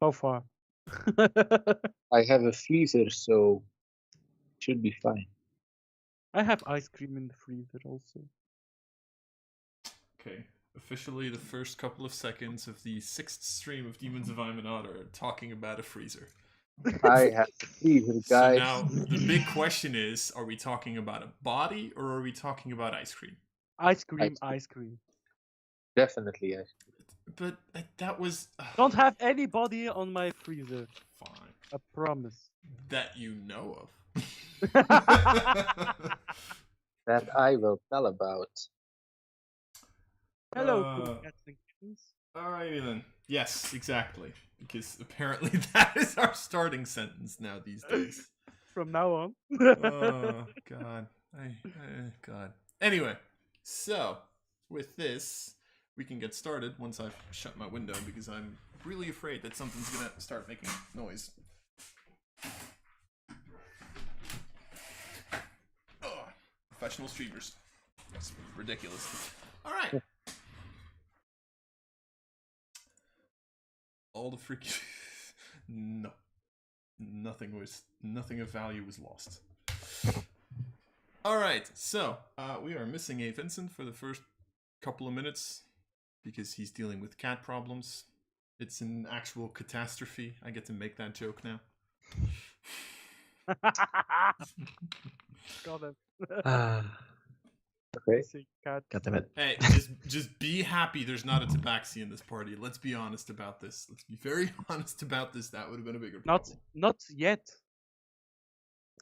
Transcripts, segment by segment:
So far. I have a freezer, so should be fine. I have ice cream in the freezer also. Okay. Officially, the first couple of seconds of the 6th stream of Demons of Aeminad are talking about a freezer. I have a freezer, So guys. now the big question is, are we talking about a body or are we talking about ice cream? Ice cream. Definitely ice cream. But that was... Don't have anybody on my freezer. Fine. I promise. That you know of. That I will tell about. Hello, cool cats and kittens. Alrighty then. Yes, exactly. Because apparently that is our starting sentence now these days. From now on. Oh, God. God. Anyway, so with this, we can get started once I've shut my window because I'm really afraid that something's going to start making noise. Oh, professional streamers. That's ridiculous. Alright. All the freaking... No. Nothing of value was lost. Alright, so we are missing a Vincent for the first couple of minutes because he's dealing with cat problems. It's an actual catastrophe. I get to make that joke now. Got it. Okay. God damn it. Hey, just be happy there's not a tabaxi in this party. Let's be honest about this. Let's be very honest about this. That would have been a bigger problem. Not yet.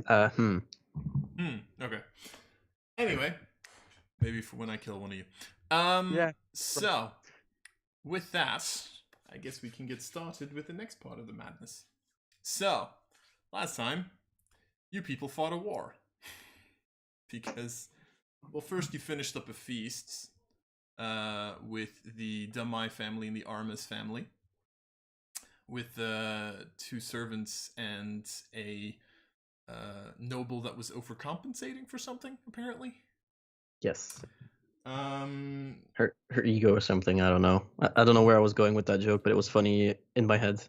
Okay. Anyway, maybe for when I kill one of you. Yeah. So, with that, I guess we can get started with the next part of the madness. So, last time, you people fought a war. Because, well, first you finished up a feast with the Damai family and the Armas family. With 2 servants and a noble that was overcompensating for something, apparently. Yes. Her ego or something, I don't know. I don't know where I was going with that joke, but it was funny in my head.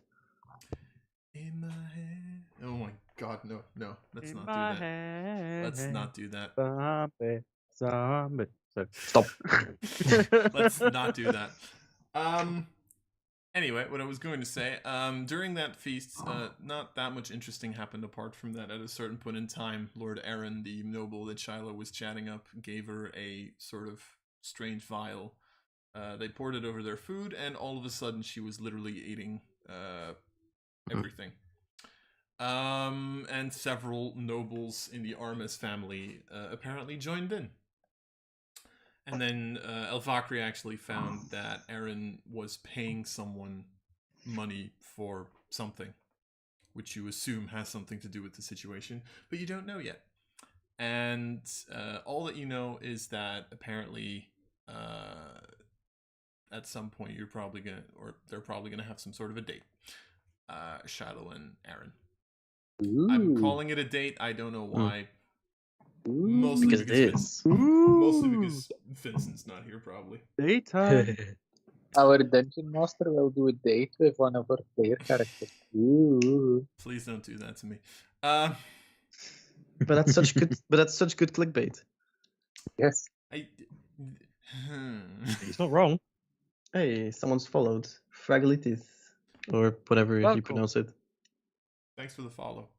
In my head. Oh my god, no. Let's not do that. Head. Let's not do that. Zombie. Stop. Let's not do that. Anyway, what I was going to say, during that feast, not that much interesting happened apart from that at a certain point in time, Lord Aaron, the noble that Shiloh was chatting up, gave her a sort of strange vial. They poured it over their food, and all of a sudden she was literally eating everything. And several nobles in the Armas family apparently joined in. And then Elvakri actually found that Aaron was paying someone money for something, which you assume has something to do with the situation, but you don't know yet. And all that you know is that apparently at some point they're probably gonna have some sort of a date. Shiloh and Aaron. Ooh. I'm calling it a date. I don't know why. Ooh. Mostly Because it is. Mostly because Vincent's not here, probably. Daytime. Our dungeon master will do a date with one of our player characters. Ooh. Please don't do that to me. But that's such good. But that's such good clickbait. Yes. It's not wrong. Hey, someone's followed. Fragilities. Or whatever you pronounce it. Thanks for the follow.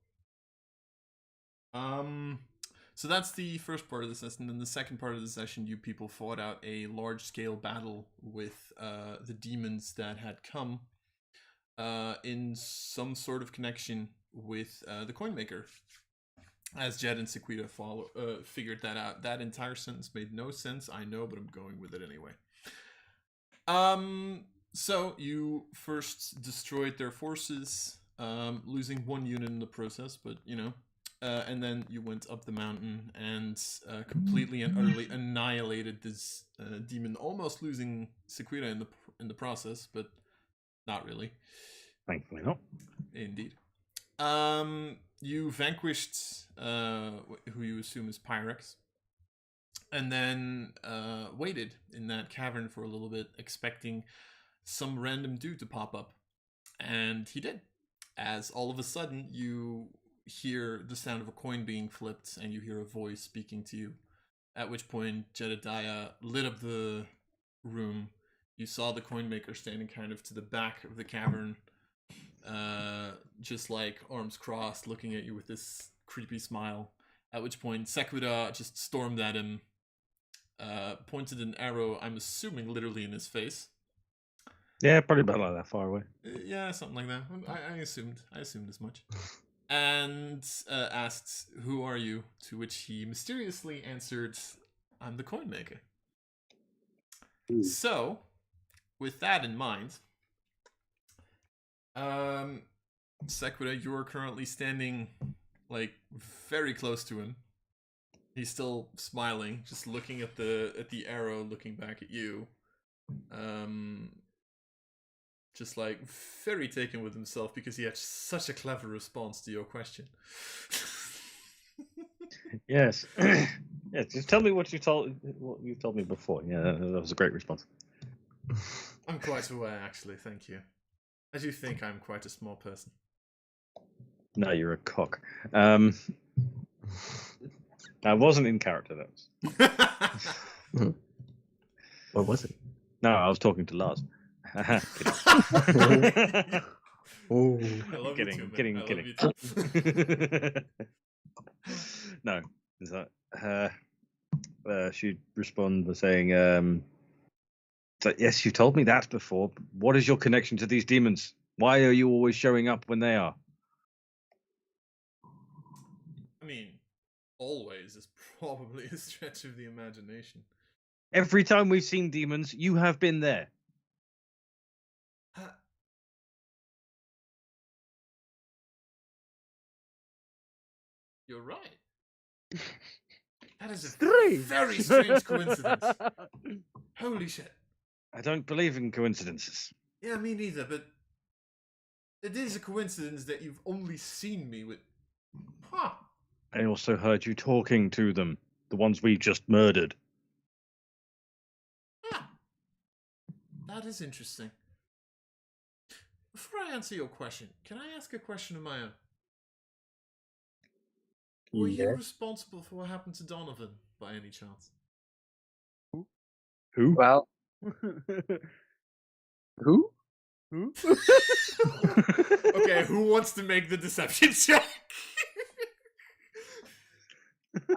So that's the first part of the session. In the second part of the session, you people fought out a large-scale battle with the demons that had come in some sort of connection with the coinmaker. As Jed and Sequita figured that out. That entire sentence made no sense, I know, but I'm going with it anyway. So you first destroyed their forces, losing 1 unit in the process, but you know, and then you went up the mountain and completely and utterly annihilated this demon, almost losing Sequita in the process, but not really. Thankfully not. Indeed. You vanquished who you assume is Pyrex, and then waited in that cavern for a little bit, expecting some random dude to pop up. And he did. As all of a sudden you hear the sound of a coin being flipped and you hear a voice speaking to you. At which point Jedediah lit up the room. You saw the coinmaker standing kind of to the back of the cavern, just like arms crossed, looking at you with this creepy smile. At which point Sequida just stormed at him, pointed an arrow, I'm assuming literally in his face. Yeah, probably about like that far away. Yeah, something like that. I assumed as much. And asked, "Who are you?" To which he mysteriously answered, "I'm the coinmaker." So, with that in mind, Sequida, you are currently standing like very close to him. He's still smiling, just looking at the arrow, looking back at you. Just like very taken with himself because he had such a clever response to your question. Yes. Yeah, just tell me what you told me before. Yeah, that was a great response. I'm quite aware, actually. Thank you. I do think I'm quite a small person. No, you're a cock. I wasn't in character, that was. Or was it? No, I was talking to Lars. Oh. I love Kidding, you too, kidding, man. I kidding. love you too. No, is that she'd respond by saying, so, yes, you told me that before. But what is your connection to these demons? Why are you always showing up when they are? I mean, always is probably a stretch of the imagination. Every time we've seen demons, you have been there. You're right. That is a very strange coincidence. Holy shit. I don't believe in coincidences. Yeah, me neither, but it is a coincidence that you've only seen me with... Huh. I also heard you talking to them, the ones we just murdered. Huh. That is interesting. Before I answer your question, can I ask a question of my own? Were you responsible for what happened to Donovan, by any chance? Who? Well, who? Who? Okay, who wants to make the deception check?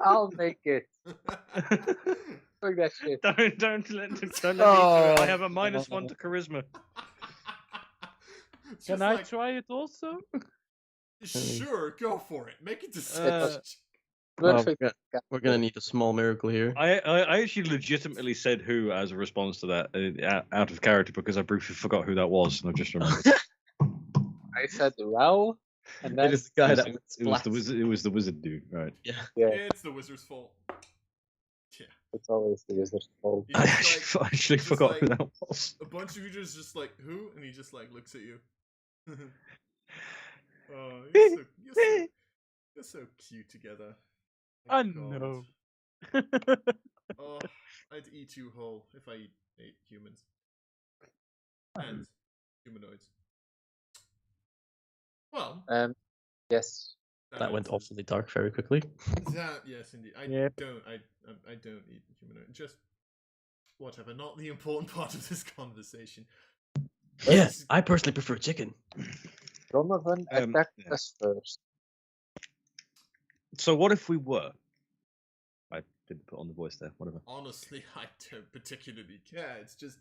I'll make it. Fuck that shit. Don't let me do it. I have a -1 to charisma. Can I try it also? Sure, go for it. Make a deception check. Perfect. We're gonna need a small miracle here. I actually legitimately said who as a response to that out of character because I briefly forgot who that was and I just remembered. I said well, and then It is the guy that it was the wizard dude, right? Yeah. It's the wizard's fault. Yeah. It's always the wizard's fault. He I just, actually just forgot who like- that was. A bunch of you just like, who? And he just like looks at you. Oh, you're so cute together. I My God. know. Oh, I'd eat you whole if I ate humans. And humanoids. Well, Yes. That went awfully dark very quickly. That, yes, indeed. I Yep. I don't eat humanoid. Just whatever. Not the important part of this conversation. Yes, I personally prefer chicken. Donovan attacked yeah. us first. So what if we were? I didn't put on the voice there. Whatever. Honestly, I don't particularly care. It's just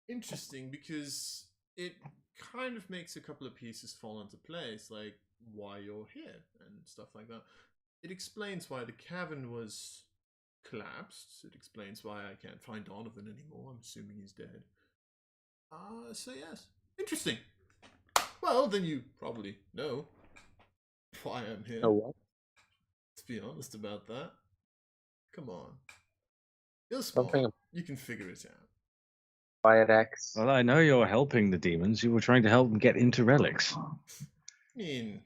interesting because it kind of makes a couple of pieces fall into place, like why you're here and stuff like that. It explains why the cavern was collapsed. It explains why I can't find Donovan anymore. I'm assuming he's dead. So yes. Interesting. Well, then you probably know why I'm here. No what? Let's be honest about that. Come on. You're smart. Something- You can figure it out. Pyrex. Well, I know you're helping the demons. You were trying to help them get into relics. I mean,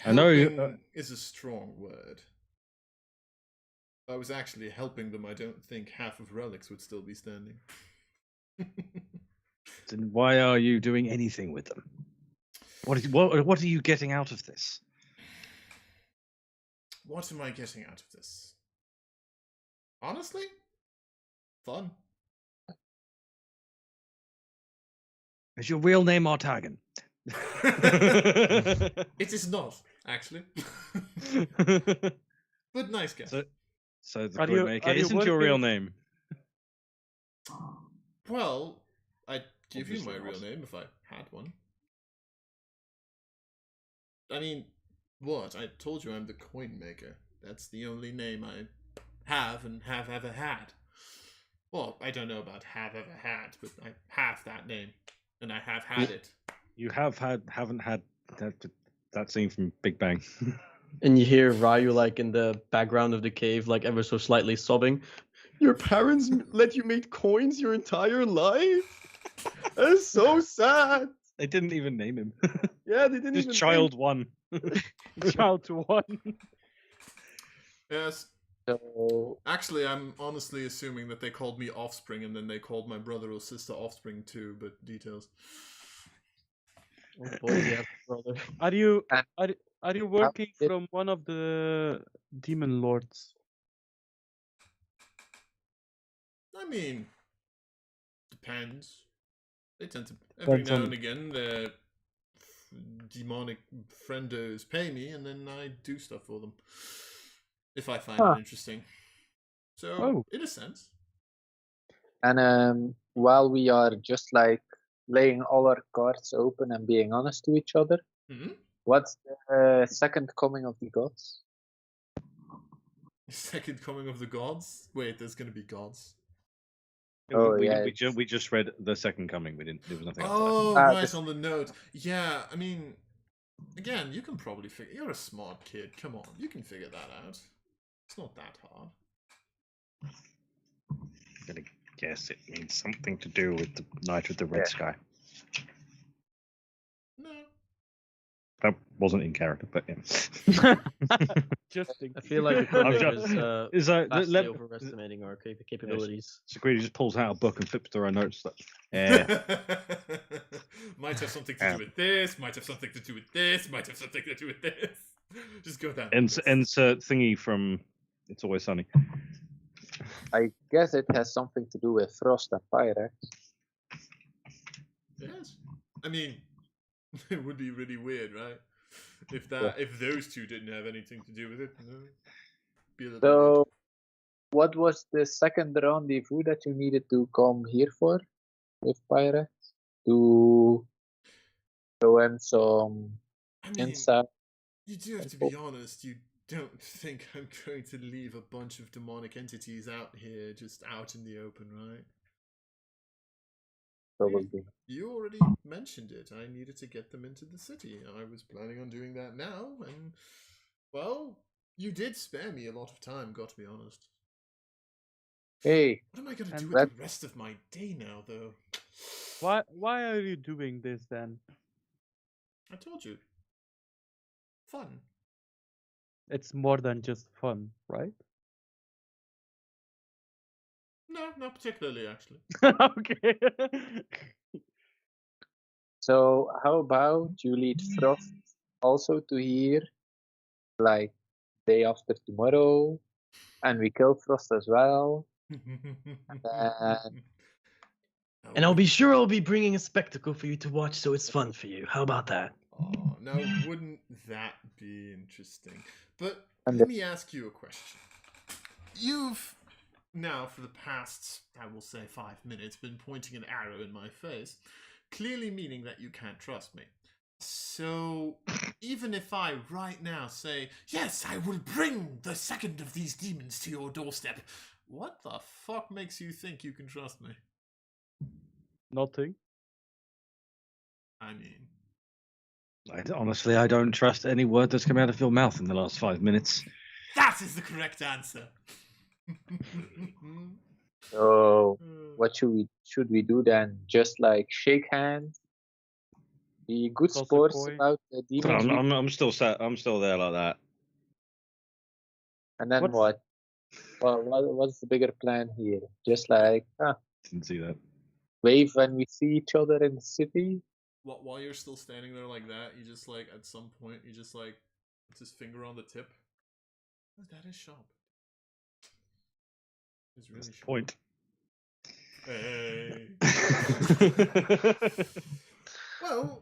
I know you- helping is a strong word. If I was actually helping them, I don't think half of relics would still be standing. Then why are you doing anything with them? What are you getting out of this? What am I getting out of this? Honestly? Fun. Is your real name Artagan? It is not, actually. But nice guess. So the Are you- coinmaker are you isn't your real working- name. Well, I'd give you my Obviously real not. name if I had one. I mean, what? I told you I'm the coinmaker. That's the only name I have and have ever had. Well, I don't know about have ever had, but I have that name. And I have had it. You haven't had that scene from Big Bang. And you hear Ryu like in the background of the cave, like ever so slightly sobbing. Your parents let you make coins your entire life? That is so sad. They didn't even name him. Yeah, they didn't Just even child one. Child to one. Yes. So Actually, I'm honestly assuming that they called me Offspring and then they called my brother or sister Offspring too, but details. Oh boy, yes, brother. Are you And- are you working it- from one of the demon lords? I mean, depends. They tend to Depends every now on- and again their demonic friendos pay me, and then I do stuff for them if I find Huh. it interesting. So, Oh. in a sense, And while we are just like laying all our cards open and being honest to each other, Mhm. what's the second coming of the gods? Second coming of the gods. Wait, there's gonna be gods. Oh, we, yeah, we just read the second coming. We didn't. There was nothing. After Oh, Ah, right, this- on the note. Yeah, I mean, again, you can probably figure. You're a smart kid. Come on, you can figure that out. It's not that hard. I'm gonna guess it means something to do with the night with the red Yeah. sky. No. That wasn't in character, but yeah. Just in I feel like the I'm comic just- is Is that vastly overestimating our capabilities. Sagrida just pulls out a book and flips through her notes. Like, Might have something to do with this. Might have something to do with this. Might have something to do with this. Just go down. the list. insert thingy from It's Always Sunny. I guess it has something to do with Frost and Pyrex. Yes. I mean, it would be really weird, right? If those two didn't have anything to do with it, you know? Be a little weird. So, what was the second rendezvous that you needed to come here for with Pyrex? To show him some I mean, insight? you do have to be honest. You don't think I'm going to leave a bunch of demonic entities out here, just out in the open, right? Probably. You already mentioned it. I needed to get them into the city. I was planning on doing that now, and, well, you did spare me a lot of time, got to be honest. Hey, What am I going to And do with the rest of my day now, though? Why are you doing this then? I told you. Fun. It's more than just fun, right? No, not particularly, actually. Okay. so how about you lead Frost also to here, like day after tomorrow, and we kill Frost as well. And I'll be sure I'll be bringing a spectacle for you to watch, so it's fun for you. How about that? Oh, now wouldn't that be interesting? But And let me ask you a question. You've now, for the past, I will say 5 minutes, been pointing an arrow in my face, clearly meaning that you can't trust me. So, even if I right now say, yes, I will bring the second of these demons to your doorstep, what the fuck makes you think you can trust me? Nothing. I mean, Honestly, I don't trust any word that's come out of your mouth in the last 5 minutes. that is the correct answer. So what should we do then? Just like shake hands, be good Toss a sports coin. about the demons, I'm still sat. I'm still there like that. and then What's- what's the bigger plan here? Just like Didn't see that. wave when we see each other in the city. while you're still standing there like that, you just like at some point you just like puts his finger on the tip. Oh, that is sharp. It's really sharp. Point. Hey. Well,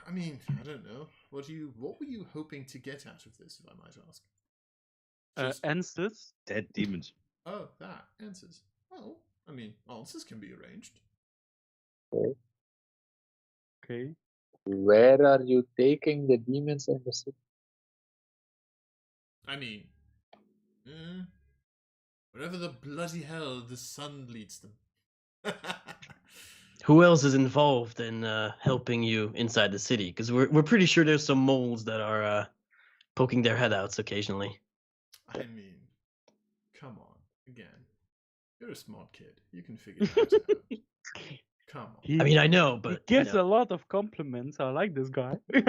I mean, I don't know. What were you hoping to get out of this, if I might ask? Answers. Dead demons. Oh, that answers. Well, I mean, answers can be arranged. Okay. Where are you taking the demons in the city? I mean, wherever the bloody hell the sun leads them. Who else is involved in helping you inside the city? Because we're pretty sure there's some moles that are poking their head outs occasionally. I mean, come on. Again, you're a smart kid. You can figure that out. Come on. I mean, I know, but He gives a lot of compliments. I like this guy. I'm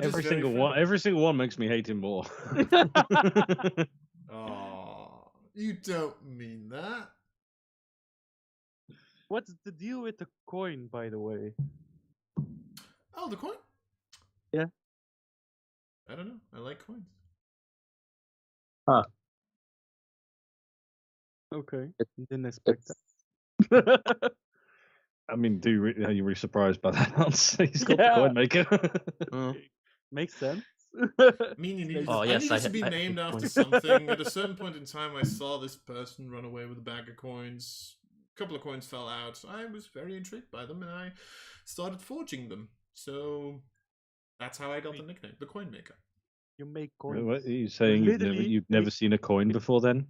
just Every very single one makes me hate him more. Oh, you don't mean that. What's the deal with the coin, by the way? Oh, the coin? Yeah. I don't know. I like coins. Okay. Didn't expect It's that. I mean, are you really surprised by that answer? He's called Yeah. the coin maker. Makes sense. I mean, you needed, Oh, I yes, needed I to be hate named after coins. something. At a certain point in time, I saw this person run away with a bag of coins. A couple of coins fell out. I was very intrigued by them, and I started forging them. So that's how I got the nickname, the coin maker. You make coins. What are you saying? Literally, You've never seen a coin before then?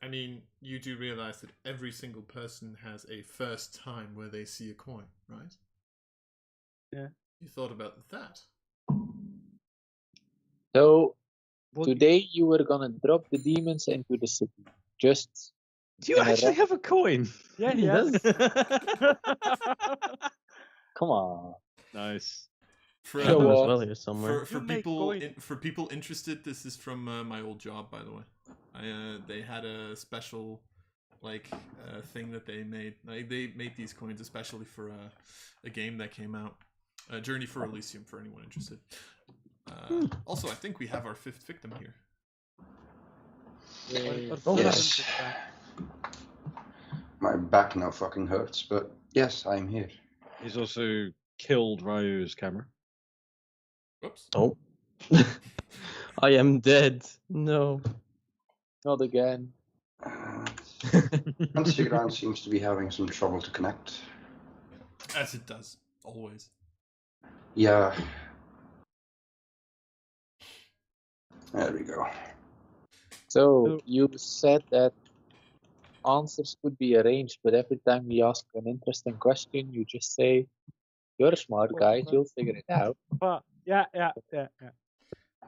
I mean, you do realize that every single person has a first time where they see a coin, right? Yeah. You thought about that. So Well, today you were gonna drop the demons into the city. Just do you in a actually ra- have a coin? Yeah, He he does. does. Come on. Nice. For, Show As off. well here somewhere. for You make people coins. for people interested, this is from my old job, by the way. They had a special thing that they made. Like, they made these coins especially for a game that came out, Journey for Elysium, for anyone interested. Also, I think we have our 5th victim here. Or Yes. seventh time. My back now fucking hurts, but yes, I'm here. He's also killed Ryu's camera. Whoops. Oh. I am dead. No. Not again. Instagram seems to be having some trouble to connect. As it does, always. Yeah. There we go. So you said that answers could be arranged, but every time we ask an interesting question, you just say, "You're a smart guy. You'll figure it out." But yeah. I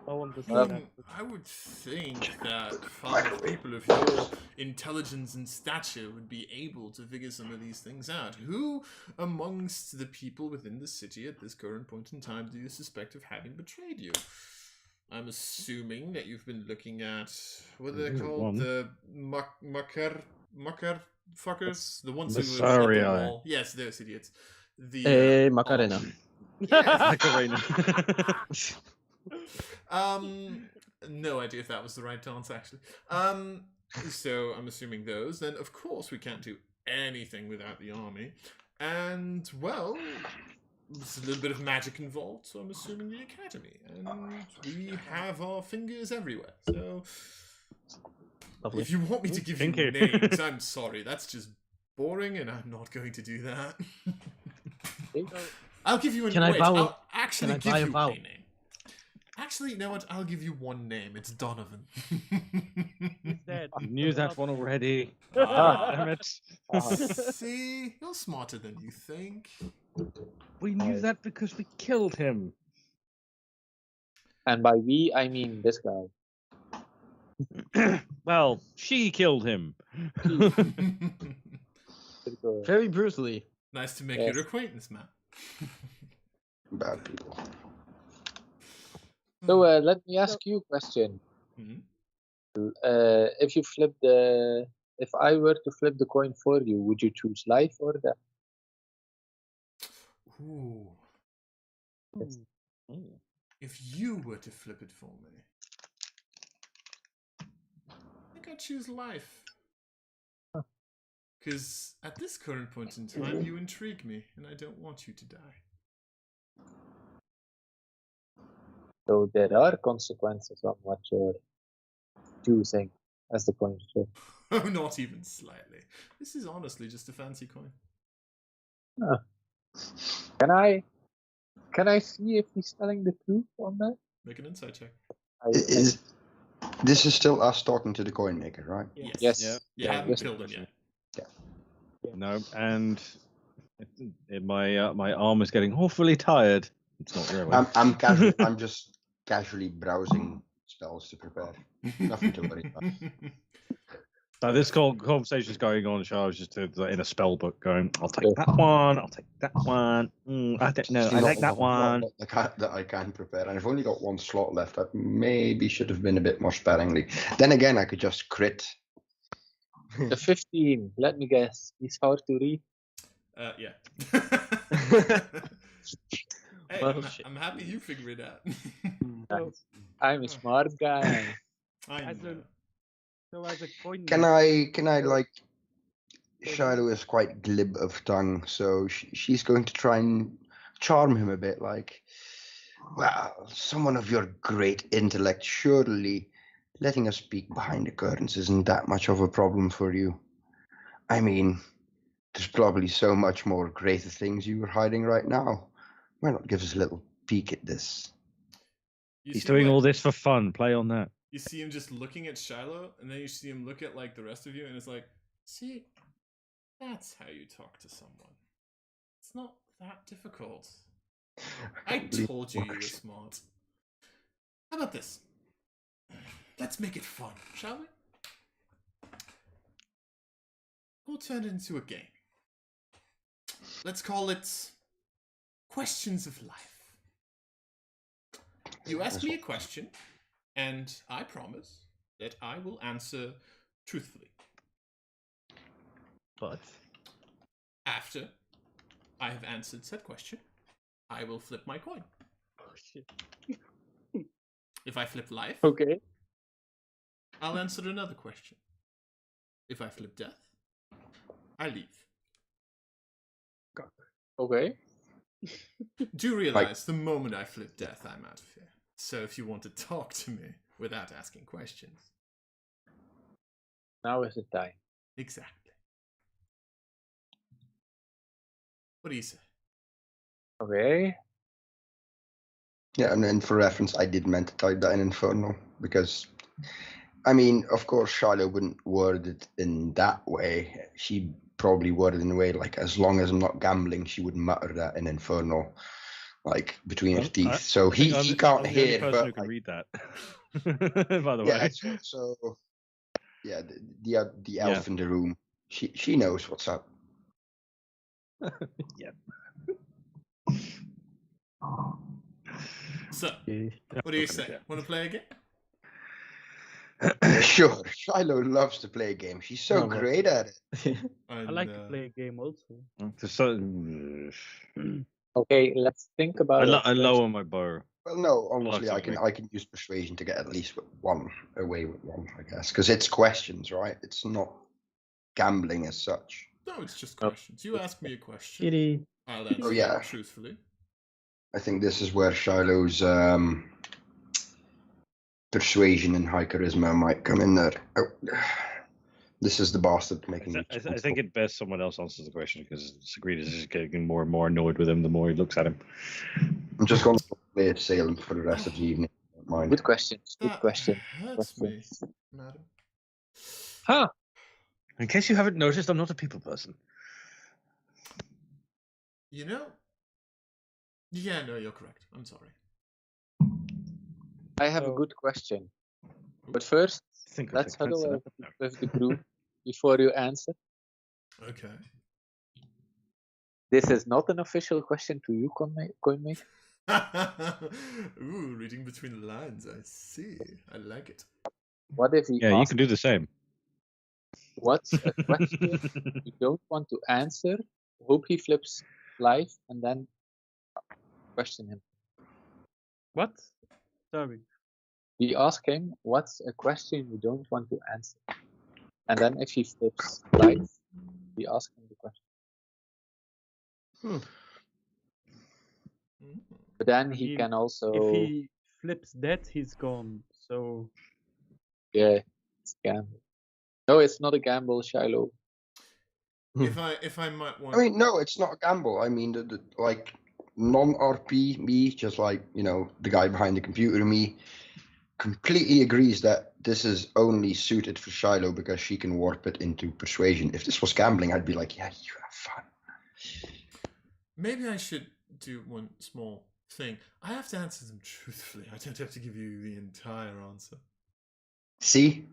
I understand mean, that. I would think that 5 people of your intelligence and stature would be able to figure some of these things out. Who amongst the people within the city at this current point in time do you suspect of having betrayed you? I'm assuming that you've been looking at, what are they called? One. The mucker fuckers? The ones The who live at the Sarai. wall. Yes, those idiots. The Hey, Macarena. Yeah. Macarena. No idea if that was the right answer, actually. So I'm assuming those. Then, of course, we can't do anything without the army. And, well, there's a little bit of magic involved, so I'm assuming the academy. And we have our fingers everywhere. So, Lovely. if you want me to give Thank you you. names, I'm sorry. That's just boring, and I'm not going to do that. I'll give you a Can I wait, vowel- I'll actually can I give buy a you vowel? a name. Actually, you know what? I'll give you one name. It's Donovan. He's dead. I knew that one already. Ah. Damn it. See, you're smarter than you think. We knew that because we killed him. And by we, I mean this guy. Well, she killed him. Very brutally. Nice to make Yes. your acquaintance, Matt. Bad people. So let me ask you a question. Mhm. If I were to flip the coin for you, would you choose life or death? Ooh. Yes. If you were to flip it for me, I think I'd choose life. Because at this current point in time, you intrigue me, and I don't want you to die. So there are consequences on what you're choosing as the coin flip. Oh, not even slightly. This is honestly just a fancy coin. Can I see if he's telling the truth on that? Make an insight check. This is still us talking to the coin maker, right? Yes. Yeah. You haven't killed him yet. No, and my arm is getting awfully tired. It's not really. I'm just casually browsing spells to prepare. Nothing to worry about. So this conversation is going on. So I was just in a spell book going, I'll take that one. I'll take that one. I don't know. I like that one. That I can prepare, and I've only got one slot left. I maybe should have been a bit more sparingly. Then again, I could just crit. The 15, let me guess. He's hard to read. Yeah. Hey, Well, I'm happy you figure it out. Nice. I'm a smart guy. I As know. So as a coin Can I like? Shiloh is quite glib of tongue, so she's going to try and charm him a bit. Like, well, someone of your great intellect, surely letting us peek behind the curtains isn't that much of a problem for you. I mean, there's probably so much more greater things you are hiding right now. Why not give us a little peek at this? He's doing all this for fun. Play on that. You see him just looking at Shiloh, and then you see him look at like the rest of you, and it's like, see, that's how you talk to someone. It's not that difficult. I told you you were smart. How about this? Let's make it fun, shall we? We'll turn it into a game. Let's call it Questions of Life. You ask me a question, and I promise that I will answer truthfully. But After I have answered said question, I will flip my coin. Oh, shit. If I flip life, Okay. I'll answer another question. If I flip death, I leave. Okay. Do realize the moment I flip death, I'm out of here. So if you want to talk to me without asking questions. Now is the time. Exactly. What do you say? Okay. Yeah, and then for reference, I did meant to type that in Infernal because, I mean, of course, Shiloh wouldn't word it in that way. She probably worded it in a way like, as long as I'm not gambling, she would mutter that in Infernal, like between her teeth. So he can't hear, I'm the only person but who can like, read that. By the yeah. way. So yeah, the elf in the room, she knows what's up. Yeah. So, what do you say? Want to play again? Sure, Shiloh loves to play a game. She's so great at it. I like to play a game also. Okay, let's think about it. I lower my bow. Well, no, honestly, I Reluctantly. can use persuasion to get at least one away with one, I guess, because it's questions, right? It's not gambling as such. No, it's just questions. You ask me a question. Kitty. I'll answer Oh, yeah. it truthfully. I think this is where Shiloh's persuasion and high charisma might come in there. Oh, this is the bastard making me. I think it best someone else answers the question because Sagrita is just getting more and more annoyed with him the more he looks at him. I'm just going to play Salem for the rest of the evening. Don't mind. Good questions. Good That question. hurts me, madam. Huh. In case you haven't noticed, I'm not a people person. You know? Yeah, no, you're correct. I'm sorry. I have a good question. But first, let's huddle with the group before you answer. Okay. This is not an official question to you, coinmaker. Ooh, reading between the lines. I see. I like it. What if he Yeah, you asks, can do the same. what's a question you don't want to answer? Hope he flips live and then question him. What? Sorry. We ask him, what's a question you don't want to answer? And then if he flips life, we ask him the question. But then he can also... If he flips that, he's gone. So... Yeah, it's a gamble. No, it's not a gamble, Shiloh. If I might want... I mean, no, it's not a gamble. I mean, like, non-RP me, just like, you know, the guy behind the computer me, completely agrees that this is only suited for Shiloh because she can warp it into persuasion. If this was gambling, I'd be like, yeah, you have fun. Maybe I should do one small thing. I have to answer them truthfully. I don't have to give you the entire answer. See?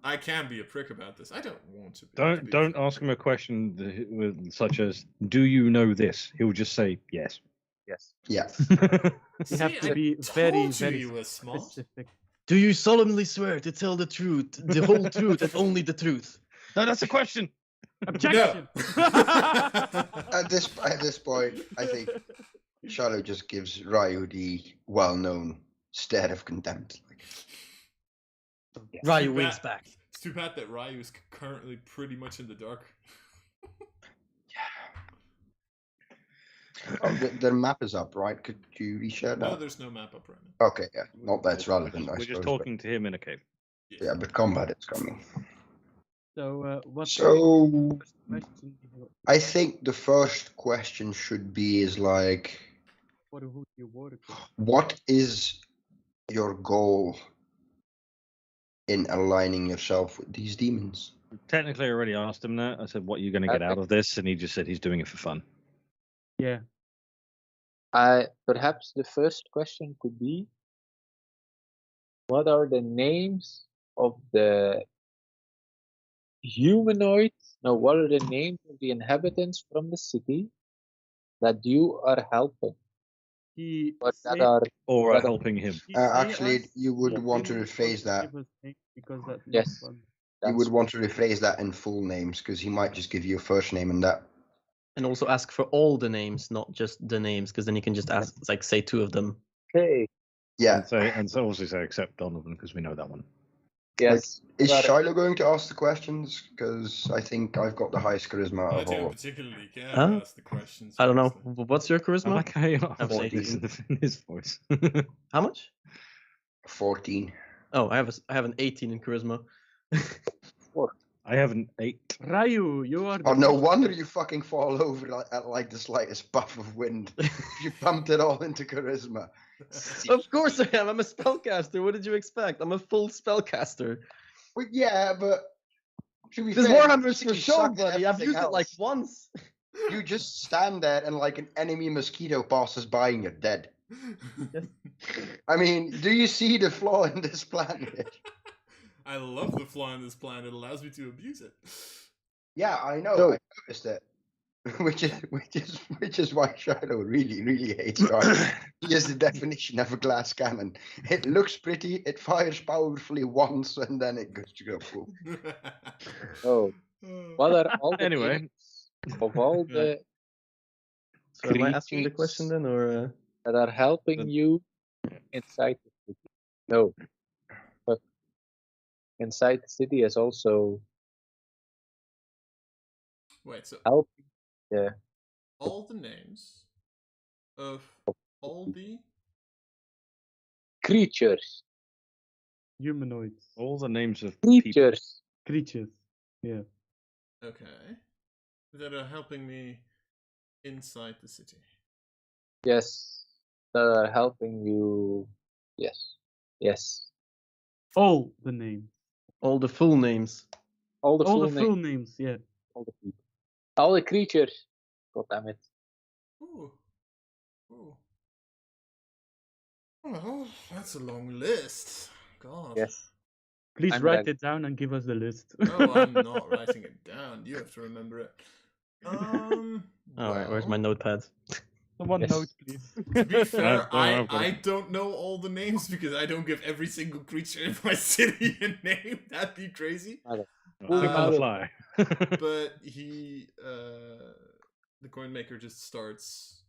I can be a prick about this. I don't want to be. Don't ask him a question such as, "Do you know this?" He'll just say yes. Yes. Yeah. You have to be very, very you were smart. specific. Do you solemnly swear to tell the truth, the whole truth, and only the truth? No, that's a question. Objection! At this point, I think Shiloh just gives Ryu the well-known stare of contempt. Ryu winks back. It's too bad that Ryu is currently pretty much in the dark. Oh, their map is up, right? Could you reshare that? No, there's no map up right now. Okay, yeah. Not that's relevant, I We're suppose. just talking to him in a cave. Yeah, but combat is coming. So, what So, question? I think the first question should be is like, For who do you work with? what is your goal in aligning yourself with these demons? Technically, I already asked him that. I said, "What are you going to get out of this?" And he just said he's doing it for fun. Yeah. Perhaps the first question could be, what are the names of the humanoids? No, what are the names of the inhabitants from the city that you are helping? Or helping him. Actually, you would want to rephrase that. Because that's Yes. not fun. You would want to rephrase that in full names, because he might just give you a first name and that. And also ask for all the names, not just the names, because then you can just ask, like, say two of them. Okay. Yeah. And so also say except Donovan, because we know that one. Yes. Is Got it. Shiloh going to ask the questions? Because I think I've got the highest charisma I of all. don't particularly care Huh? to ask the questions. I don't know. honestly. What's your I charisma? like how you I've asked seen this in his voice. How much? 14. Oh, I have an 18 in charisma. I have an 8. Ryu, you are. Oh, the no best. wonder you fucking fall over at like the slightest puff of wind. You pumped it all into charisma. Of course I am. I'm a spellcaster. What did you expect? I'm a full spellcaster. Well, yeah, but to be This fair, Warhammer's for you show, suck at buddy. I've everything used it like else. once. You just stand there and like an enemy mosquito passes by and you're dead. I mean, do you see the flaw in this plan? I love the flaw in this plan. It allows me to abuse it. Yeah, I know. So- I noticed it. Which is why Shiloh really, really hates Ryu. He is the definition of a glass cannon. It looks pretty, it fires powerfully once, and then it goes to go poof. Oh, what are all the Anyway. names of all the So am I asking the question creatures then, or? that are helping you inside the city? No. But inside the city is also Wait, so helping. Yeah. all the names of all the Creatures. Humanoids. All the names of people. Creatures. Creatures. Yeah. okay that are helping me inside the city. Yes. That are helping you. Yes. Yes. All the names. All the full names. All the All full the names. full names, yeah. All the people. All the creatures. God damn it. Ooh. Ooh. Well, that's a long list. God. Yes. Please I'm write ready. it down and give us the list. Oh, I'm not writing it down. You have to remember it. All right, where's my well, notepad? One Yes. note, please. To be fair, I've got I it. don't know all the names because I don't give every single creature in my city a name. That'd be crazy. Think on the Uh, fly. But he, the coin maker, just starts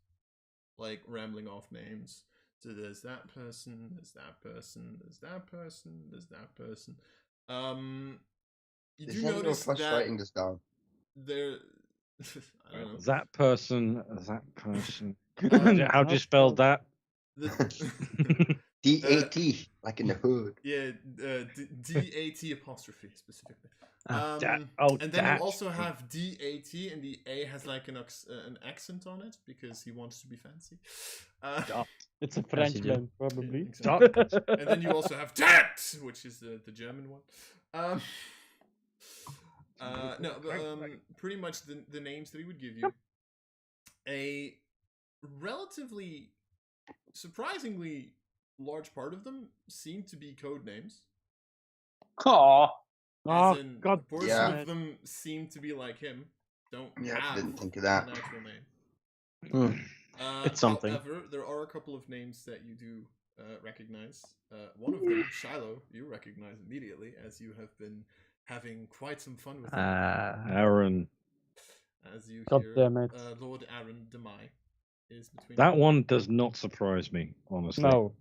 like rambling off names. So there's that person, there's that person, there's that person, there's that person. You do notice flash that writing this down. there. I don't know. That person. Um, How do you spell that? D-A-T, like in the hood. Yeah, D-A-T apostrophe specifically. Oh, and then that. you also have D-A-T, and the A has like an accent on it because he wants to be fancy. It's a you do. Frenchman, probably. Exactly. And then you also have that, which is the German one. Pretty much the names that he would give you. A relatively, surprisingly large part of them seem to be code names. Aw. Oh, As in, God. a portion Yeah. of them seem to be like him. Don't Yeah, have didn't think of that. an actual name. It's something. However, there are a couple of names that you do recognize. One of them, Shiloh, you recognize immediately, as you have been having quite some fun with him. Aaron. As you God hear, damn it. Lord Aaron Demai is between That them. one does not surprise me, honestly. No.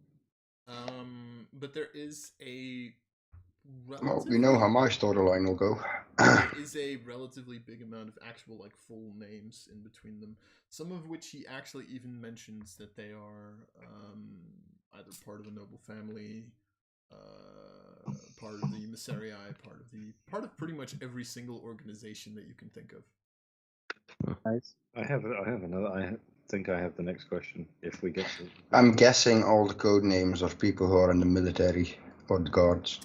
But there is a Well, we know how my storyline will go. there is a relatively big amount of actual like full names in between them. Some of which he actually even mentions that they are either part of a noble family, part of the Misserii, part of pretty much every single organization that you can think of. Nice. I have another. I think I have the next question. If we get to. I'm guessing all the code names of people who are in the military or the guards.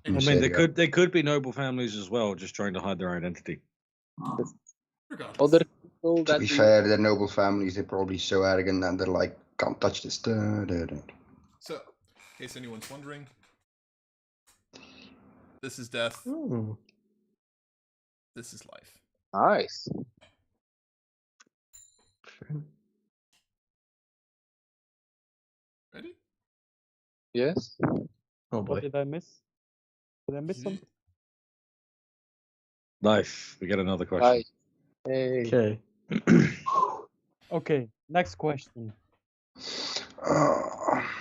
I mean, they could be noble families as well, just trying to hide their identity. Regardless. Other people To that be we- fair, they're noble families. They're probably so arrogant that they're like, can't touch this. So, in case anyone's wondering, this is death. Hmm. This is life. Nice. Ready? Yes. Oh What boy. did I miss? Did I miss You- something? Life. We get another question. Right. Hey. Okay. Okay, next question. The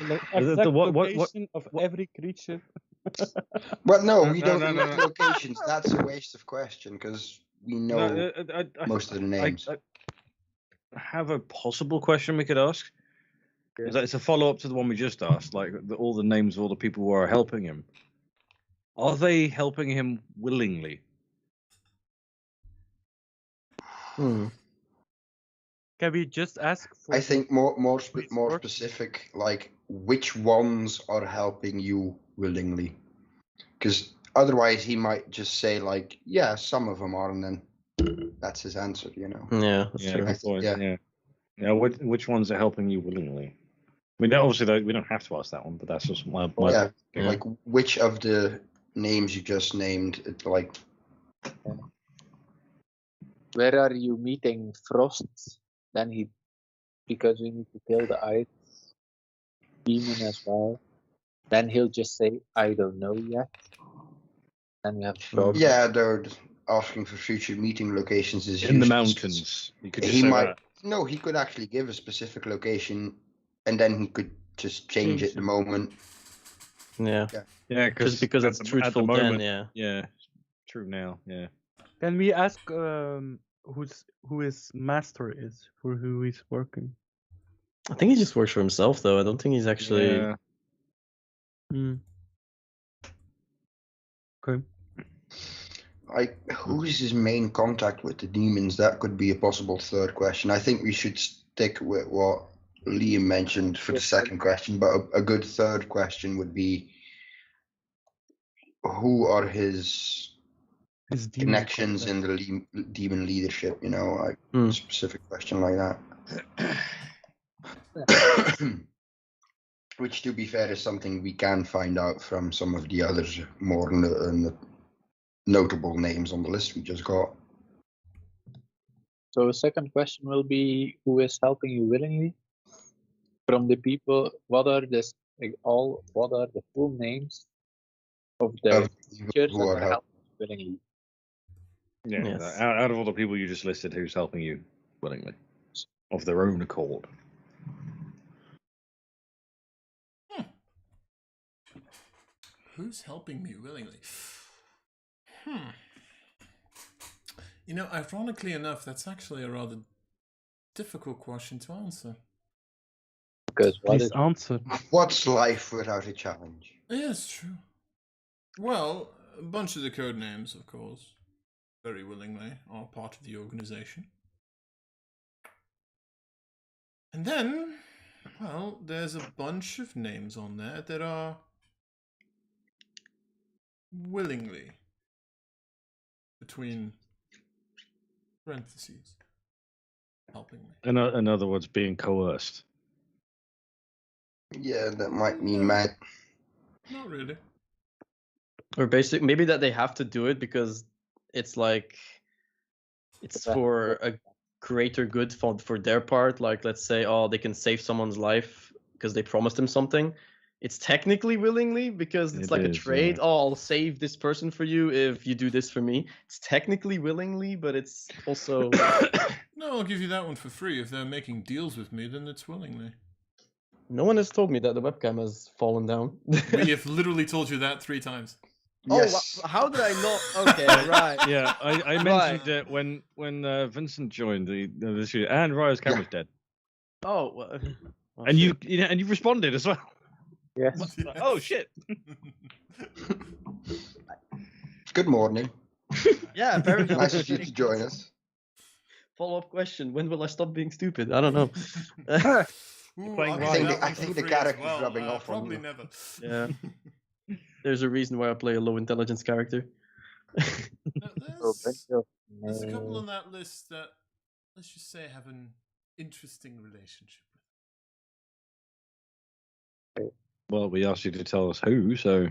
The- exact what- location of what- every creature. Well, no, No, we no, don't no, know no, the no. locations. That's a waste of question because we know No, I most of the names. I have a possible question we could ask. It's a follow up to the one we just asked, like all the names of all the people who are helping him. Are they helping him willingly? Hmm. Can we just ask for? I think more Which work? specific, like which ones are helping you willingly? Because otherwise, he might just say like, "Yeah, some of them are," and then that's his answer. You know. Yeah, that's Yeah, true. good point. yeah. Yeah. Which ones are helping you willingly? I mean, obviously we don't have to ask that one, but that's just my Yeah, thing. like which of the names you just named, it's like Where are you meeting Frost? Then because we need to kill the ice demon as well. Then he'll just say, "I don't know yet." And we have the problem. yeah, they're asking for future meeting locations is In the useless. mountains. You could just He say might that. no, he could actually give a specific location, and then he could just change it the moment. Yeah. Yeah, Just because at it's the truthful moment, then, yeah. Yeah, true now. Yeah. Can we ask who his master is, for who he's working? I think he just works for himself though. I don't think he's actually Yeah. Hmm. Okay. Like, who is his main contact with the demons? That could be a possible third question. I think we should stick with what Liam mentioned for the second question, but a good third question would be, who are his His demon connections contact. in the demon leadership? You know, like Hmm. a specific question like that. Which, to be fair, is something we can find out from some of the others more notable names on the list we just got. So the second question will be, who is helping you willingly? From the people, what are the full names of the Of creatures who that are are helping you willingly? Yeah. Yes. Out of all the people you just listed, who's helping you willingly, of their own accord? Who's helping me willingly? You know, ironically enough, that's actually a rather difficult question to answer. Because what Please is answer. What's life without a challenge? Yeah, it's true. Well, a bunch of the code names, of course, very willingly, are part of the organization. And then, well, there's a bunch of names on there that are willingly, between parentheses, helping me. In other words, being coerced. Yeah, that might mean mad. Not really. Or basic, maybe that they have to do it because it's like it's for a greater good for their part. Like, let's say, oh, they can save someone's life because they promised them something. It's technically willingly because it's It like a is, trade. yeah. Oh, I'll save this person for you if you do this for me. It's technically willingly, but it's also No, I'll give you that one for free. If they're making deals with me, then it's willingly. no one has told me that the webcam has fallen down. We have literally told you that 3 times. Yes. Oh, how did I not? Okay, right. Yeah, I mentioned it when Vincent joined the shoot, and Ryo's camera's dead, Oh, well, and you responded as well. Yes. Oh shit! Good morning. Yeah, apparently. Nice of you to join us. Follow-up question: when will I stop being stupid? I don't know. Ooh, playing I'll Ryan. give I that think one the for free as character's well. rubbing off on Probably you. never. Yeah. There's a reason why I play a low intelligence character. Now, there's a couple on that list that, let's just say, have an interesting relationship with. Well, we asked you to tell us who, so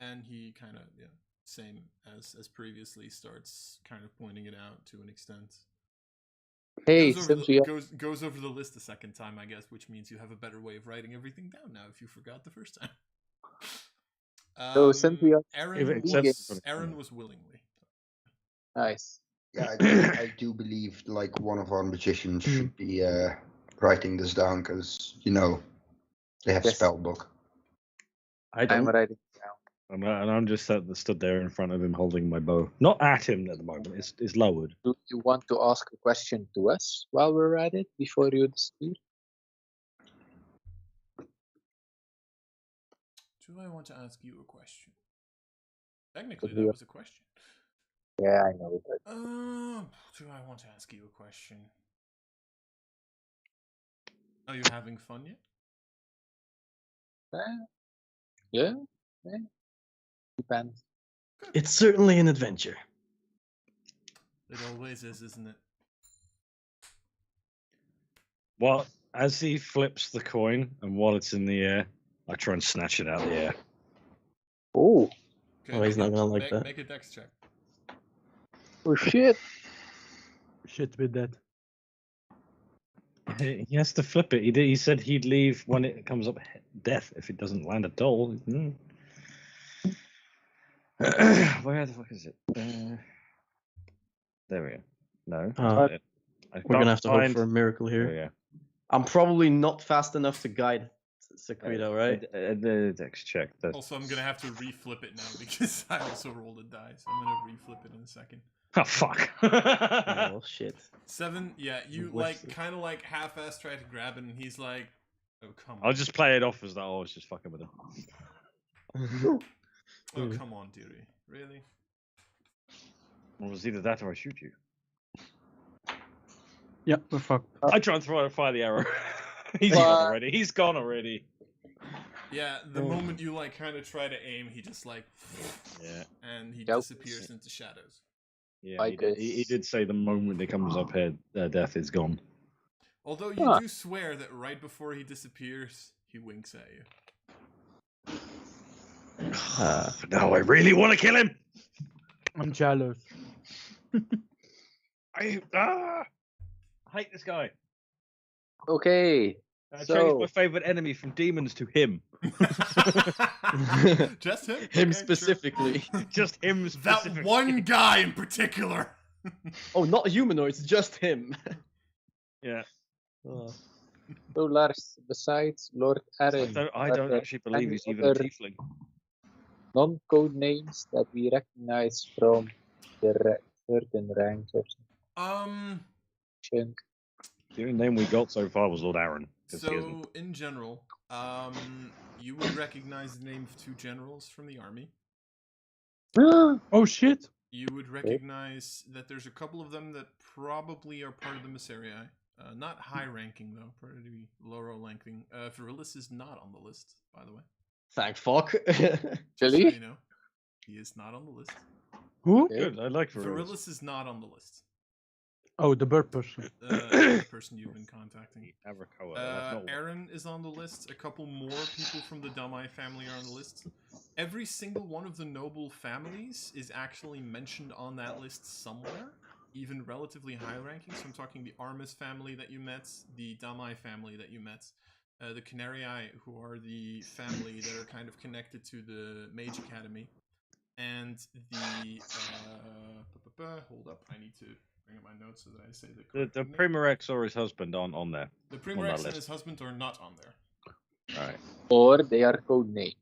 And he kind of, same as previously, starts kind of pointing it out to an extent. Hey, Goes over, since we goes over the list a second time, I guess, which means you have a better way of writing everything down now if you forgot the first time. So since we are Aaron was willingly. nice. Yeah, I do believe like one of our magicians should be writing this down because they have Yes. spell book. I I'm don't. writing down. and I'm just stood there in front of him holding my bow, not at him at the moment. It's lowered. Do you want to ask a question to us while we're at it before you disappear? Do I want to ask you a question? Technically, that was a question. Yeah, I know that. Do I want to ask you a question? Are you having fun yet? Yeah. Depends. It's certainly an adventure. It always is, isn't it? Well, as he flips the coin and while it's in the air, I try and snatch it out of the air. Oh. Okay, Oh, he's not gonna like make, that. Make a dex check. Oh shit. Shit with that. He has to flip it. He said he'd leave when it comes up death if it doesn't land at all. Where the fuck is it? There we go. No. Uh, that's it. We're gonna have to hope for a miracle here. Yeah. I'm probably not fast enough to guide Sequito, right? The dex check. Also, I'm gonna have to reflip it now because I also rolled a die, so I'm gonna reflip it in a second. Oh fuck! Oh shit. 7. Yeah, you kind of half-ass try to grab it, and he's like, "Oh come on." I'll just play it off as though I was just fucking with him. Oh come on, dearie. Really? Well, it was either that or I shoot you. Yeah, we're fucked. I try and fire the arrow. He's gone already. He's gone already. Yeah, the moment you kind of try to aim, he just Yeah. and he disappears into shadows. Yeah, he did say the moment it comes up here, death is gone. Although you do swear that right before he disappears, he winks at you. No, I really want to kill him. I'm jealous. I hate this guy. Okay. I changed my favorite enemy from demons to him. Just him? Him Okay, specifically. Just him That specifically. one guy in particular. Oh, not humanoids, just him. Yeah. Oh. So Lars, besides Lord Aaron, I are don't there actually believe any he's even a other tiefling. non-code names that we recognize from the certain ranks or something? The only name we got so far was Lord Aaron. 'cause he So isn't. in general, you would recognize the name of 2 generals from the army. Oh shit! You would recognize that there's a couple of them that probably are part of the Misserii. Not high ranking though, pretty low ranking. Relix is not on the list, by the way. Thank fuck. Just so you know, he is not on the list. Who? Good, I like Relix is not on the list. Oh, the bird person. The person you've been contacting. Abracoa, that's not one. Aaron is on the list. A couple more people from the Damai family are on the list. Every single one of the noble families is actually mentioned on that list somewhere, even relatively high ranking. So I'm talking the Armis family that you met, the Damai family that you met, the Canarii, who are the family that are kind of connected to the Mage Academy, and the hold up, I need to bring up my notes so that I say the correct The name. Pyrex or his husband aren't on there. The on Pyrex that and his husband are not on there. Right. Or they are code name.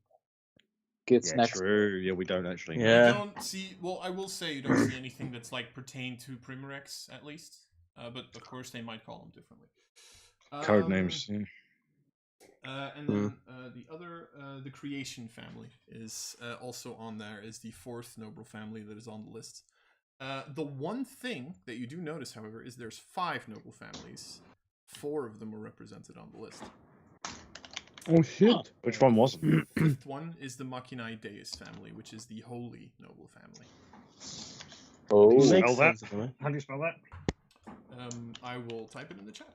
Kids Yeah, next. true. Yeah, we don't actually know. Yeah. You don't see. Well, I will say you don't see anything that's like pertain to Primarex at least. But of course, they might call them differently. Code names. Yeah. And then the other, the Creation family is also on there. Is the 4th noble family that is on the list. The one thing that you do notice, however, is there's 5 noble families. 4 of them are represented on the list. Oh shit! Which one wasn't? 5th one is the Machinae Deus family, which is the holy noble family. Oh, Makes Spell that. sense, doesn't it? How do you spell that? I will type it in the chat.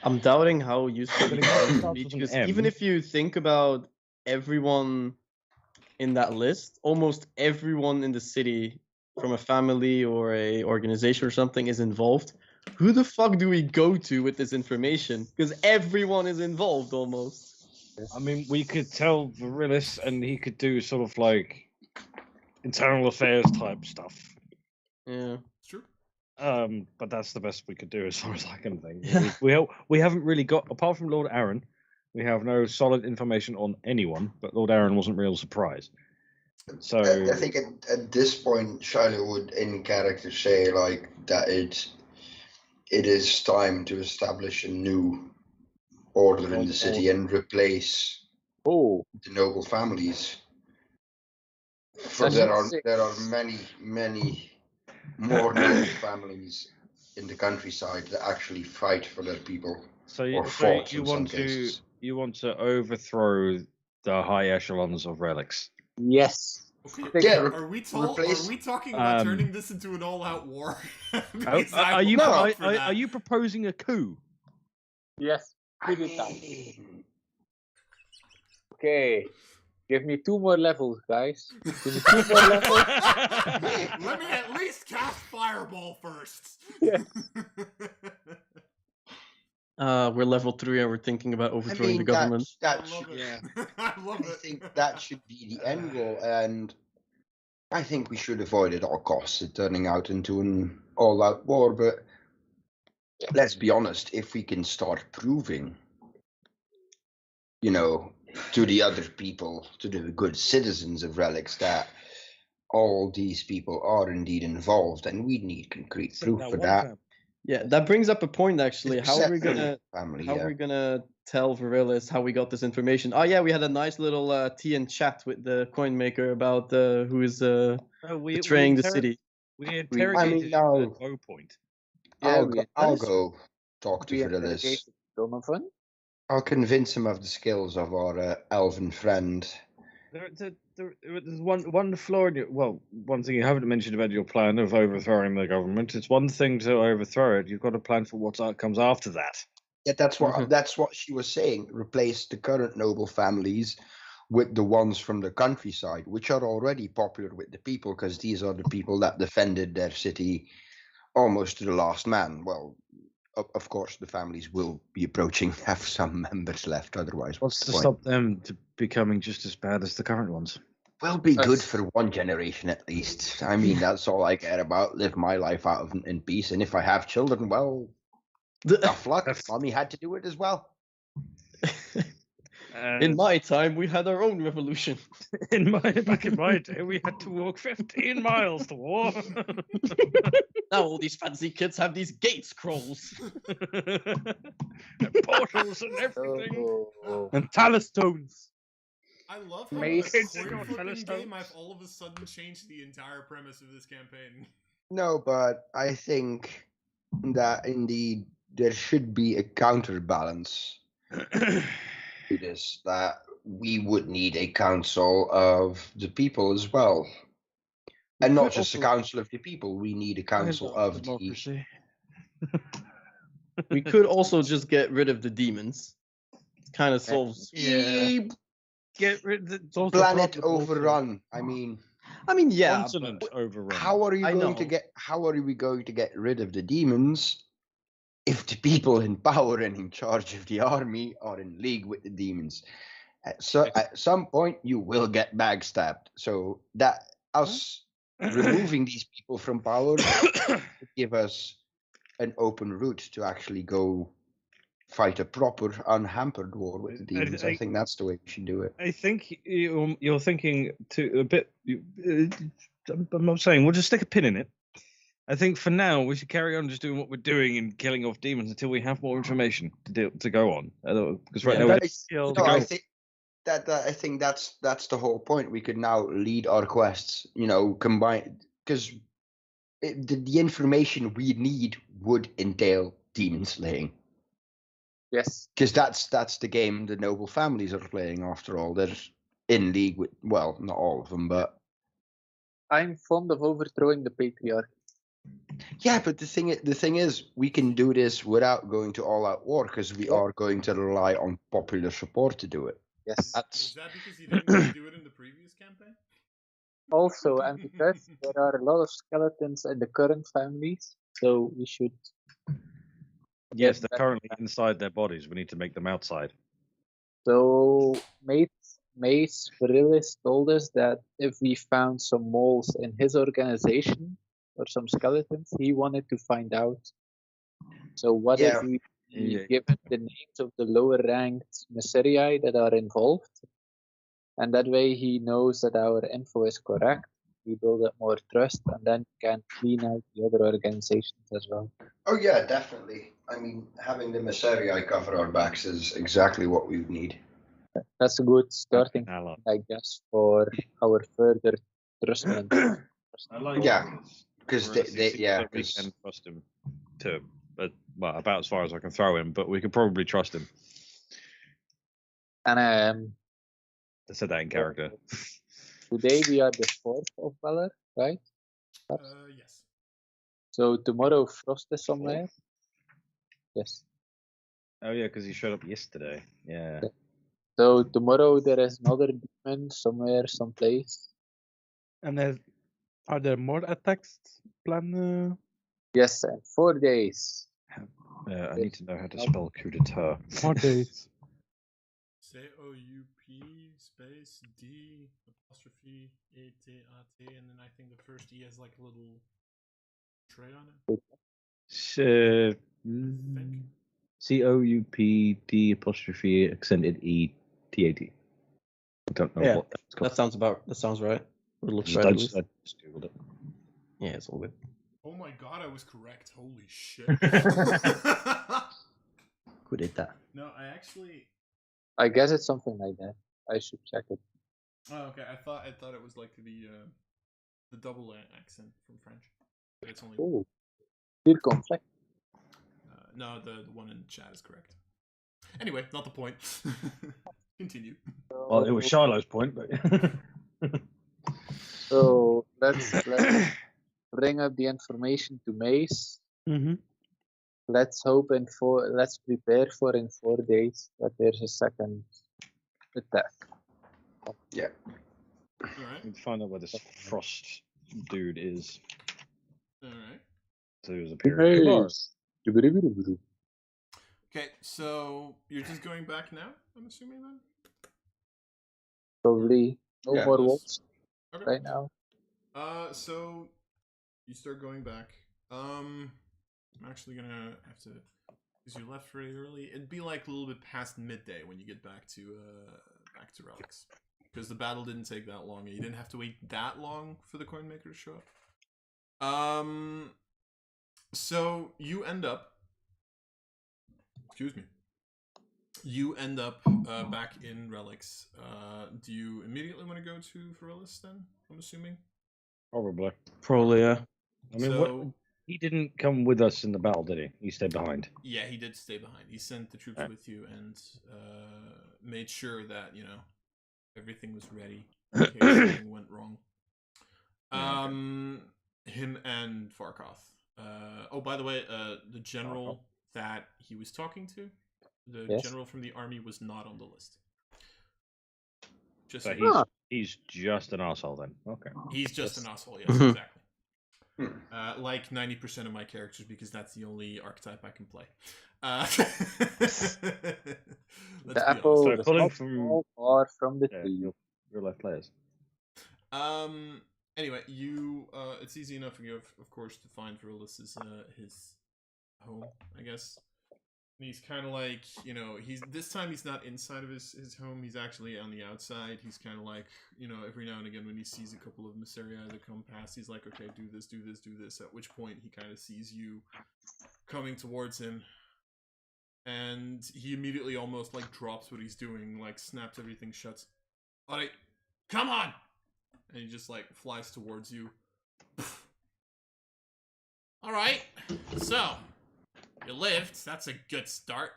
I'm doubting how useful But it it can starts be with an because M. even if you think about everyone in that list, almost everyone in the city from a family or a organization or something is involved. Who the fuck do we go to with this information? Because everyone is involved almost. I mean, we could tell Relix and he could do sort of like internal affairs type stuff. Yeah. It's true. But that's the best we could do as far as I can think. We haven't really got, apart from Lord Aaron, we have no solid information on anyone, but Lord Aaron wasn't real surprised. So I think at this point, Shiloh would, in character, say like that it is time to establish a new order in the city and replace oh, the noble families. For Session there are 6. many more noble families in the countryside that actually fight for their people. So Or you fought in want some to cases. you want to overthrow the high echelons of Relix. Yes. Okay, Yeah, are we replace- Are we talking about Um, turning this into an all-out war? Are Because I you will No, vote for that. are you proposing a coup? Yes. I Put it down. mean, Okay. Give me 2 more levels, guys. Give me 2 more levels. Let me at least cast Fireball first. Yes. We're level 3 and we're thinking about I overthrowing the mean government. I that love should, it. yeah. I love I it. think that should be the end goal, and I think we should avoid at all costs it turning out into an all-out war. But let's be honest, if we can start proving, to the other people, to the good citizens of Relix, that all these people are indeed involved, and we need concrete proof for that. Yeah, that brings up a point actually. How are we Except for gonna family? how Yeah. are we gonna tell Relix how we got this information? Oh yeah, we had a nice little tea and chat with the coinmaker about who is betraying the city. We interrogated now- him at bow point. Yeah, I'll go talk to we Virilis. interrogated Donovan. I'll convince him of the skills of our elven friend. There's one flaw in your, well, one thing you haven't mentioned about your plan of overthrowing the government. It's one thing to overthrow it. You've got to plan for what comes after that. Yeah, that's what she was saying. Replace the current noble families with the ones from the countryside, which are already popular with the people, because these are the people that defended their city almost to the last man. Well, of course, the families will be approaching, have some members left, otherwise. What's the to point? stop them becoming just as bad as the current ones? Will be good for one generation at least. I mean, that's all I care about. Live my life out in peace, and if I have children, well, Tough luck. Mommy had to do it as well. In my time, we had our own revolution. Back in my day, we had to walk 15 miles to war. Now all these fancy kids have these gate scrolls. Portals and everything. Oh, And Talstones. I love how Mace. a Kids coin got flipping Philistines. game I've all of a sudden changed the entire premise of this campaign. No, but I think that indeed there should be a counterbalance to this, that we would need a council of the people as well. And not just a council of the people, we need a council of the... democracy. We could also just get rid of the demons. Kind of solves. Yeah. Get rid of the Planet overrun. I mean, yeah. continent overrun. how are you I going to know. get? How are we going to get rid of the demons if the people in power and in charge of the army are in league with the demons? At some point, you will get backstabbed. So that us removing these people from power would give us an open route to actually go fight a proper unhampered war with the demons. I think that's the way we should do it. I think you're thinking to a bit. I'm not saying we'll just stick a pin in it. I think for now we should carry on just doing what we're doing and killing off demons until we have more information to go on. Because right now, I think that's the whole point. We could now lead our quests. Combine, because the information we need would entail demon slaying. yes. Because that's the game the noble families are playing. After all, they're in league with, well, not all of them, but I'm fond of overthrowing the patriarchy. yeah. But the thing is, we can do this without going to all-out war because we are going to rely on popular support to do it. Yes. Is that because you didn't get to do it in the previous campaign? Also, and because there are a lot of skeletons in the current families, so we should. yes, they're that- currently inside their bodies. We need to make them outside. So, Mace Relix told us that if we found some moles in his organization or some skeletons, he wanted to find out. So, what Yeah. if we Yeah. give him the names of the lower ranked Misserii that are involved? And that way he knows that our info is correct. We build up more trust and then can clean out the other organizations as well. Oh yeah, definitely. I mean, having the Misserii cover our backs is exactly what we need. That's a good starting Ally. point, I guess, for our further trust. I like Yeah, it because for us, he seems yeah, like we 'cause- can trust him to, but well, about as far as I can throw him. But we could probably trust him. And I said that in character. today we are the 4th of Valor, right? Yes. So tomorrow Frost is somewhere. Yes. Oh yeah, because he showed up yesterday. Yeah. So tomorrow there is another demon somewhere, someplace. And are there more attacks planned? Yes, and 4 days. I need to know how to spell coup d'etat. 4 days. COUP space D apostrophe ATAT, and then I think the first E has like a little tray on it. COUPD apostrophe accented ETAT. I don't know Yeah, what that's called. That sounds right. Or it looks I right. At just least. googled it. Yeah, it's all good. Oh my god, I was correct. Holy shit. Who did that? No, I actually. I guess it's something like that. I should check it. Oh, okay. I thought it was like the double accent from French. But it's only. Oh, good conflict. No, the one in chat is correct. Anyway, not the point. Continue. Well, it was Shiloh's point, but So let's bring up the information to Mace. Mm-hmm. Let's prepare for in 4 days that there's a second attack. yeah. Alright. we'll find out where this Frost dude is. Alright. So he was appearing tomorrow. Okay, so you're just going back now, I'm assuming then? Probably no Yeah, more yes. wolves Okay. right now. So you start going back. I'm actually gonna have to Because you left very early. It'd be like a little bit past midday when you get back to Relix. Because the battle didn't take that long. You didn't have to wait that long for the coinmaker to show up. So you end up. Excuse me. You end up back in Relix. Do you immediately want to go to Relix then? I'm assuming. Probably. Probably, yeah. I mean, So, he didn't come with us in the battle, did he? He stayed behind. yeah, he did stay behind. He sent the troops Right. with you and made sure that, you know, everything was ready in case something went wrong. Yeah, okay. Him and Farkoth. Oh, by the way, the general that he was talking to, the Yes. general from the army, was not on the list. Just So so he's just an asshole then. Okay. he's just Yes. an asshole. Yes, Mhm. exactly. Like 90% of my characters, because that's the only archetype I can play. Let's be The apple So does pulling not from- fall far from the Yeah, tree. your left players. honest. Anyway, you. It's easy enough for you, of course, to find Relix's his home, I guess. And he's kind of like, you know, this time he's not inside of his home. He's actually on the outside. He's kind of like, you know, every now and again when he sees a couple of Mysteria that come past, he's like, okay, do this, do this, do this. At which point he kind of sees you coming towards him, and he immediately almost like drops what he's doing, like snaps everything shut. Alright, come on! And he just like flies towards you. Alright, so you lived. That's a good start.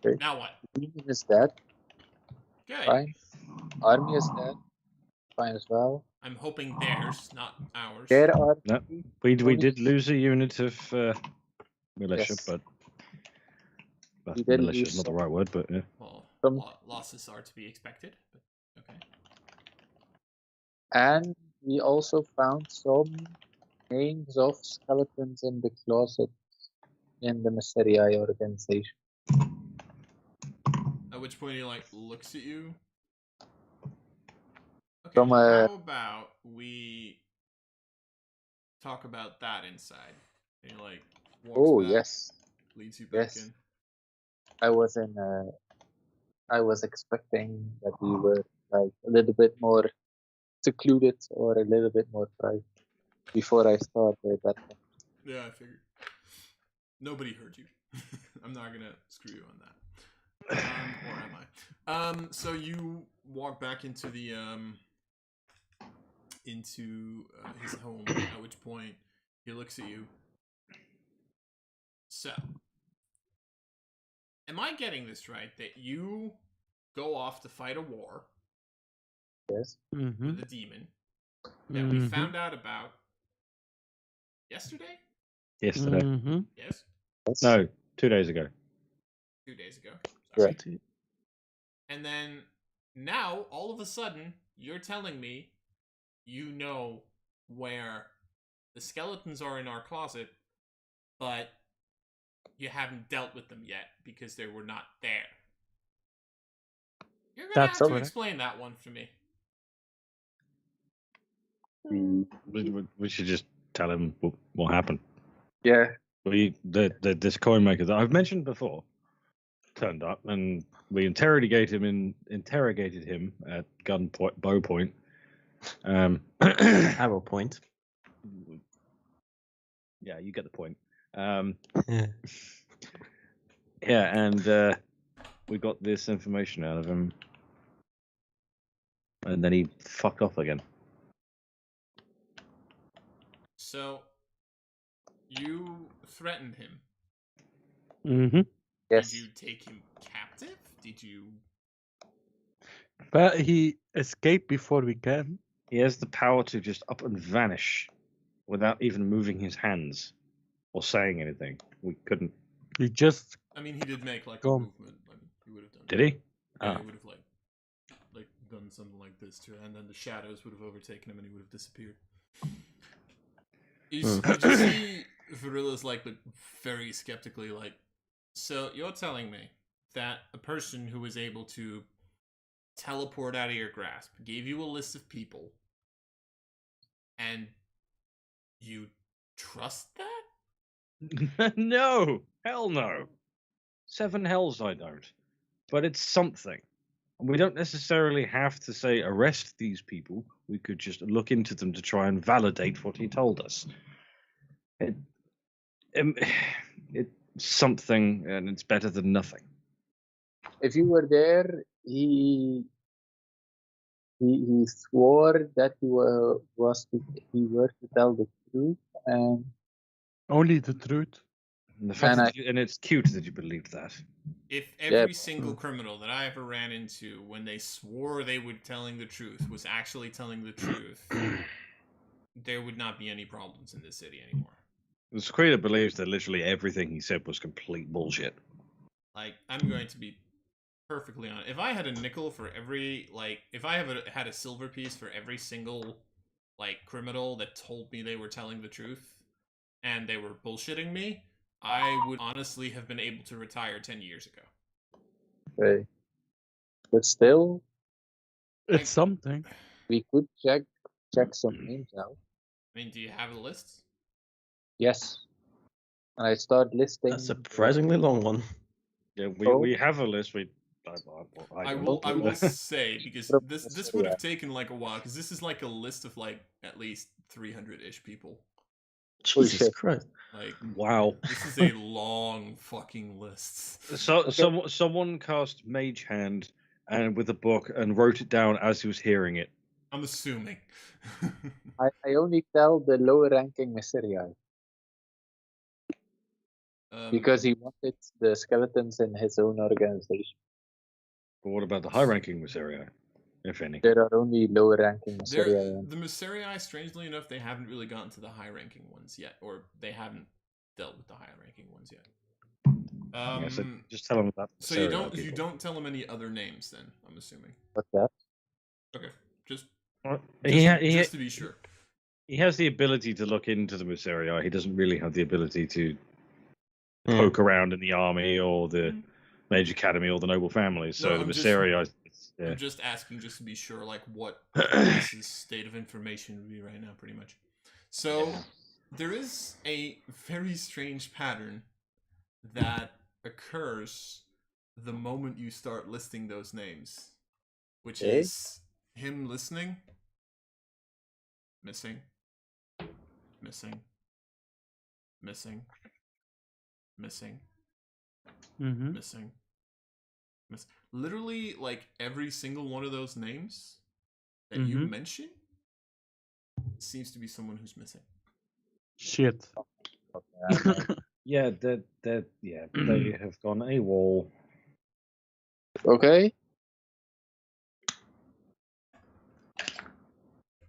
Okay. Now what? Demon is dead. Good. Fine. Army is dead. Fine as well. I'm hoping theirs, not ours. There are No, we did lose a unit of militia, Yes. but We did militia lose is not the some. right word, but yeah. Well, From- losses are to be expected, but okay. And we also found some names of skeletons in the closet in the Mysterii organization. At which point he like looks at you. Okay, From a- how about we talk about that inside? And he like walks Oh, back, yes. leads you back Yes. in. I was expecting that we were like a little bit more secluded or a little bit more private before I started that. Yeah, I figured. Nobody heard you. I'm not gonna screw you on that. Or am I? So you walk back into the his home. At which point he looks at you. So, am I getting this right? That you go off to fight a war Yes. Mm-hmm. with a demon that we found out about yesterday? Yesterday. Mm-hmm. Yes, No, 2 days ago. 2 days ago. Right. And then now, all of a sudden, you're telling me you know where the skeletons are in our closet, but you haven't dealt with them yet because they were not there. You're gonna That's have to correct. explain that one for me. We should just tell him what happened. Yeah. This coin maker that I've mentioned before turned up, and we interrogated him at bow point. Arrow point. Yeah, you get the point. Yeah. Yeah, and we got this information out of him, and then he fucked off again. So, you threatened him. Mm-hmm. Yes. Did you take him captive? Did you... But he escaped before we can. He has the power to just up and vanish without even moving his hands or saying anything. We couldn't. He just I mean, he did make like a Gone. movement. Like, he would have done. Did he? Yeah, Ah. he would have like done something like this too, and then the shadows would have overtaken him, and he would have disappeared. You just see Verilla's like very skeptically, like, so you're telling me that a person who was able to teleport out of your grasp gave you a list of people, and you trust that? No, hell no. 7 hells I don't. But it's something. And we don't necessarily have to say arrest these people. We could just look into them to try and validate what he told us. It's something, and it's better than nothing. If you were there, he swore that he were to tell the truth, and Only the truth. And the fact And that and it's cute that you believed that. If every single criminal that I ever ran into, when they swore they were telling the truth, was actually telling the truth, there would not be any problems in this city anymore. The Sequita believes that literally everything he said was complete bullshit. Like, I'm going to be perfectly honest. If I had a nickel for every, if I had a silver piece for every single, criminal that told me they were telling the truth, and they were bullshitting me, I would honestly have been able to retire 10 years ago. Okay. But still, It's something. we could check some names out. I mean, do you have a list? Yes. And I start listing. A surprisingly long one. Yeah, we have a list. I will say, because this would have taken a while, because this is a list of at least 300-ish people. Jesus Christ! Wow, this is a long fucking list. So someone cast Mage Hand and with a book and wrote it down as he was hearing it. I'm assuming. I only tell the lower ranking Messirai. Because he wanted the skeletons in his own organization. But what about the high-ranking Messirai, if any? There are only lower-ranking Messirai. The Messirai, strangely enough, they haven't really gotten to the high-ranking ones yet, or they haven't dealt with the high-ranking ones yet. So just tell them that. So you don't tell them any other names, then? I'm assuming. What's that? Okay, just to be sure. He has the ability to look into the Messirai. He doesn't really have the ability to poke around in the army or the Mage Academy or the noble families. So the Messirai. I'm just asking, just to be sure, what this state of information would be right now, pretty much. So there is a very strange pattern that occurs the moment you start listing those names, which is him listening, missing, missing, missing, missing, missing. Literally, every single one of those names that you mention seems to be someone who's missing. Shit. Yeah, they have gone AWOL. Okay.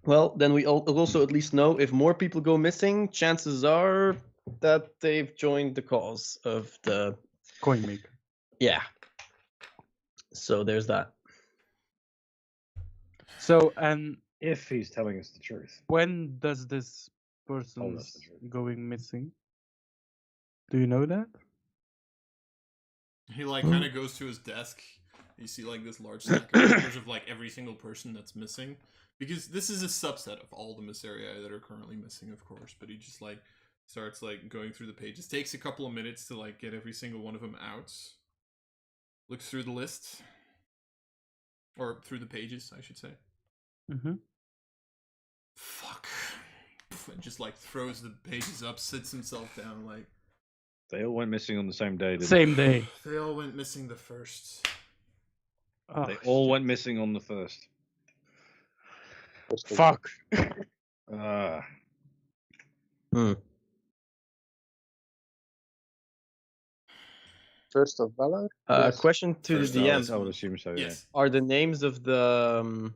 Well, then we also at least know if more people go missing, chances are that they've joined the cause of the coinmaker. Yeah. So there's that. So, and if he's telling us the truth, when does this person going missing? Do you know that? He kind of goes to his desk. You see this large stack of papers of every single person that's missing, because this is a subset of all the Messirai that are currently missing, of course. But he just starts going through the pages. Takes a couple of minutes to get every single one of them out. Looks through the list, or through the pages, I should say. Fuck. And just throws the pages up, sits himself down. They all went missing on the same day. Same day. They all went missing the first. Oh, they all went missing on the first. Fuck. First of Valor? Question to first the DM. I would assume so, yes. Are the names of the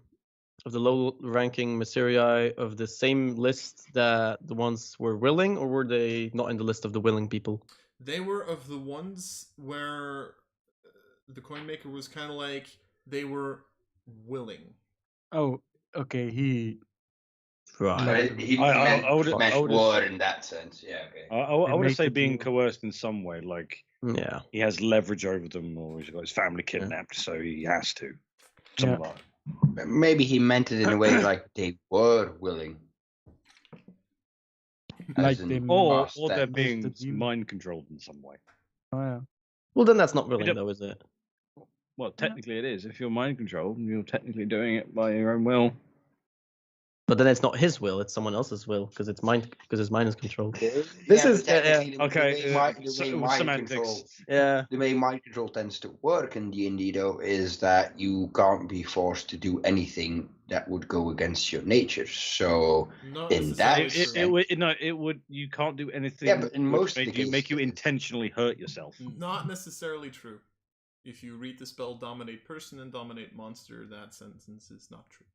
low-ranking Messirai of the same list that the ones were willing, or were they not in the list of the willing people? They were of the ones where the coinmaker was kind of they were willing. Oh, okay. He I would war in that sense. Yeah, okay. I would say being coerced in some way, yeah, he has leverage over them, or he's got his family kidnapped, so he has to. Something like that. Maybe he meant it in a way they were willing. Like in they Or past they're tense. being the demon. mind controlled in some way. Oh, yeah. Well, then that's not willing, don't- though, is it? Well, technically it is. If you're mind controlled, you're technically doing it by your own will. But then it's not his will; it's someone else's will because his mind is controlled. Okay. This Yeah, is but technically the Okay, way mind semantics. control, yeah. the way mind control tends to work in D&D though is that you can't be forced to do anything that would go against your nature. So Not in necessarily that true. sense, It would. You can't do anything. Yeah, but in which most of the make you cases- intentionally hurt yourself. Not necessarily true. If you read the spell Dominate Person and Dominate Monster, that sentence is not true.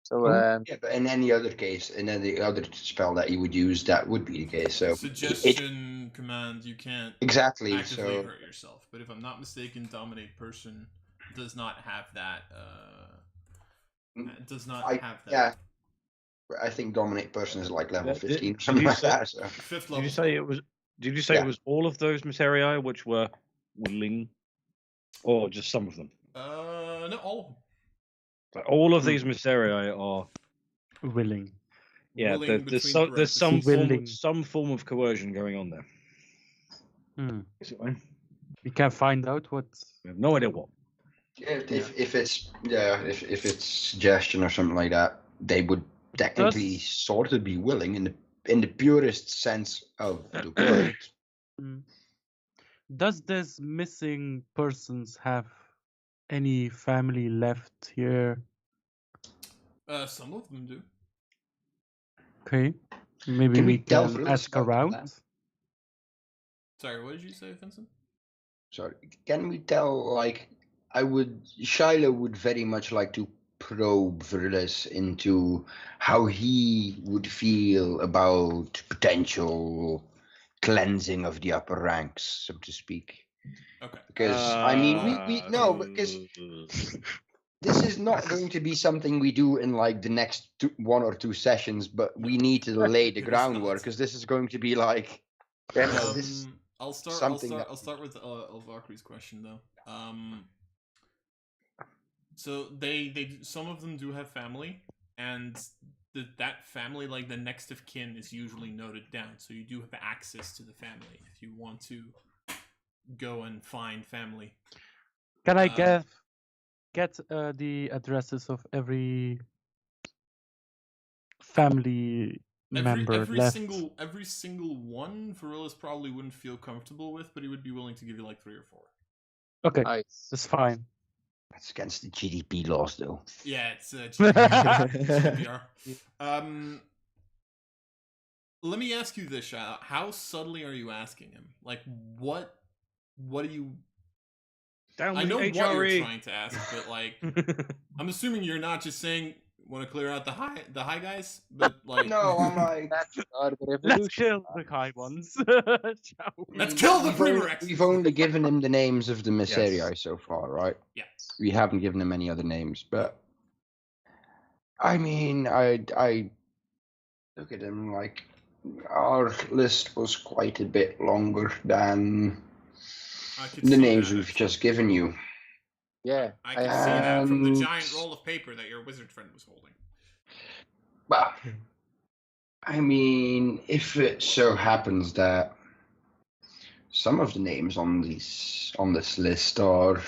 So yeah, but in any other case, in any other spell that you would use, that would be the case. So Suggestion command, you can't exactly. actively So hurt yourself. But if I'm not mistaken, Dominate Person does not have that. Does not have that. yeah, I think dominate person is like level Did- 15 or did something you like say- that. So Fifth Did level. you say it was? Did you say Yeah. it was all of those materia which were willing, or just some of them? No, all of them. Like, all of these materia are. Willing. Yeah, Willing there's between some parentheses. Willing. form of coercion going on there. Hmm. Is it right? We can find out what. We have no idea what. if it's suggestion or something like that, they would technically sort of be willing in the purest sense of the word. Does this missing persons have any family left here? Some of them do. Okay. Maybe Can we we delve a can little ask about around. that? Sorry, what did you say, Vincent? Sorry, can we tell, like, Shiloh would very much like to probe Verlis into how he would feel about potential cleansing of the upper ranks, so to speak. Okay. Because, I mean, we no, because this is not going to be something we do in, like, the next 1 or 2 sessions, but we need to lay the It is groundwork, not. because this is going to be, like, this is I'll start with Valkyrie's question though. So they some of them do have family, and that family, like the next of kin, is usually noted down. So you do have access to the family if you want to go and find family. Can I get the addresses of every family member Every left? single one, Verilis probably wouldn't feel comfortable with, but he would be willing to give you like 3 or 4. Okay, nice. that's fine. That's against the GDP laws, though. Yeah, it's GDPR. Let me ask you this, Shiloh. How subtly are you asking him? Like, what are you... Down I with know the what you're HRE. trying to ask, but like, I'm assuming you're not just saying want to clear out the high guys, but like, No, I'm like, That's our Let's revolution. kill the high ones. Shall we? Let's kill the we've only- Pyrex! We've only given him the names of the Mysterii so far, right? Yeah. We haven't given him any other names, but I mean, I look at him like our list was quite a bit longer than I could the see names that, we've actually. just given you. Yeah. I can see that from the And- giant roll of paper that your wizard friend was holding. But I mean, if it so happens that some of the names on this list are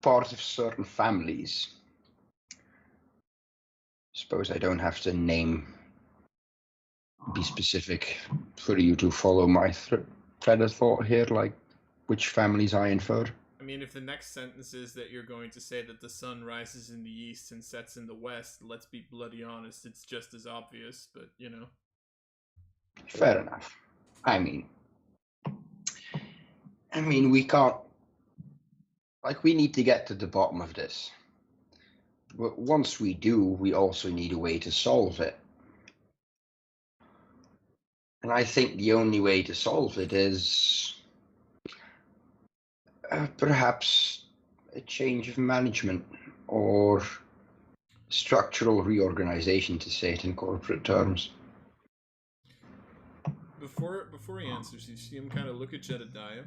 part of certain families, suppose I don't have to be specific for you to follow my thread of thought here, like which families I infer. I mean, if the next sentence is that you're going to say that the sun rises in the east and sets in the west, let's be bloody honest, it's just as obvious, but you know. Fair enough. I mean, we can't. Like, we need to get to the bottom of this. But once we do, we also need a way to solve it. And I think the only way to solve it is perhaps a change of management or structural reorganization, to say it in corporate terms. Before he answers, you see him kind of look at Jedediah.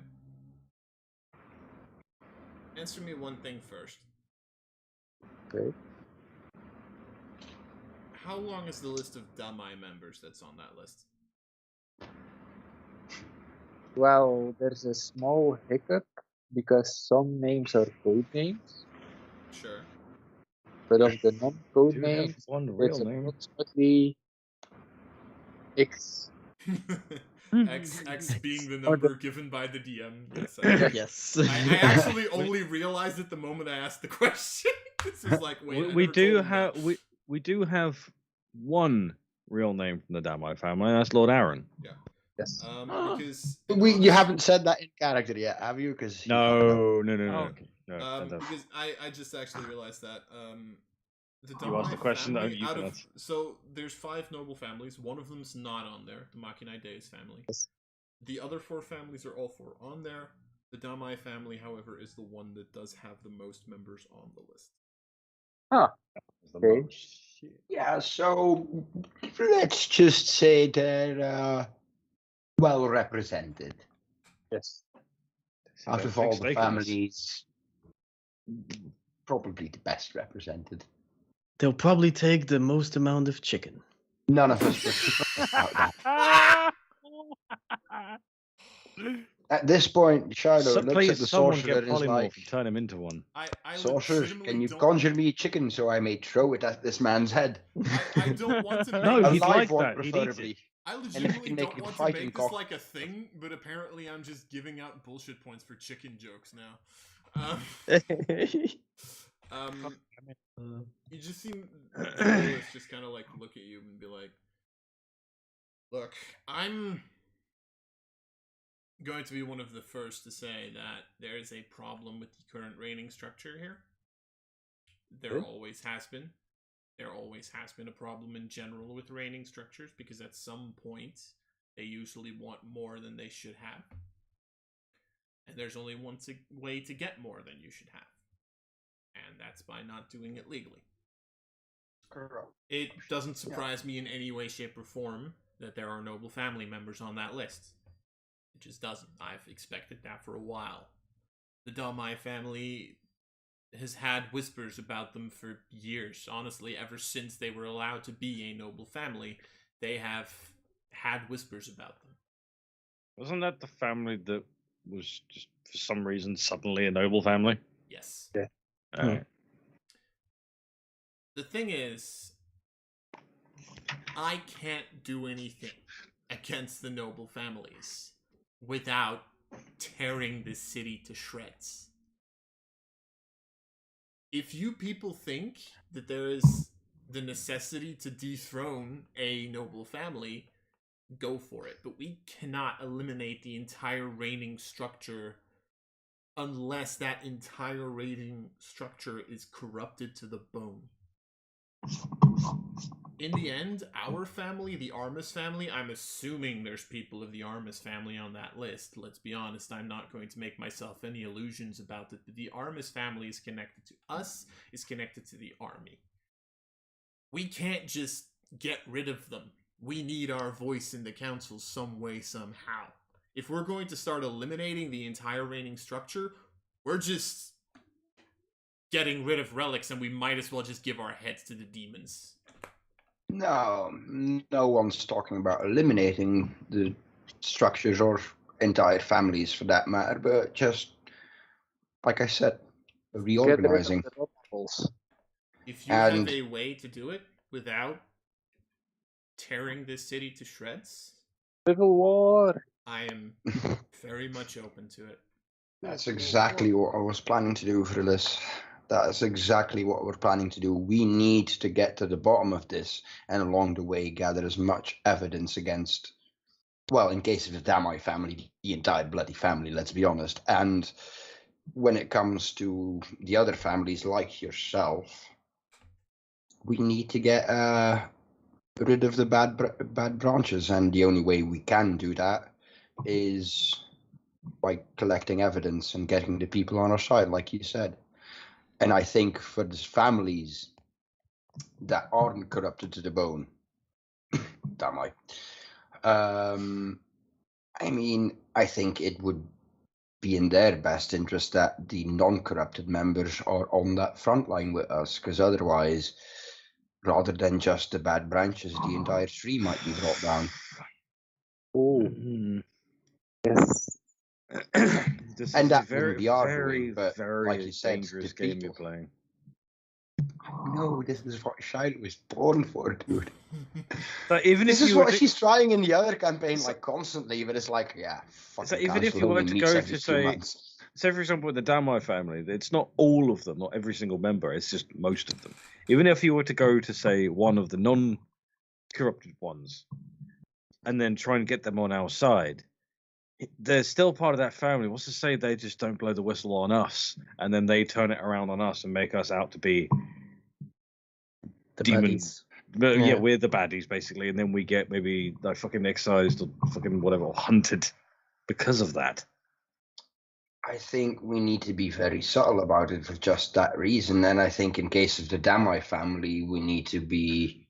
Answer me one thing first. Okay. how long is the list of Damai members that's on that list? Well, there's a small hiccup because some names are code names, Sure. but of the non-code Do have names, one it's real name. approximately X. X being the number given by the DM. Yes. Yes. I actually only realized it the moment I asked the question. This is like, wait, I we never do told him have that. we do have one real name from the Damai family. And that's Lord Aaron. Yes. Because You haven't said that in character yet, have you? Because No. because I just actually realized that the You asked Damai the question that family you can answer. so there's 5 noble families. One of them's not on there, the Machinae Deus family. Yes. The other 4 families are all 4 on there. The Damai family, however, is the one that does have the most members on the list. Okay. Yeah, so let's just say they're well represented. Yes. Out of all the families, probably the best represented. They'll probably take the most amount of chicken. None of us were surprised about that. At this point, Shiloh looks Please, at the someone sorcerer get and is polymorph like, and turn him into one. I "Sorcerer, legitimately can you don't- conjure me chicken so I may throw it at this man's head? I don't want to make No, A he'd live like one, that. He'd eat it. preferably." I And if legitimately you make don't a want to fighting make this cock- like a thing, but apparently I'm just giving out bullshit points for chicken jokes now. You just seem Relix just kind of like look at you and be like, "Look, I'm going to be one of the first to say that there is a problem with the current reigning structure here. There always has been. There always has been a problem in general with reigning structures because at some point they usually want more than they should have. And there's only one way to get more than you should have. And that's by not doing it legally. Correct. It doesn't surprise me in any way, shape, or form that there are noble family members on that list. It just doesn't. I've expected that for a while. The Damai family has had whispers about them for years. Honestly, ever since they were allowed to be a noble family, they have had whispers about them. Wasn't that the family that was just for some reason suddenly a noble family? Yes. Yeah. Alright. The thing is, I can't do anything against the noble families without tearing this city to shreds. If you people think that there is the necessity to dethrone a noble family, go for it. But we cannot eliminate the entire reigning structure unless that entire reigning structure is corrupted to the bone. In the end, our family, the Armus family, I'm assuming there's people of the Armus family on that list. Let's be honest, I'm not going to make myself any illusions about it. The Armus family is connected to us, is connected to the army. We can't just get rid of them. We need our voice in the council some way, somehow. If we're going to start eliminating the entire reigning structure, we're just getting rid of relics and we might as well just give our heads to the demons. No one's talking about eliminating the structures or entire families for that matter, but just, like I said, reorganizing. Get rid of the obstacles. If you have a way to do it without tearing this city to shreds, Civil War. I am very much open to it. That's exactly what I was planning to do, Relix. That's exactly what we're planning to do. We need to get to the bottom of this, and along the way gather as much evidence against, well, in case of the Damai family, the entire bloody family, let's be honest. And when it comes to the other families like yourself, we need to get rid of the bad branches, and the only way we can do that is by collecting evidence and getting the people on our side, like you said. And I think for the families that aren't corrupted to the bone, damn I mean, I think it would be in their best interest that the non-corrupted members are on that front line with us, because otherwise rather than just the bad branches, the entire tree might be brought down. Oh, Mm. yes. This And is that a very, wouldn't be our very, doing, but very like you said, dangerous the game you're people. playing. No, this is what Shiloh was born for, dude. But even This if is you were what to, she's trying in the other campaign, So- like constantly, but it's like, yeah, fucking even if cancel, you were only to meets go every to 2 say, months. say for example, with the Damai family, it's not all of them, not every single member. It's just most of them. Even if you were to go to say one of the non-corrupted ones, and then try and get them on our side, they're still part of that family. What's to say they just don't blow the whistle on us, and then they turn it around on us and make us out to be The demon. baddies. But yeah, Yeah. we're the baddies basically, and then we get maybe like fucking excised or fucking whatever, or hunted because of that. I think we need to be very subtle about it for just that reason. And I think in case of the Damai family, we need to be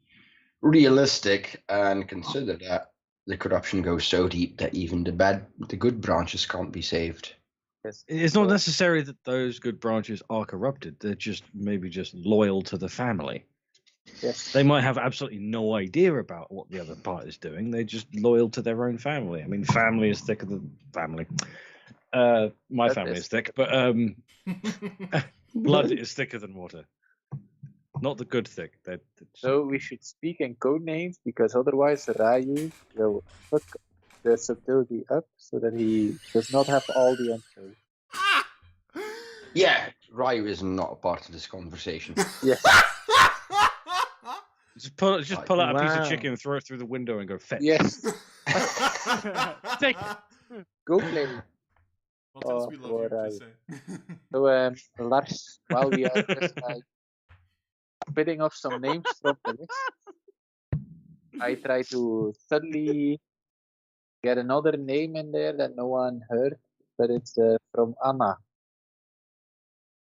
realistic and consider that the corruption goes so deep that even the good branches can't be saved. Yes. It's not necessary that those good branches are corrupted. They're just maybe just loyal to the family. Yes. They might have absolutely no idea about what the other part is doing. They're just loyal to their own family. I mean, family is thicker than family. My That family is is thick, but blood is thicker than water. Not the good thick. So we should speak in code names because otherwise Ryu will fuck the subtlety up so that he does not have all the answers. Yeah, Ryu is not a part of this conversation. Yes. Just pull out a piece of Wow. chicken, throw it through the window, and go fetch. Yes. Take Go play. What else we love you, Ryu. just say. So Lars, while we are just like spitting off some names from the list, I try to suddenly get another name in there that no one heard, but it's from Anna.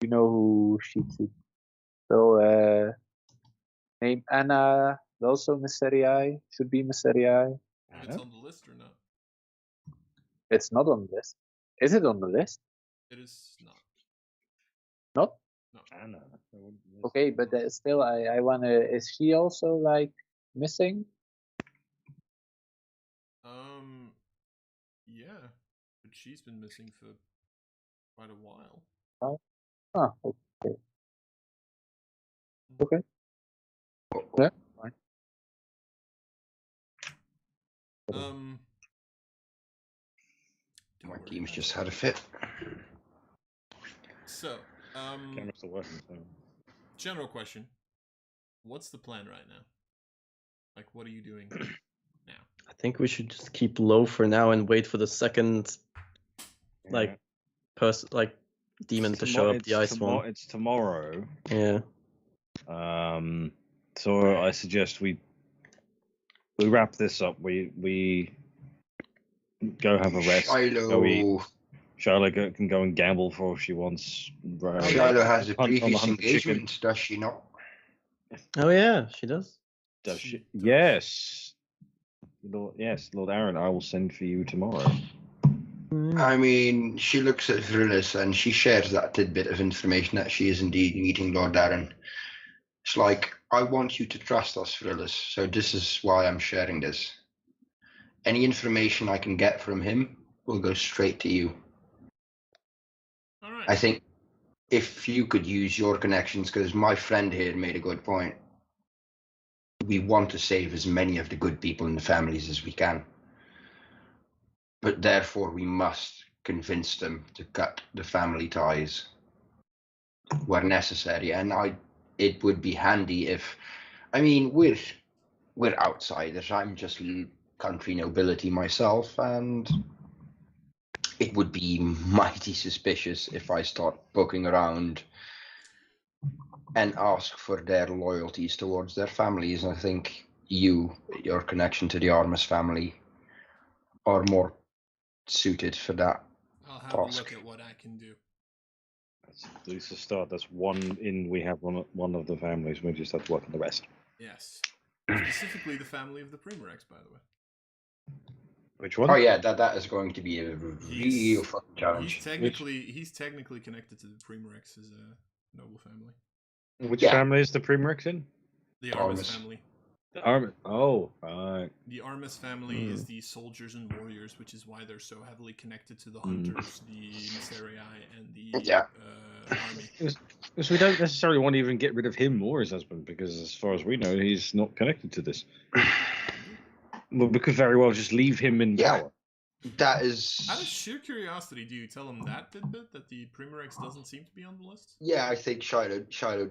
You know who she's. So name Anna, also Mysterii, should be Mysterii. It's on the list or not? It's not on the list. Is it on the list? It is not. Not? Anna. Okay, but still, I wanna. Is she also like missing? Yeah, but she's been missing for quite a while. Ah, okay. Okay. Yeah, fine. Don't My worry, team's guys. just had a fit. So, Camera's still working. So. general question: what's the plan right now? Like, what are you doing now? I think we should just keep low for now and wait for the second, like, demon to show up the ice one. It's tomorrow. Yeah. So I suggest we wrap this up. We go have a rest. Go eat. Shiloh, Charlotte can go and gamble for if she wants. Shiloh has a Hunt on the previous hunt for chicken. engagement, does she not? Oh yeah, she does. Does She she? does. Yes. Lord Aaron, I will send for you tomorrow. I mean, she looks at Vrillus and she shares that tidbit of information that she is indeed meeting Lord Darren. It's like, I want you to trust us, Vrillus, so this is why I'm sharing this. Any information I can get from him will go straight to you. All right. I think if you could use your connections, because my friend here made a good point. We want to save as many of the good people in the families as we can. But therefore we must convince them to cut the family ties where necessary. And it would be handy if, I mean, we're outsiders. I'm just country nobility myself, and it would be mighty suspicious if I start poking around and ask for their loyalties towards their families. And I think your connection to the Armas family are more suited for that. I'll have a task. look at what I can do. That's at least a start. That's one in. We have one of the families. We just have to work on the rest. Yes. Specifically the family of the Pyrex, by the way. Which one? Oh yeah, that is going to be a real fucking challenge. He's technically connected to the Pyrex as a noble family. Which Yeah. family is the Primrix in? The Armis Armis. family. The army. Oh, right. The Armis family is the soldiers and warriors, which is why they're so heavily connected to the hunters, the Misserii, and the Yeah. army. Because we don't necessarily want to even get rid of him or his husband, because as far as we know, he's not connected to this. Well, we could very well just leave him in Yeah. power. That is. Out of sheer curiosity, do you tell him that tidbit, that the Pyrex doesn't seem to be on the list? Yeah, I think Shiloh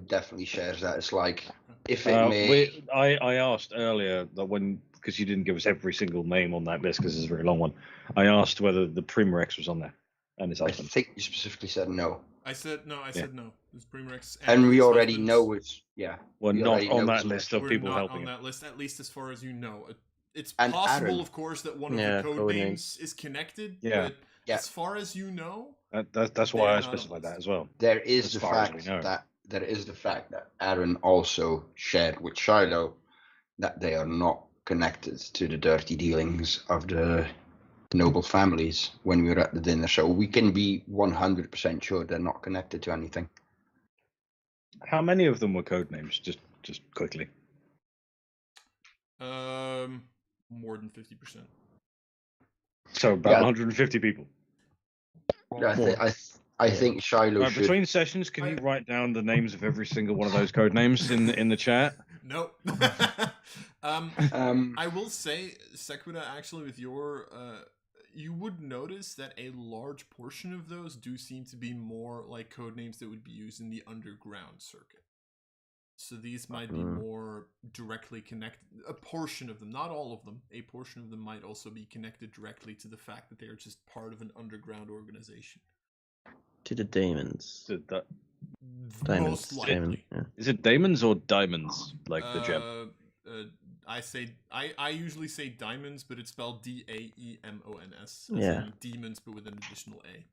definitely shares that. It's like, if it may. I asked earlier that because you didn't give us every single name on that list because it's a very long one. I asked whether the Pyrex was on there, and his I husband. think you specifically said no. I said no. It's Pyrex. And we his already husband's- know it's. Yeah. Well, we not already on know that it's list of We're people not helping on him. that list, at least as far as you know. It's And possible, Aaron. of course, that one of Yeah, the code code names is connected. Yeah. But Yeah. as far as you know, That's why They're I not on specified the that list. as well. There is As the far as we fact know. that Aaron also shared with Shiloh that they are not connected to the dirty dealings of the noble families when we were at the dinner. So we can be 100% sure they're not connected to anything. How many of them were code names? Just quickly. more than 50%. So about Yeah. 150 people. I think Shiloh Right, should. between sessions, can you write down the names of every single one of those code names in the chat? Nope. I will say, Sequita, actually, with your, you would notice that a large portion of those do seem to be more like code names that would be used in the underground circuit. So these might be more directly connected. A portion of them, not all of them, a portion of them might also be connected directly to the fact that they are just part of an underground organization. To the daemons. Diamonds. Most likely. Daemon, yeah. Is it daemons or diamonds, like the gem? I usually say diamonds, but it's spelled Daemons. Yeah. Demons, but with an additional A.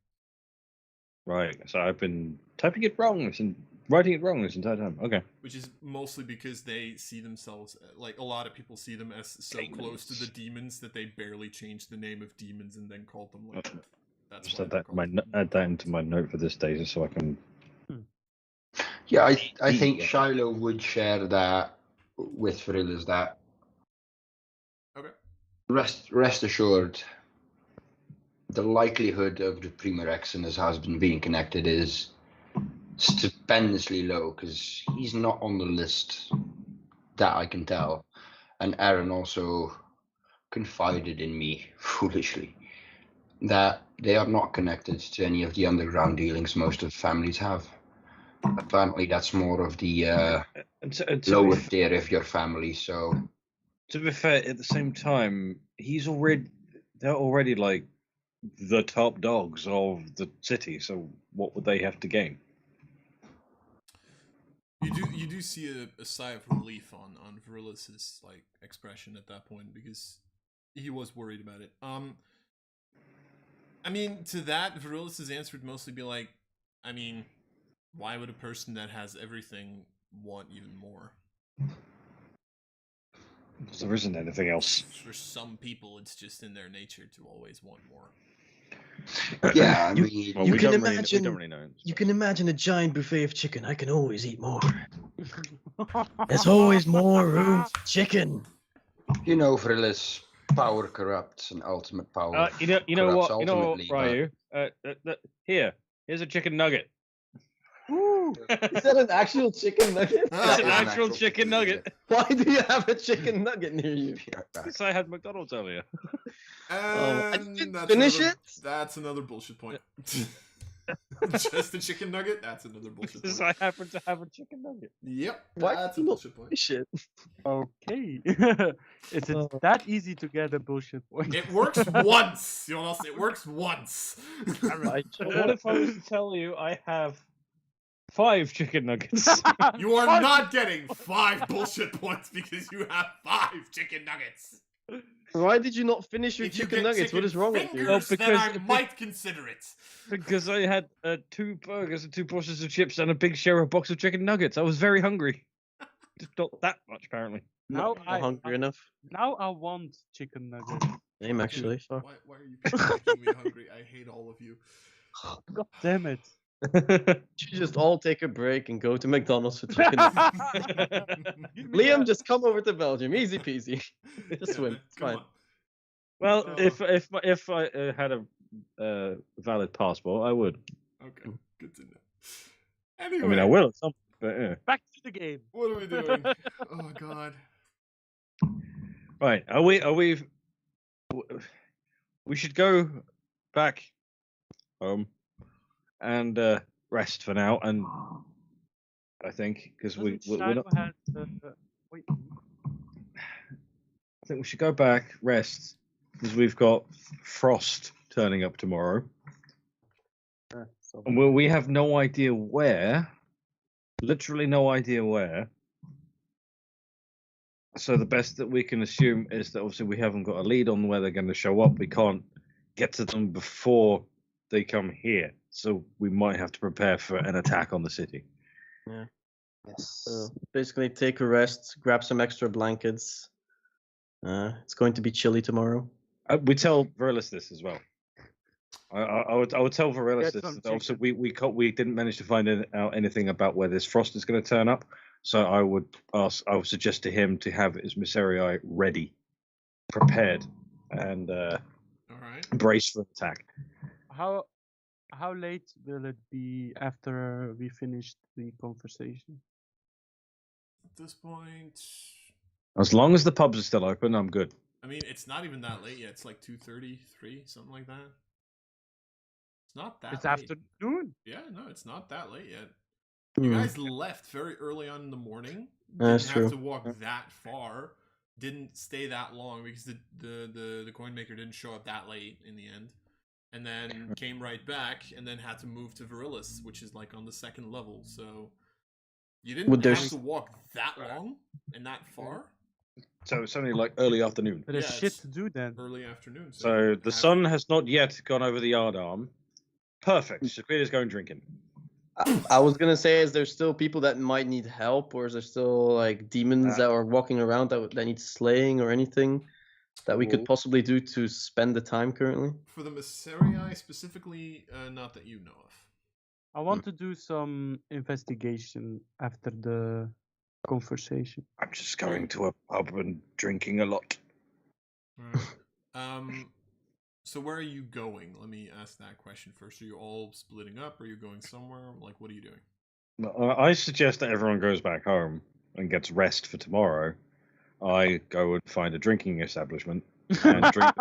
Right. So I've been typing it wrong and writing it wrong this entire time. Okay. Which is mostly because they see themselves, like a lot of people see them as so close to the demons that they barely changed the name of demons and then called them like that. That's Just why add they're that, called into my note for this day, just so I can. Yeah, I think Shiloh would share that with Virilis. That. Okay. Rest assured, the likelihood of the Primarex and his husband being connected is stupendously low because he's not on the list that I can tell. And Aaron also confided in me foolishly that they are not connected to any of the underground dealings most of the families have. Apparently, that's more of the lower tier of your family. So, to be fair, at the same time, they're already like the top dogs of the city. So what would they have to gain? You do see a sigh of relief on Virilis' like expression at that point because he was worried about it. I mean, to that, Virilis' answer would mostly be like, I mean, why would a person that has everything want even more? There isn't anything else. For some people, it's just in their nature to always want more. yeah, I You- mean, Well, You we can don't really- imagine- we don't really know. You can imagine a giant buffet of chicken. I can always eat more. There's always more room for chicken. you know, Virilis, power corrupts and ultimate power. You know corrupts what? You know what, ultimately, Ryu? Here's a chicken nugget. Is that an actual chicken nugget? It's That an is an actual actual chicken nugget. Why do you have a chicken nugget near you? Because I had McDonald's earlier. I And didn't that's finish another, it? That's another bullshit point. Just a chicken nugget? That's another bullshit Because point. I happen to have a chicken nugget. Yep, Why that's do a you not bullshit point. Shit. Okay. Is it that easy to get a bullshit point? It works once, Jonas. It works once. Right. What if I was to tell you I have 5 chicken nuggets? You are not getting 5 bullshit points because you have 5 chicken nuggets. Why did you not finish your If you chicken get nuggets? What chicken is wrong with you? fingers, then I because- might consider it. Because I had 2 burgers and 2 portions of chips and a big share of box of chicken nuggets. I was very hungry. Just not that much, apparently. Now Not hungry enough. Now I want chicken nuggets. Same actually. Why are you making me hungry? I hate all of you. God damn it. should just all take a break and go to McDonald's for chicken. Liam, just come over to Belgium, easy peasy. Just swim, man, it's come fine. on. Well, Oh. if I had a valid passport, I would. Okay, good to know. Anyway, I mean, I will at some point, but yeah. Back to the game. what are we doing? Oh God. Right, are we? We should go back home and rest for now, and I think because we're Shiloh not. has, wait. I think we should go back, rest, because we've got frost turning up tomorrow, So and we have no idea where. Literally no idea where. So the best that we can assume is that obviously we haven't got a lead on where they're going to show up. We can't get to them before they come here. So we might have to prepare for an attack on the city. yes. So basically, take a rest, grab some extra blankets. It's going to be chilly tomorrow. We tell Relix this as well. I would tell Relix Get this. some That obviously, chicken. we didn't manage to find out anything about where this frost is going to turn up. So I would suggest to him to have his Misserii ready, prepared, and All right. brace for attack. How late will it be after we finished the conversation? At this point, As long as the pubs are still open, I'm good. I mean, it's not even that late yet. It's like 2:33, something like that. It's not that It's late. afternoon. Yeah, no, it's not that late yet. You Hmm. guys left very early on in the morning. That's Didn't have true. to walk that far. Didn't stay that long because the coinmaker didn't show up that late in the end. And then came right back and then had to move to Relix, which is like on the second level. So you didn't Would have there's- to walk that long and that far. So it's only like early afternoon. There's Yeah, shit it's to do then. Early afternoon. So you the have- sun has not yet gone over the yard arm. Perfect. Shaquita's going drinking. I was gonna say, is there still people that might need help, or is there still like demons that are walking around that need slaying or anything that we could Well- possibly do to spend the time currently? For the Misserii specifically, not that you know of. I want to do some investigation after the conversation. I'm just going to a pub and drinking a lot. Alright. So where are you going? Let me ask that question first. Are you all splitting up? Are you going somewhere? Like, what are you doing? I suggest that everyone goes back home and gets rest for tomorrow. I go and find a drinking establishment and drink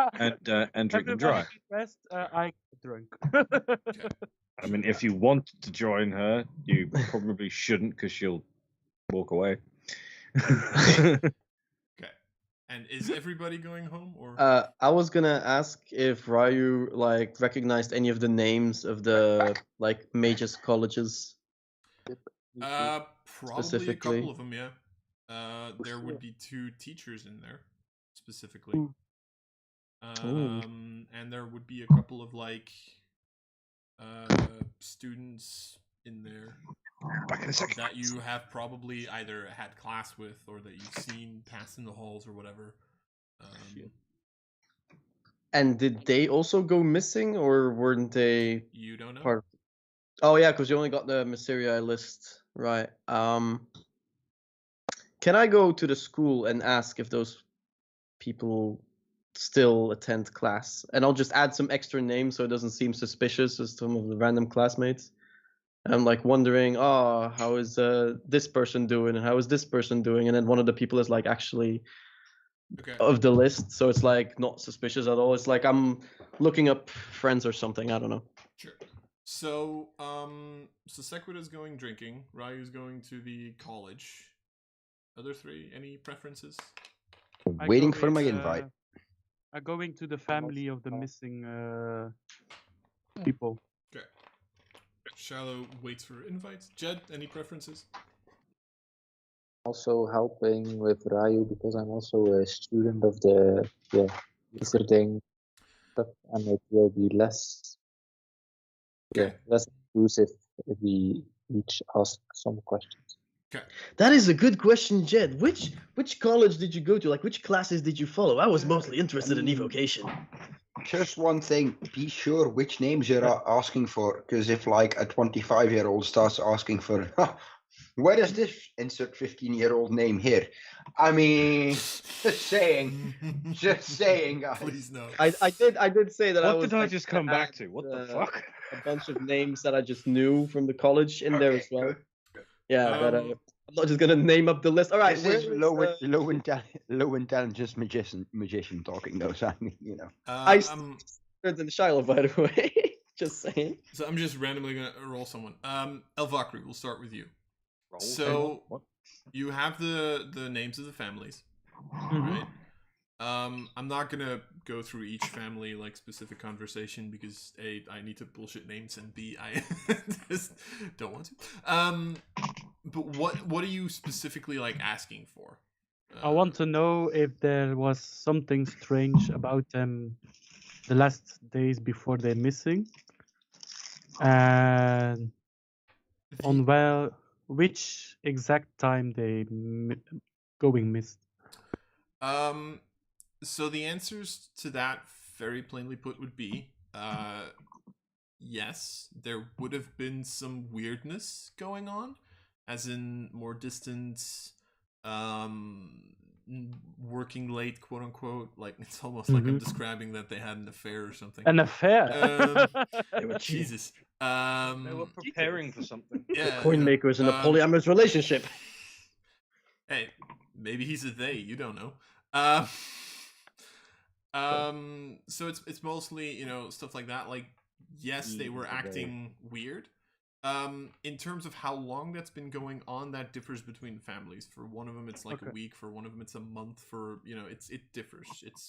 and drink them dry. Everybody rest, I get drunk. I mean, if you want to join her, you probably shouldn't because she'll walk away. Okay. And is everybody going home or? I was gonna ask if Ryu like recognized any of the names of the like mages colleges. Probably a specifically. couple of them, yeah. There would be 2 teachers in there, specifically. Ooh. And there would be a couple of like students in there Back in a second. that you have probably either had class with or that you've seen pass in the halls or whatever. And did they also go missing, or weren't they You don't know. part? Oh yeah, because you only got the Misserii list, right? Can I go to the school and ask if those people still attend class? And I'll just add some extra names so it doesn't seem suspicious as some of the random classmates. And I'm like wondering, how is this person doing, and how is this person doing? And then one of the people is like actually Okay. of the list, so it's like not suspicious at all. It's like I'm looking up friends or something. I don't know. Sure. So, Sequita's going drinking. Ryu's going to the college. Other 3, any preferences? I Waiting go for with, my invite. I'm going to the family of the missing people. Okay. Shallow waits for invites. Jed, any preferences? Also helping with Ryu because I'm also a student of the wizarding stuff, and it will be less less inclusive if we each ask some questions. Okay. That is a good question, Jed. Which college did you go to? Like, which classes did you follow? I was mostly interested in evocation. Just one thing. Be sure which names you're asking for, because if like a 25-year-old starts asking for, where is this insert 15-year-old name here? I mean, just saying, guys. Please no. I did say that I What was. did I like, just gonna come back add, to? What the fuck? A bunch of names that I just knew from the college in there Okay, as well. good. Yeah, but I'm not just gonna name up the list. All right, This where is is, low intelligence magician talking, though. So I mean, you know. I than Shiloh, by the way. Just saying. So I'm just randomly gonna roll someone. Elvakri, we'll start with you. Roll So someone? What? you have the names of the families, right? I'm not gonna go through each family like specific conversation because A, I need to bullshit names, and B, I just don't want to. But what are you specifically like asking for? I want to know if there was something strange about them the last days before they're missing, and on which exact time they going missed. So the answers to that, very plainly put, would be yes, there would have been some weirdness going on, as in more distance, working late, quote unquote. Like it's almost like I'm describing that they had an affair or something. An affair. They were cheating. Jesus. They were preparing for something. Yeah, Coinmaker is in a polyamorous relationship. Hey, maybe he's a they. You don't know. So it's mostly stuff like that. Like yes, they were acting weird. In terms of how long that's been going on, that differs between families. For one of them, it's like a week. For one of them, it's a month. For it differs. It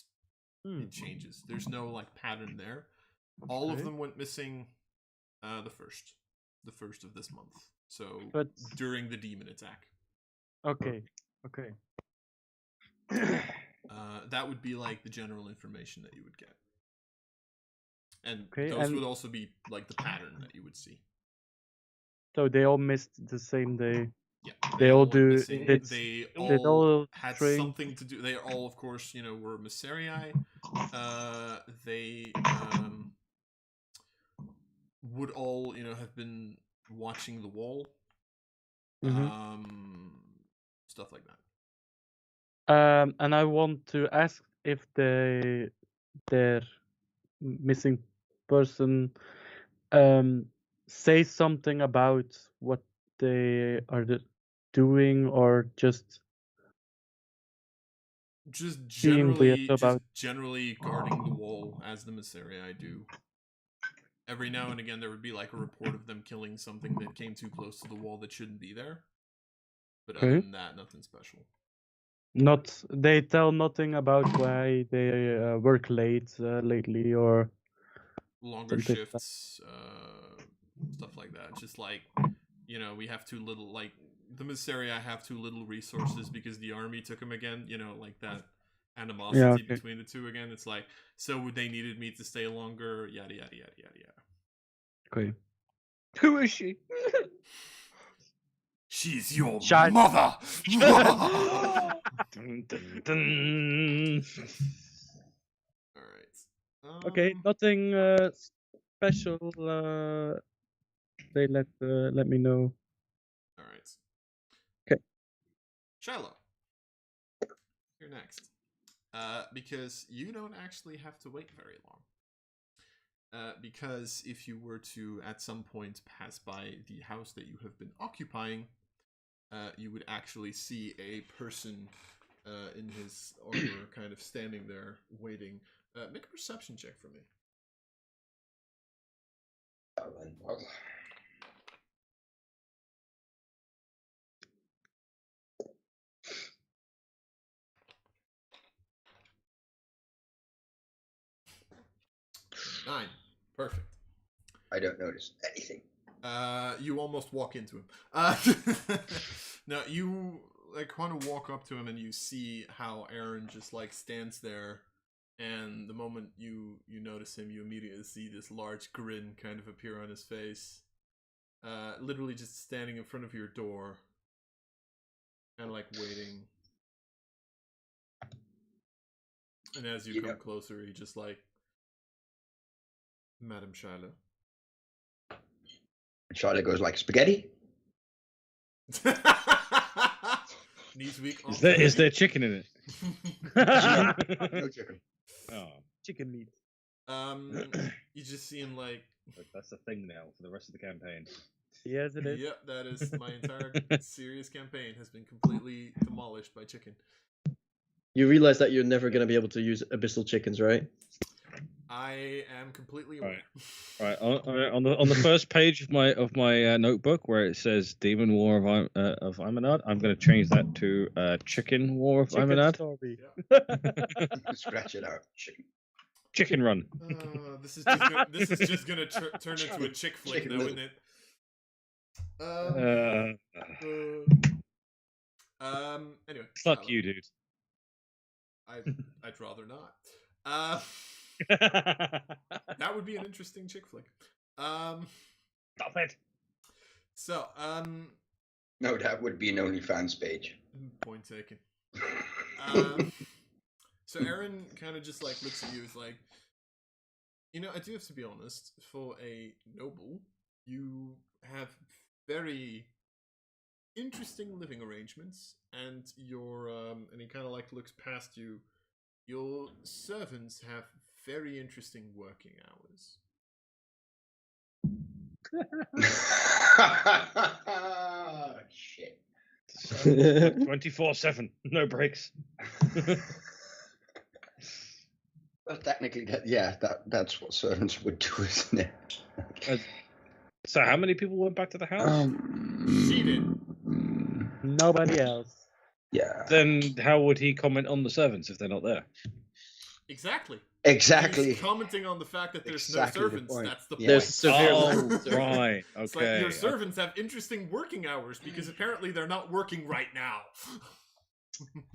changes. There's no like pattern there. All of them went missing. The first of this month. So during the demon attack. Okay. That would be like the general information that you would get, and Okay, those and would also be like the pattern that you would see. so they all missed the same day. Yeah, They all went do. missing. They all had something to do. They all, of course, were Misserii. They would all, have been watching the wall. Stuff like that. And I want to ask if their missing person say something about what they are doing, or just generally guarding the wall as the Misserii do. Every now and again there would be like a report of them killing something that came too close to the wall that shouldn't be there. But other than that, nothing special. They tell nothing about why they work late lately, or longer shifts, stuff like that. Just like, we have too little, like the Misserii have too little resources because the army took them again, like that animosity between the two again. It's like, so they needed me to stay longer, yada yada yada yada yada. Okay. Who is she? She's your mother. Dun, dun, dun. All right. Okay, nothing special. They let me know. All right. Okay. Shiloh, you're next. Because you don't actually have to wait very long. Because if you were to at some point pass by the house that you have been occupying, you would actually see a person in his armor kind of standing there waiting. Make a perception check for me. Nine. Perfect. I don't notice anything. You almost walk into him. Now you kind of walk up to him and you see how Aaron just stands there, and the moment you notice him, you immediately see this large grin kind of appear on his face. Literally just standing in front of your door, kind of waiting. And as you come closer, he just Madam Shiloh. And Charlotte goes like, spaghetti? Knees weak. Is there chicken in it? No chicken. Oh, Chicken meat. You just see him like. that's the thing now for the rest of the campaign. Yes, it is. Yep, that is my entire serious campaign has been completely demolished by chicken. You realize that you're never going to be able to use abyssal chickens, right? I am completely aware. Right. On the first page of my notebook where it says Demon War of Aeminad, I'm going to change that to Chicken War of Chicken Aeminad. story. Scratch it out. Chicken. Chicken Run. This is just gonna turn into a chick flick, Chicken though, Little. isn't it? Anyway. Fuck you, dude. I'd rather not. That would be an interesting chick flick. Stop it. So, No, that would be an OnlyFans page. point taken. So Aaron kind of just like looks at you, is like, you know, I do have to be honest. For a noble, you have very interesting living arrangements, and your and he kind of like looks past you. Your servants have very interesting working hours. Shit. 24/7, no breaks. Well, technically, that's what servants would do, isn't it? So how many people went back to the house? She did. Nobody else. Yeah. Then how would he comment on the servants if they're not there? Exactly. Exactly. He's commenting on the fact that there's Exactly no the servants. point. That's the Yeah. point. There's severe Oh, right. It's like your Okay. servants have interesting working hours because apparently they're not working right now.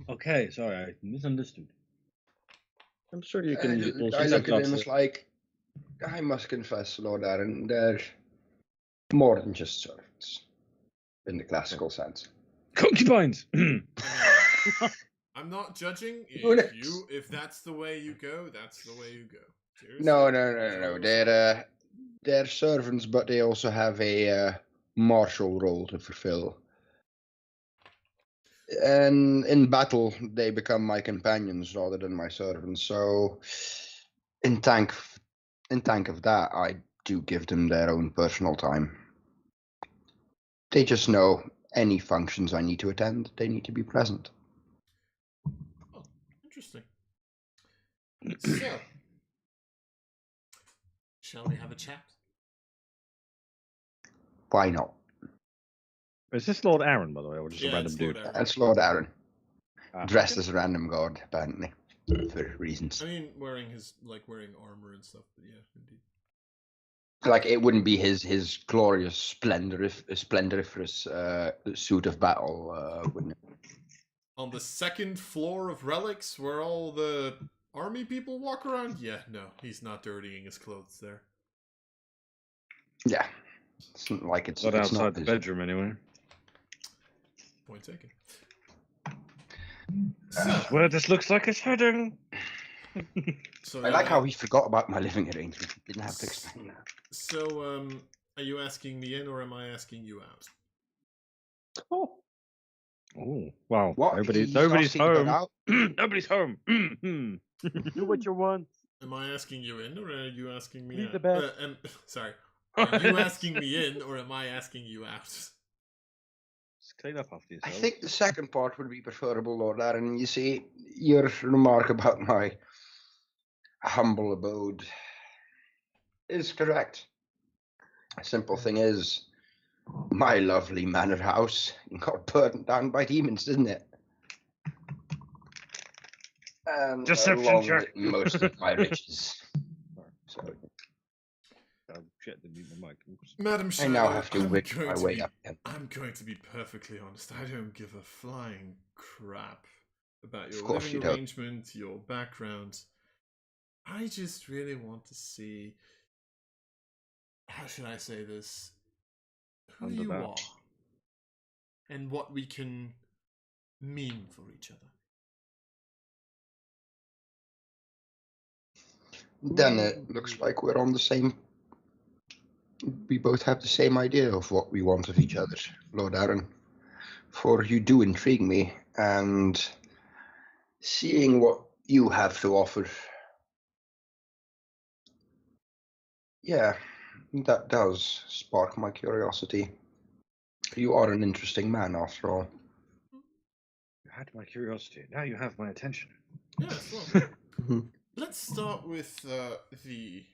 Okay. Sorry, I misunderstood. I'm sure you can I bullshit look at him sometimes. as like, I must confess, Lord Aaron, they're more than just servants, in the classical sense. Concubines. I'm not judging. Unix. If that's the way you go, that's the way you go. Seriously. No. They're servants, but they also have a martial role to fulfill. And in battle, they become my companions rather than my servants. So, in tank of that, I do give them their own personal time. They just know any functions I need to attend, they need to be present. Oh, interesting. So, shall we have a chat? Why not? Is this Lord Aaron, by the way, or just a random it's Lord dude? Aaron. That's Lord Aaron, Ah, dressed as a random god, apparently, for reasons. I mean, wearing armor and stuff. But yeah, indeed. Like, it wouldn't be his glorious, splendoriferous suit of battle, wouldn't it? On the second floor of Relix, where all the army people walk around? Yeah, no, he's not dirtying his clothes there. Yeah. It's not like it's Not it's outside not the visible. bedroom, anyway. Point taken. Well, this looks like it's heading. So, I like how he forgot about my living arrangement. Didn't have to explain that. So, are you asking me in, or am I asking you out? Oh, wow. What? Nobody's He's asking to get home. out? Nobody's home. Do what you want. Am I asking you in, or are you asking me Leave out? the bed. Sorry. Are you asking me in, or am I asking you out? Just clean up after I yourself. think the second part would be preferable, Lord Aaron. You see, your remark about my humble abode is correct. A simple thing is, my lovely manor house got burnt down by demons, didn't it? And Deception along check. with most of my riches. So Oh, shit, didn't mute my mic. Oops. Madam I Shadow, now have to I'm wiggle going my to way be- up again. I'm going to be perfectly honest. I don't give a flying crap about your Of course living you don't. arrangement, your background. I just really want to see, how should I say this, who Under you that. are and what we can mean for each other. Then it looks like we're on the same. We both have the same idea of what we want of each other, Lord Aaron. For you do intrigue me, and seeing what you have to offer, yeah, that does spark my curiosity. You are an interesting man, after all. You had my curiosity. Now you have my attention. Yes, well, let's start with the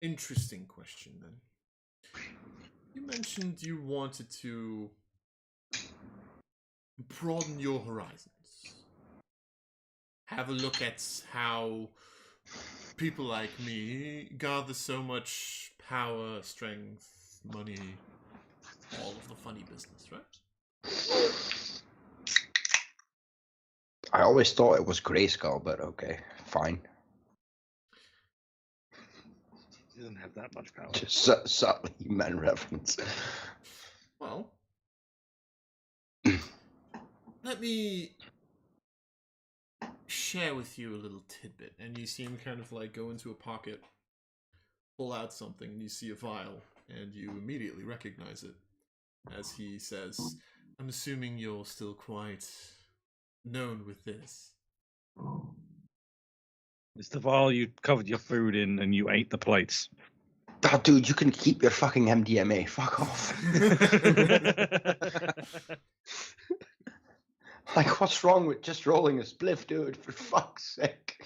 interesting question then. You mentioned you wanted to broaden your horizons. Have a look at how people like me gather so much power, strength, money, all of the funny business, right? I always thought it was Grayskull, but okay, fine. He doesn't have that much power. Just subtly man reference. Well, let me share with you a little tidbit. And you see him kind of like go into a pocket, pull out something, and you see a vial, and you immediately recognize it as he says, I'm assuming you're still quite known with this. It's the vial you covered your food in and you ate the plates. Oh, dude, you can keep your fucking MDMA. Fuck off. Like, what's wrong with just rolling a spliff, dude? For fuck's sake.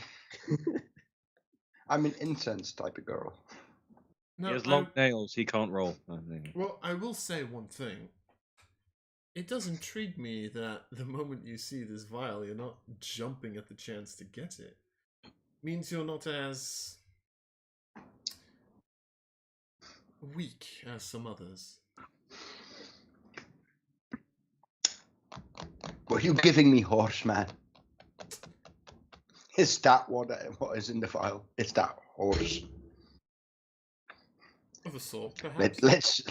I'm an incense type of girl. No, He has long nails, he can't roll. Well, I will say one thing. It does intrigue me that the moment you see this vial, you're not jumping at the chance to get it. Means you're not as weak as some others. Were you giving me horse, man? Is that what is in the file? Is that horse? Of a sort, perhaps. Let's.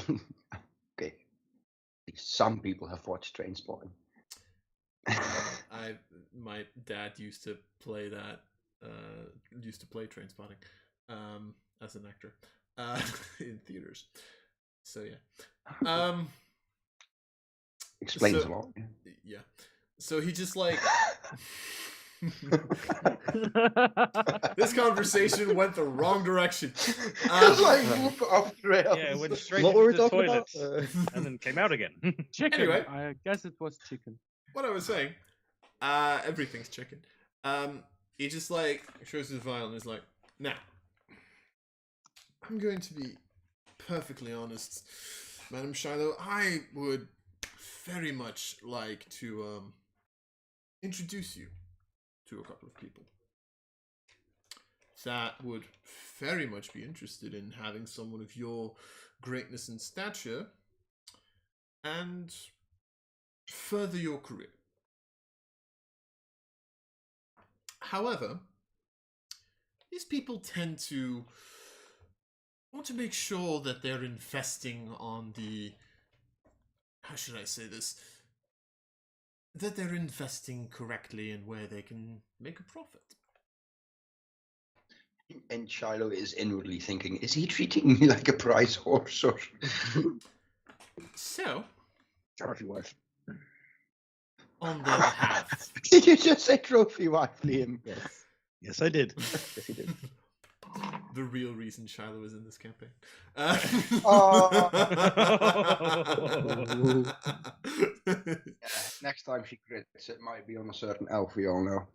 Okay. Some people have watched Trainspotting. My dad used to play that. Used to play Trainspotting as an actor in theaters. So yeah. Explains a lot. Yeah. So he just like this conversation went the wrong direction. Like off trail. Yeah, it went straight What were we into the talking toilet about? and then came out again. Chicken. Anyway. I guess it was chicken. What I was saying, everything's chicken. He just like shows his vial and is like, now, I'm going to be perfectly honest, Madam Shiloh. I would very much like to introduce you to a couple of people that would very much be interested in having someone of your greatness and stature and further your career. However, these people tend to want to make sure that they're investing on the, how should I say this, that they're investing correctly and where they can make a profit. And Shiloh is inwardly thinking, is he treating me like a prize horse? Or... So, Trophy wife. on their behalf, Did you just say trophy wife, Liam? Yes. Yes, I did. Yes, he did. the real reason Shiloh is in this campaign. Yeah, next time she crits, it might be on a certain elf we all know.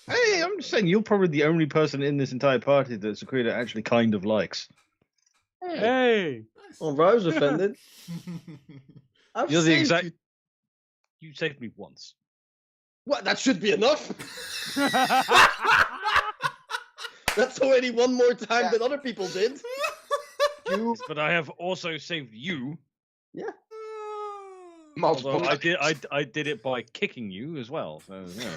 Hey, I'm just saying, you're probably the only person in this entire party that Sakura actually kind of likes. Hey! Oh, I was offended. I've You're the saved exact. you. You saved me once. What? That should be enough. That's already one more time than other people did. You But I have also saved you. multiple. Although I did it by kicking you as well. So yeah.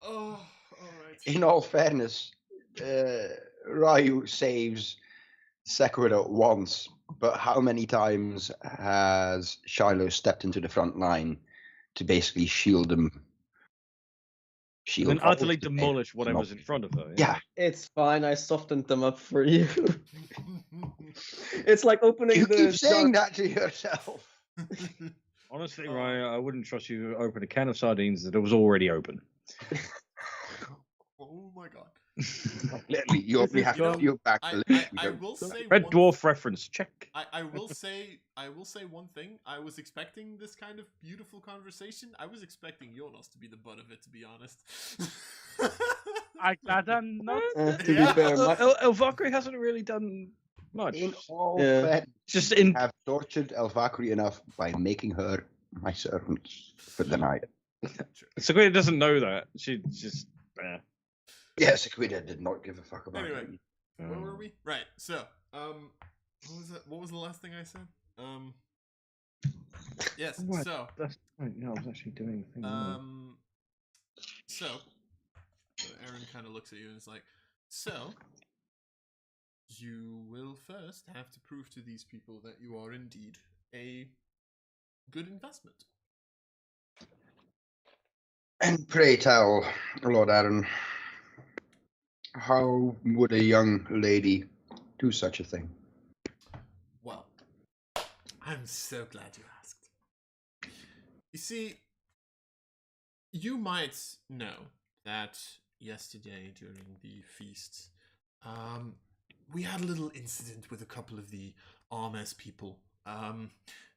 Oh, alright. In all fairness, Ryu saves Sekiro once, but how many times has Shiloh stepped into the front line to basically shield She'll then fall utterly to bed. demolish whatever's in front of her. Yeah, It's fine. I softened them up for you. It's like opening you the keep saying jar- that to yourself. Honestly, Ryan, I wouldn't trust you to open a can of sardines that was already open. Oh my god. Literally, you only have You know, to your back. I will say Red one dwarf reference, check. I will say one thing. I was expecting this kind of beautiful conversation. I was expecting Jonas to be the butt of it, to be honest. I'm glad I'm not. to Yeah. be fair, Valkyrie hasn't really done much. In all Yeah. fairness, Just in. I have tortured Elvakri enough by making her my servant for the night. Sequoia doesn't know that. She just. Yes, Aquida did not give a fuck about Anyway. me. Where were we? Right. So, what was that? What was the last thing I said? Yes. What? So, That's right. No, I was actually doing a thing. So Aaron kind of looks at you and is like, so you will first have to prove to these people that you are indeed a good investment. And pray tell, Lord Aaron, how would a young lady do such a thing? Well, I'm so glad you asked. You see, you might know that yesterday during the feast, we had a little incident with a couple of the Armes people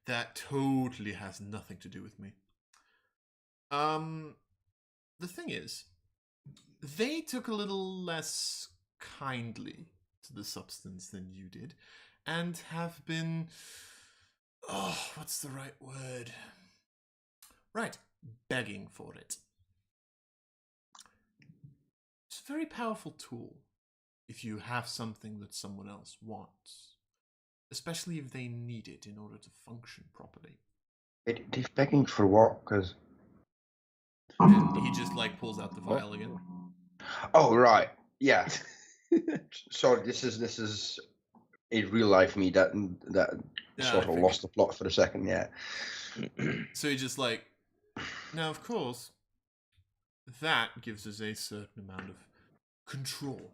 that totally has nothing to do with me. The thing is, they took a little less kindly to the substance than you did, and have been... Oh, what's the right word? Right, begging for it. It's a very powerful tool if you have something that someone else wants, especially if they need it in order to function properly. They're begging for what? Because And he just like pulls out the vial again. oh right, yeah. Sorry, this is a real life me that Yeah, sort I of figured. lost the plot for a second. Yeah. So he just like, now of course, that gives us a certain amount of control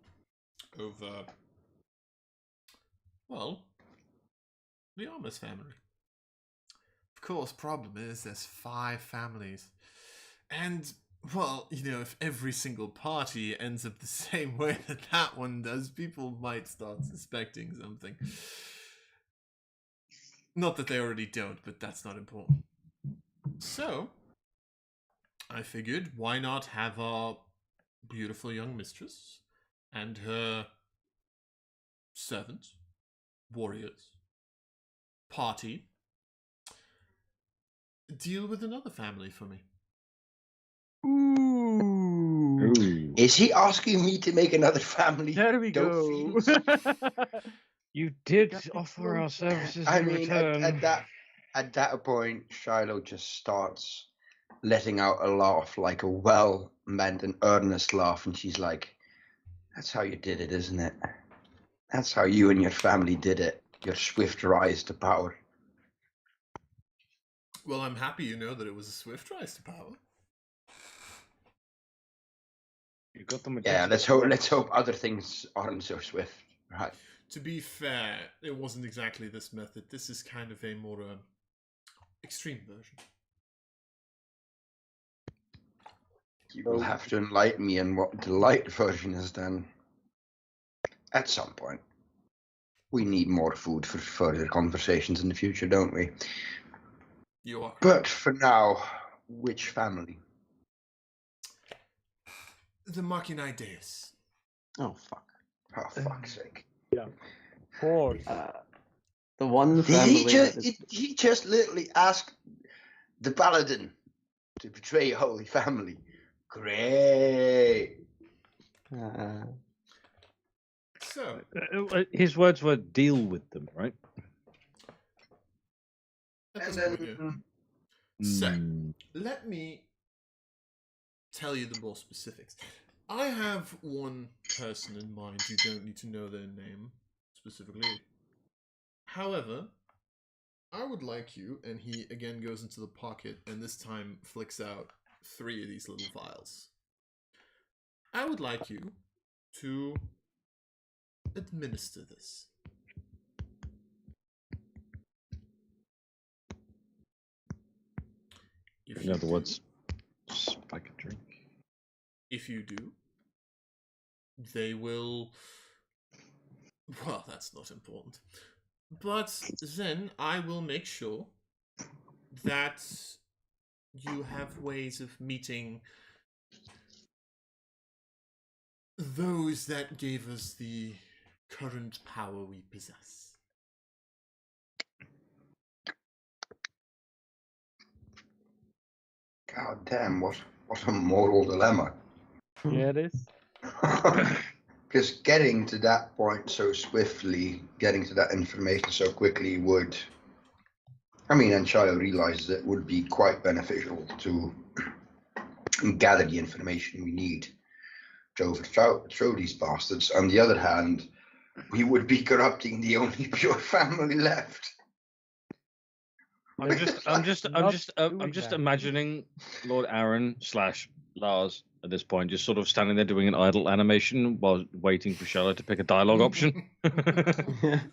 over, well, the Armus family. Of course, problem is there's 5 families. And, well, you know, if every single party ends up the same way that that one does, people might start suspecting something. Not that they already don't, but that's not important. So, I figured, why not have our beautiful young mistress and her servants, warriors, party, deal with another family for me. Ooh. Is he asking me to make another family? There we Don't go. feel- You did Got me offer our closer. services I in mean, return. at that point, Shiloh just starts letting out a laugh, like a well-meant and earnest laugh, and she's like, "That's how you did it, isn't it? That's how you and your family did it. Your swift rise to power." Well, I'm happy you know that it was a swift rise to power. You got them. Yeah, let's hope other things aren't so swift, right? To be fair, it wasn't exactly this method. This is kind of a more extreme version. You will have to enlighten me on what the light version is then. At some point. We need more food for further conversations in the future, don't we? You are. But for now, which family? The Machinideus. Oh fuck. Oh, fuck's sake. Of course. The one Did family. he just literally asked the paladin to betray a holy family? Great. So, His words were deal with them, right? at And this point, yeah. then So, Mm. let me tell you the more specifics. I have one person in mind. You don't need to know their name specifically. However, I would like you, and he again goes into the pocket and this time flicks out 3 of these little vials. I would like you to administer this. If In you other do- words, spike a drink. If you do, they will. Well, that's not important. But then I will make sure that you have ways of meeting those that gave us the current power we possess. God damn, what a moral dilemma. Yeah, it is. Because getting to that point so swiftly, getting to that information so quickly would, I mean, and Shiloh realizes it would be quite beneficial to gather the information we need to overthrow these bastards. On the other hand, we would be corrupting the only pure family left. I'm just Not doing that. imagining Lord Aaron / Lars at this point, just sort of standing there doing an idle animation while waiting for Charlotte to pick a dialogue option. It's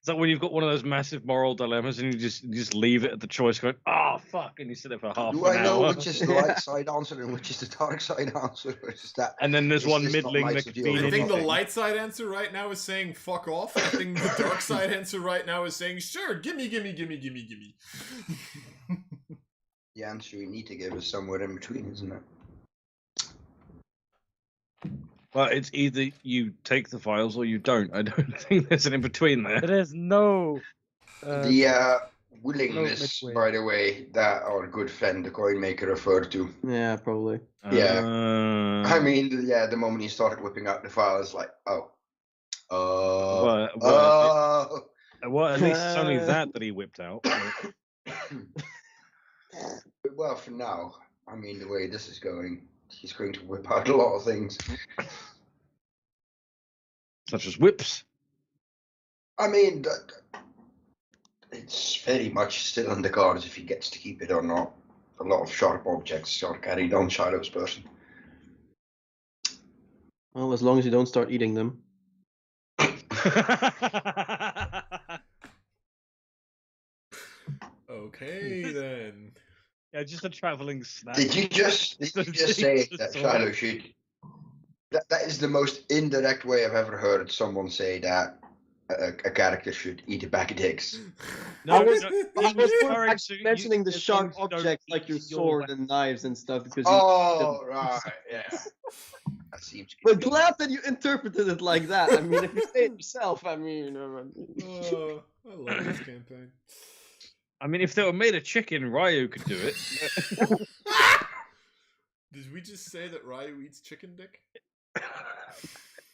like when you've got one of those massive moral dilemmas and you just leave it at the choice, going, "Oh fuck," and you sit there for half Do an I know hour. which is the light side answer and which is the dark side answer? Or is that, And then there's is one this not middling Knights that of could the be Old I think the Republic? light side answer right now is saying fuck off. I think the dark side answer right now is saying sure, gimme. The answer we need to give is somewhere in between, isn't it? Well, it's either you take the files or you don't. I don't think there's an in between there. There is no. The willingness, midway. by the way, that our good friend the coinmaker referred to. Yeah, probably. Yeah. Uh, I mean, yeah, the moment he started whipping out the files, like, oh. well, at least it's only that he whipped out. Well, for now, I mean, the way this is going, he's going to whip out a lot of things. Such as whips. I mean, it's very much still on the cards if he gets to keep it or not. A lot of sharp objects are carried on Shiloh's person. Well, as long as you don't start eating them. Okay then. Yeah, just a traveling snack. Did you just say that Shiloh should? That is the most indirect way I've ever heard someone say that a character should eat a bag of dicks. No, I was referring to mentioning the as sharp long as you don't objects eat like your your sword and knives and stuff because Oh, right, yeah. That seems But good. glad that you interpreted it like that. I mean, if you say it yourself, I mean, Oh, I love this campaign. I mean, if they were made of chicken, Ryu could do it. Did we just say that Ryu eats chicken dick?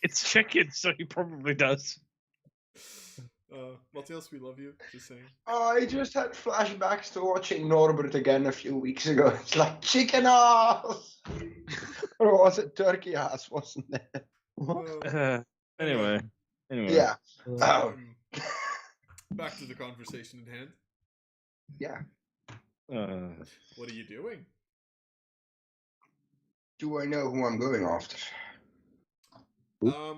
It's chicken, so he probably does. Matthias, we love you. Just saying. I just had flashbacks to watching Norbert again a few weeks ago. It's like chicken ass! Or was it turkey ass, wasn't it? Anyway. Yeah. Back to the conversation at hand. Yeah. What are you doing? Do I know who I'm going after? Well,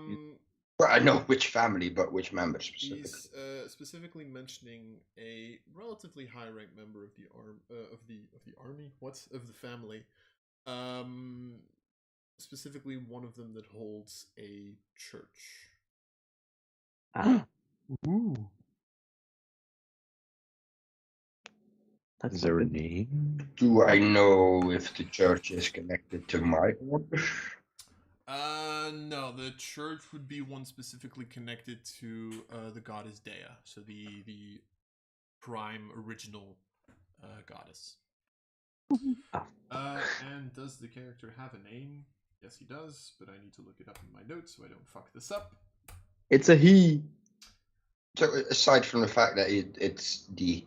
I know which family, but which member specifically. He's specifically mentioning a relatively high-ranked member of the army. What's of the family? Specifically, one of them that holds a church. Ooh. Is there a name? Do I know if the church is connected to my order? No, the church would be one specifically connected to the goddess Dea, so the prime original goddess. And does the character have a name? Yes, he does, but I need to look it up in my notes so I don't fuck this up. it's a he. So aside from the fact that it's the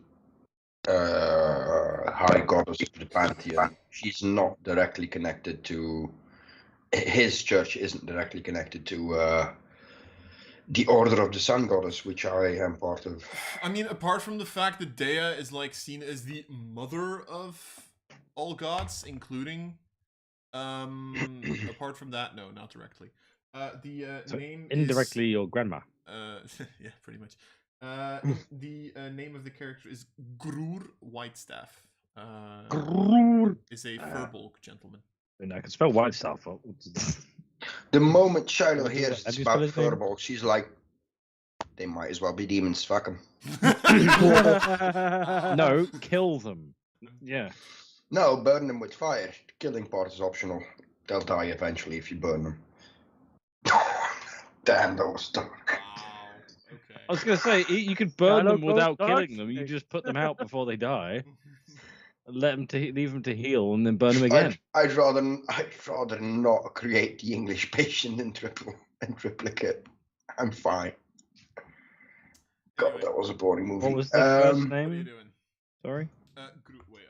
high goddess of the pantheon, she's not directly connected to. His church isn't directly connected to the Order of the Sun Goddess, which I am part of. I mean, apart from the fact that Dea is like seen as the mother of all gods, including Apart from that, no, not directly. The So name indirectly is, your grandma. yeah, pretty much. The name of the character is Grur Whitestaff. Is a Furbolg gentleman. And I can spell white stuff. The moment Shiloh How do you hears spell it's about his name? Furball, she's like, they might as well be demons, fuck them. No, kill them. Yeah. No, burn them with fire. The killing part is optional. They'll die eventually if you burn them. Damn, that was dark. Wow. Okay. I was going to say, you could burn Shallow them without goes killing dark. them. You just put them out before they die, and let them leave them to heal, and then burn them again. I'd rather not create the English patient in triplicate. I'm fine. God, Anyway, that was a boring movie. What was the first what are you name? doing? Sorry. Wait,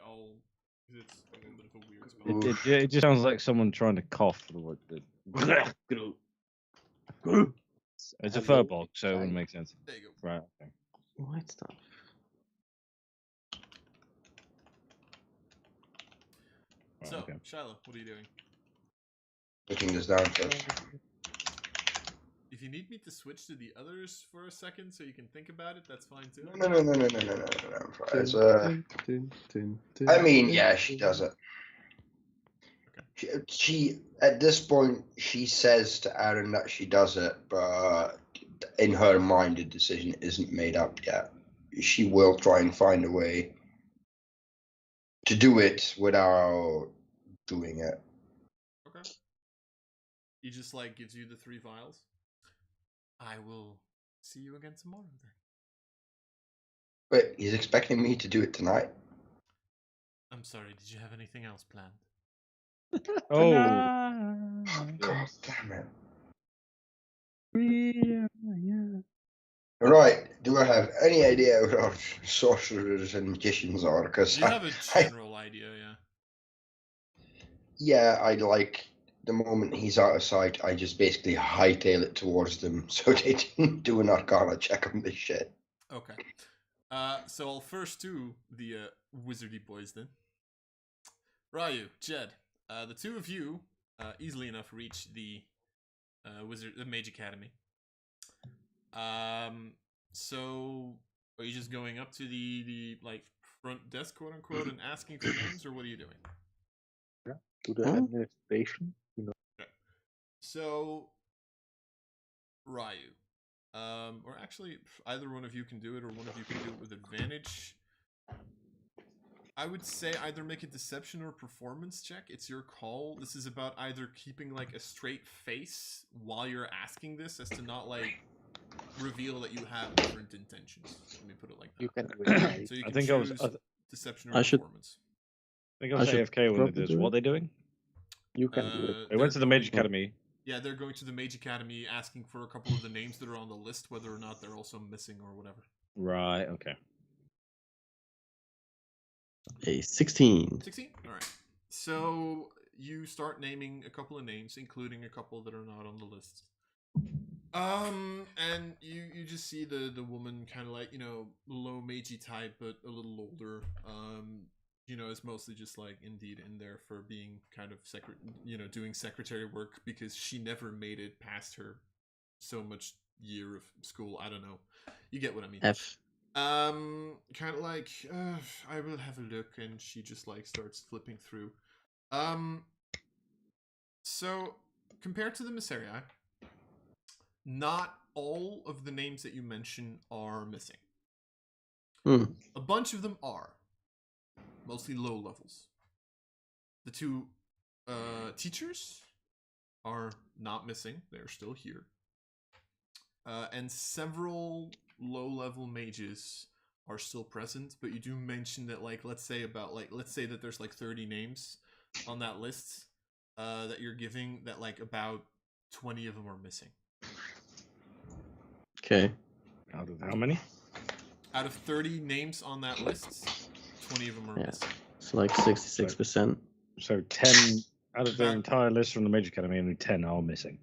it's a little bit of a weird spell. Oof. It just sounds like someone trying to cough. It's a Furbolg, so it wouldn't make sense. There you go. Right. Okay. White stuff. So, okay. Shiloh, what are you doing? Putting this down first. If you need me to switch to the others for a second so you can think about it, that's fine too. No. It's, I mean, yeah, she does it. She at this point she says to Aaron that she does it, but in her mind the decision isn't made up yet. She will try and find a way to do it without doing it. Okay. He just like gives you the 3 vials. I will see you again tomorrow then. Wait, he's expecting me to do it tonight? I'm sorry, did you have anything else planned? Oh, God damn it. Yeah. Right, do I have any idea what our sorcerers and magicians are? Because You have a general idea, yeah. I like the moment he's out of sight, I just basically hightail it towards them so they didn't do an Arcana check on this shit. Okay. So I'll first do the wizardy boys then. Ryu, Jed, the 2 of you easily enough reach the Mage Academy. So are you just going up to the like front desk, quote unquote, and asking for names, or what are you doing? To the administration, you know. So Ryu, or actually either one of you can do it, or one of you can do it with advantage. I would say either make a deception or performance check. It's your call. This is about either keeping like a straight face while you're asking this, as to not like reveal that you have different intentions. Let me put it like that. You can do it. Right? So you I can think I was. choose I th- deception or I should- performance. I think I was I should AFK when they probably did this. do What it. are they doing? You can do it. They went to the Mage going- Academy. Yeah, they're going to the Mage Academy, asking for a couple of the names that are on the list, whether or not they're also missing or whatever. Right. Okay. A 16. 16? Alright. So you start naming a couple of names, including a couple that are not on the list. And you just see the woman kind of like, you know, low magey type, but a little older. You know, it's mostly just like indeed in there for being kind of doing secretary work, because she never made it past her so much year of school. I don't know. You get what I mean. F. Kind of like, I will have a look, and she just like starts flipping through. So compared to the Misserii, not all of the names that you mention are missing. A bunch of them are. Mostly low levels. The 2 teachers are not missing. They're still here. And several low-level mages are still present, but you do mention that, like, let's say that there's like 30 names on that list that you're giving, that like about 20 of them are missing. Okay. Out of how many? Out of 30 names on that list, 20 of them are Yeah. missing. It's like 66%. So 10 out of their About- entire list from the Mage Academy, only 10 are missing.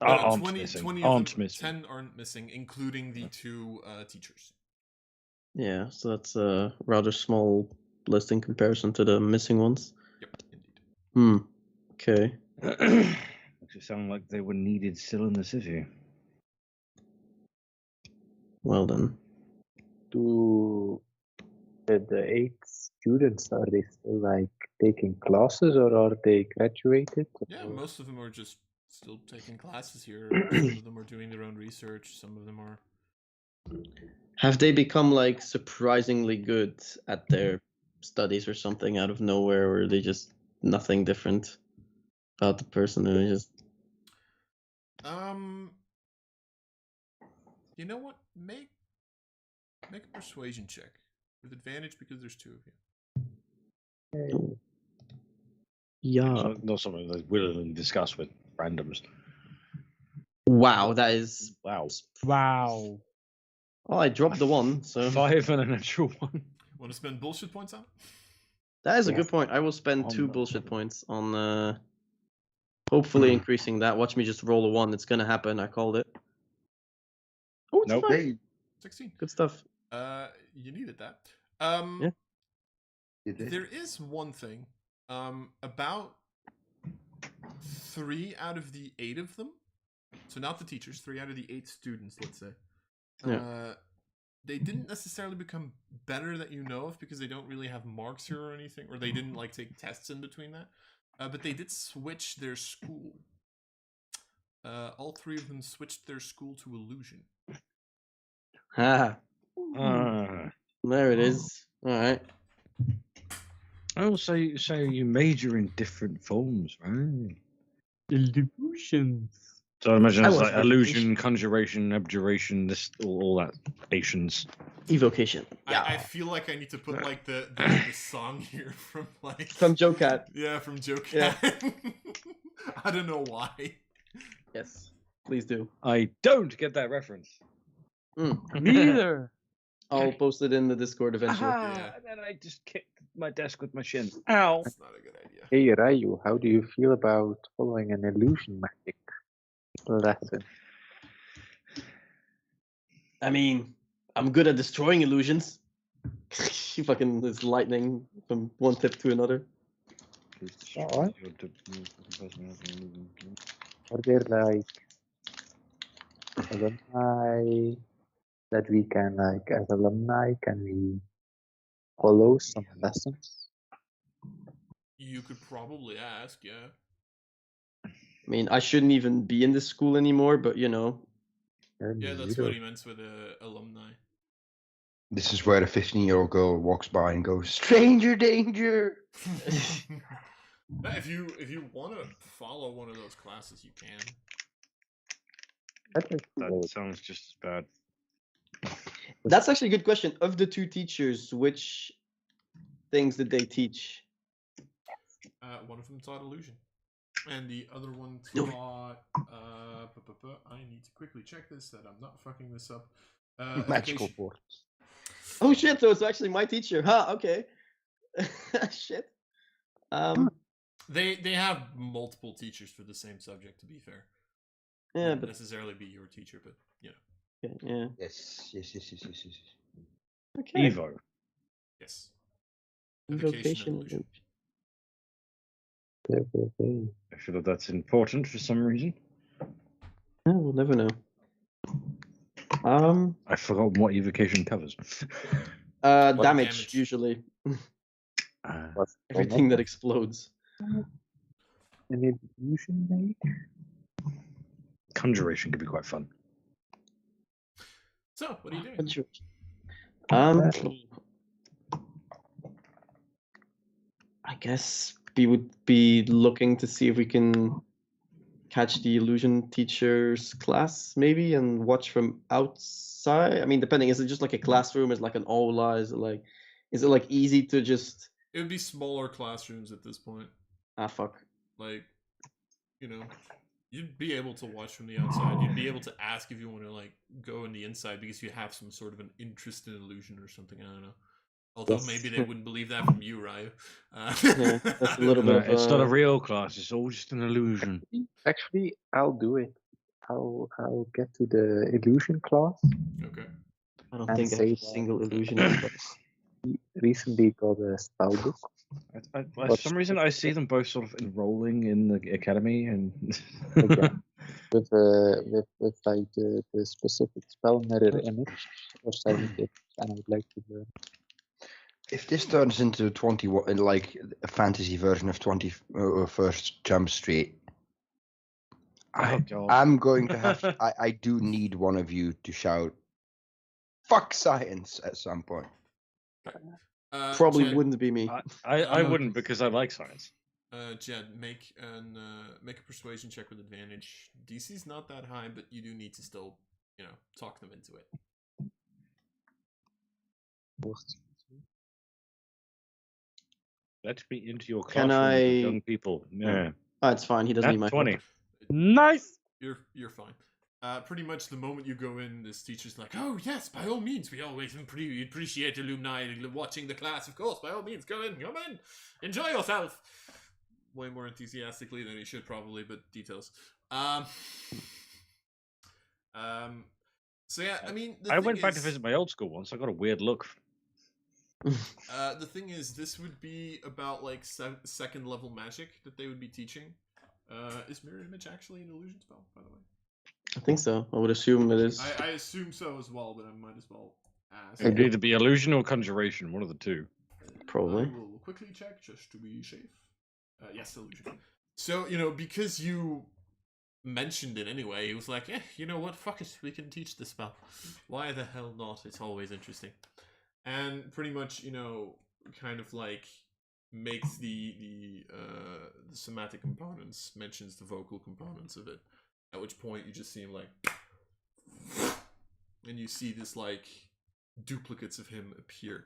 No, Aren't 20 missing. 20 Aren't of them, missing. 10 aren't missing, including the 2 teachers. Yeah, so that's a rather small list in comparison to the missing ones. Yep, indeed. Okay. Makes it sound like they were needed still in the city. Well then. Do the 8 students, are they still like taking classes or are they graduated? Yeah, or- most of them are just still taking classes here. Some of them are doing their own research. Some of them are. Have they become like surprisingly good at their studies or something out of nowhere, or are they just nothing different about the person and they just You know what? Make a persuasion check with advantage because there's 2 of you. yeah. Not something they willingly discuss with randoms. Wow, that is Wow. Wow. oh, I dropped the 1, so 5 and a natural 1. Want to spend bullshit points on it? that is a Yeah. good point. I will spend On 2 the- bullshit points on hopefully increasing that. Watch me just roll a 1. It's gonna happen. I called it. Oh, it's Nope. fine. Hey, 16. Good stuff. You needed that. Yeah. you did. There is one thing. About 3 out of the 8 of them, so not the teachers, 3 out of the 8 students, let's say, they didn't necessarily become better that you know of because they don't really have marks here or anything, or they didn't like take tests in between that. But they did switch their school. All 3 of them switched their school to illusion. Ah, Ah. there it is. All right. Oh, so you major in different forms, right? Illusions. So I imagine I it's was like very illusion, conjuration, abjuration, this all that Asians. Evocation. Yeah. I feel like I need to put like the song here from like From Joe Cat. Yeah, from Joe Yeah. Cat. I don't know why. Yes. Please do. I don't get that reference. Me either. I'll post it in the Discord eventually. Aha! Yeah. And then I just kicked my desk with my shin. Ow! That's not a good idea. Hey Ryu, how do you feel about following an illusion magic lesson? I mean, I'm good at destroying illusions. You fucking this lightning from one tip to another. Alright. Are there like alumni that we can like as alumni can we follow some lessons? You could probably ask, yeah. I mean, I shouldn't even be in this school anymore, but you know, Yeah, that's what he meant with alumni. This is where a 15-year-old girl walks by and goes, "Stranger danger!" Yeah, if you want to follow one of those classes, you can. That sounds just as bad. that's actually a good question. Of the 2 teachers, which things did they teach? One of them taught illusion, and the other one No. taught. I need to quickly check this that I'm not fucking this up. Magical Education. force. Oh shit! So it's actually my teacher. Huh? Okay. Shit. They have multiple teachers for the same subject. To be fair, Yeah, wouldn't but necessarily be your teacher, but you know. okay, yeah. Yes. Okay. Evo. Yes. Invocation and illusion. I feel that that's important for some reason. Yeah, we'll never know. I've forgotten what evocation covers. Damage, damage? usually. What's Everything that explodes. an illusion mage? Conjuration could be quite fun. So, what are you doing? Conjuration. I guess we would be looking to see if we can catch the illusion teacher's class, maybe, and watch from outside. I mean, depending, is it just like a classroom? Is it like an aula? Is it like easy to just? It would be smaller classrooms at this point. Ah, fuck. Like, you know, you'd be able to watch from the outside. You'd be able to ask if you want to like go in the inside because you have some sort of an interest in illusion or something. I don't know. Although Yes. maybe they wouldn't believe that from you, Ryu. Yeah, that's a little No, bit of it's not a real class. It's all just an illusion. Actually, I'll do it. I'll get to the illusion class. Okay. I don't and think I say have a that- single illusion. He recently got a spell book. For some reason, I see them both sort of enrolling in the academy, and Again. with like the specific spell mirror image or silent image, and I would like to learn. If this turns into 21, like a fantasy version of 21st Jump Street, oh god, I'm going to have. I do need one of you to shout, "Fuck science" at some point. Probably Jed, wouldn't be me. I wouldn't because I like science. Jed, make a persuasion check with advantage. DC's not that high, but you do need to still, talk them into it. Let me into your Can classroom with I- young people. Yeah, It's fine. He doesn't need my 20. help. Nice. You're fine. Pretty much the moment you go in, this teacher's like, "Oh yes, by all means, we always appreciate alumni watching the class. Of course, by all means, come in, enjoy yourself." Way more enthusiastically than he should probably, but details. So yeah, I mean, I went back to visit my old school once. I got a weird look. The thing is, this would be about like second level magic that they would be teaching. Is mirror image actually an illusion spell, by the way? I think so. I would assume it is. I assume so as well, but I might as well ask. It would either be illusion or conjuration, one of the two. Probably. I will quickly check just to be safe. Yes, illusion. So, because you mentioned it anyway, he was like, you know what, fuck it, we can teach this spell. Why the hell not? It's always interesting. And pretty much, kind of like makes the somatic components, mentions the vocal components of it. At which point you just see him like, and you see this like duplicates of him appear.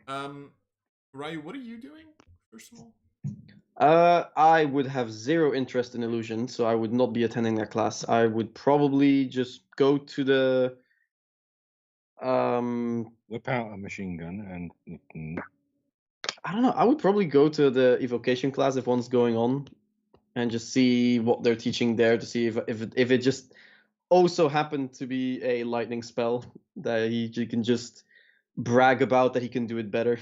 Ryu, what are you doing, first of all? I would have zero interest in illusion, so I would not be attending that class. I would probably just go to the Whip out a machine gun and I don't know. I would probably go to the evocation class if one's going on, and just see what they're teaching there to see if it just also happened to be a lightning spell that he can just brag about that he can do it better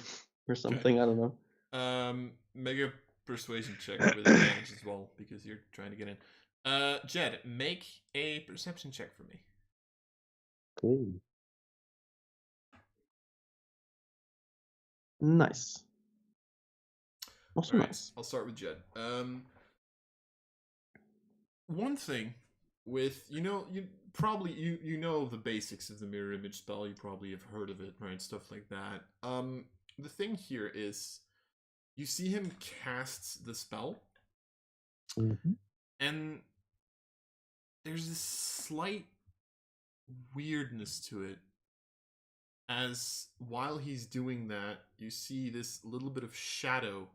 or something. I don't know. Make a persuasion check with advantage as well because you're trying to get in. Jed, make a perception check for me. Okay. Nice. Also All right, nice. I'll start with Jed. One thing with you know the basics of the mirror image spell. You probably have heard of it, right? Stuff like that. The thing here is, you see him cast the spell, and there's this slight weirdness to it. As while he's doing that, you see this little bit of shadow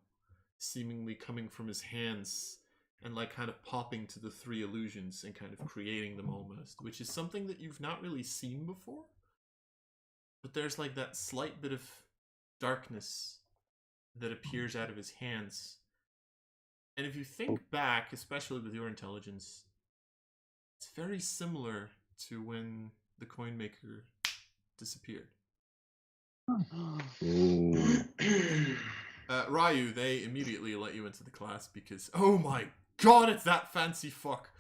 seemingly coming from his hands and like kind of popping to the three illusions and kind of creating them almost, which is something that you've not really seen before. But there's like that slight bit of darkness that appears out of his hands. And if you think back, especially with your intelligence, it's very similar to when the coinmaker disappeared. Ryu, they immediately let you into the class because, oh my god, it's that fancy fuck.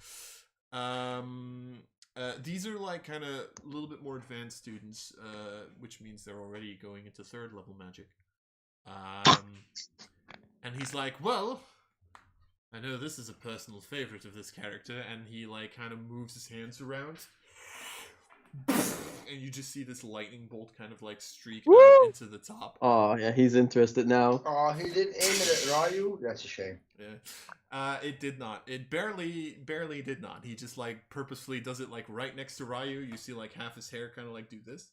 These are like kind of a little bit more advanced students, which means they're already going into third level magic. And he's like, well, I know this is a personal favorite of this character, and he like kind of moves his hands around. And you just see this lightning bolt kind of like streak out into the top. Oh yeah, he's interested now. Oh, he didn't aim it at Ryu? That's a shame. Yeah. It did not. It barely did not. He just like purposefully does it like right next to Ryu. You see like half his hair kind of like do this.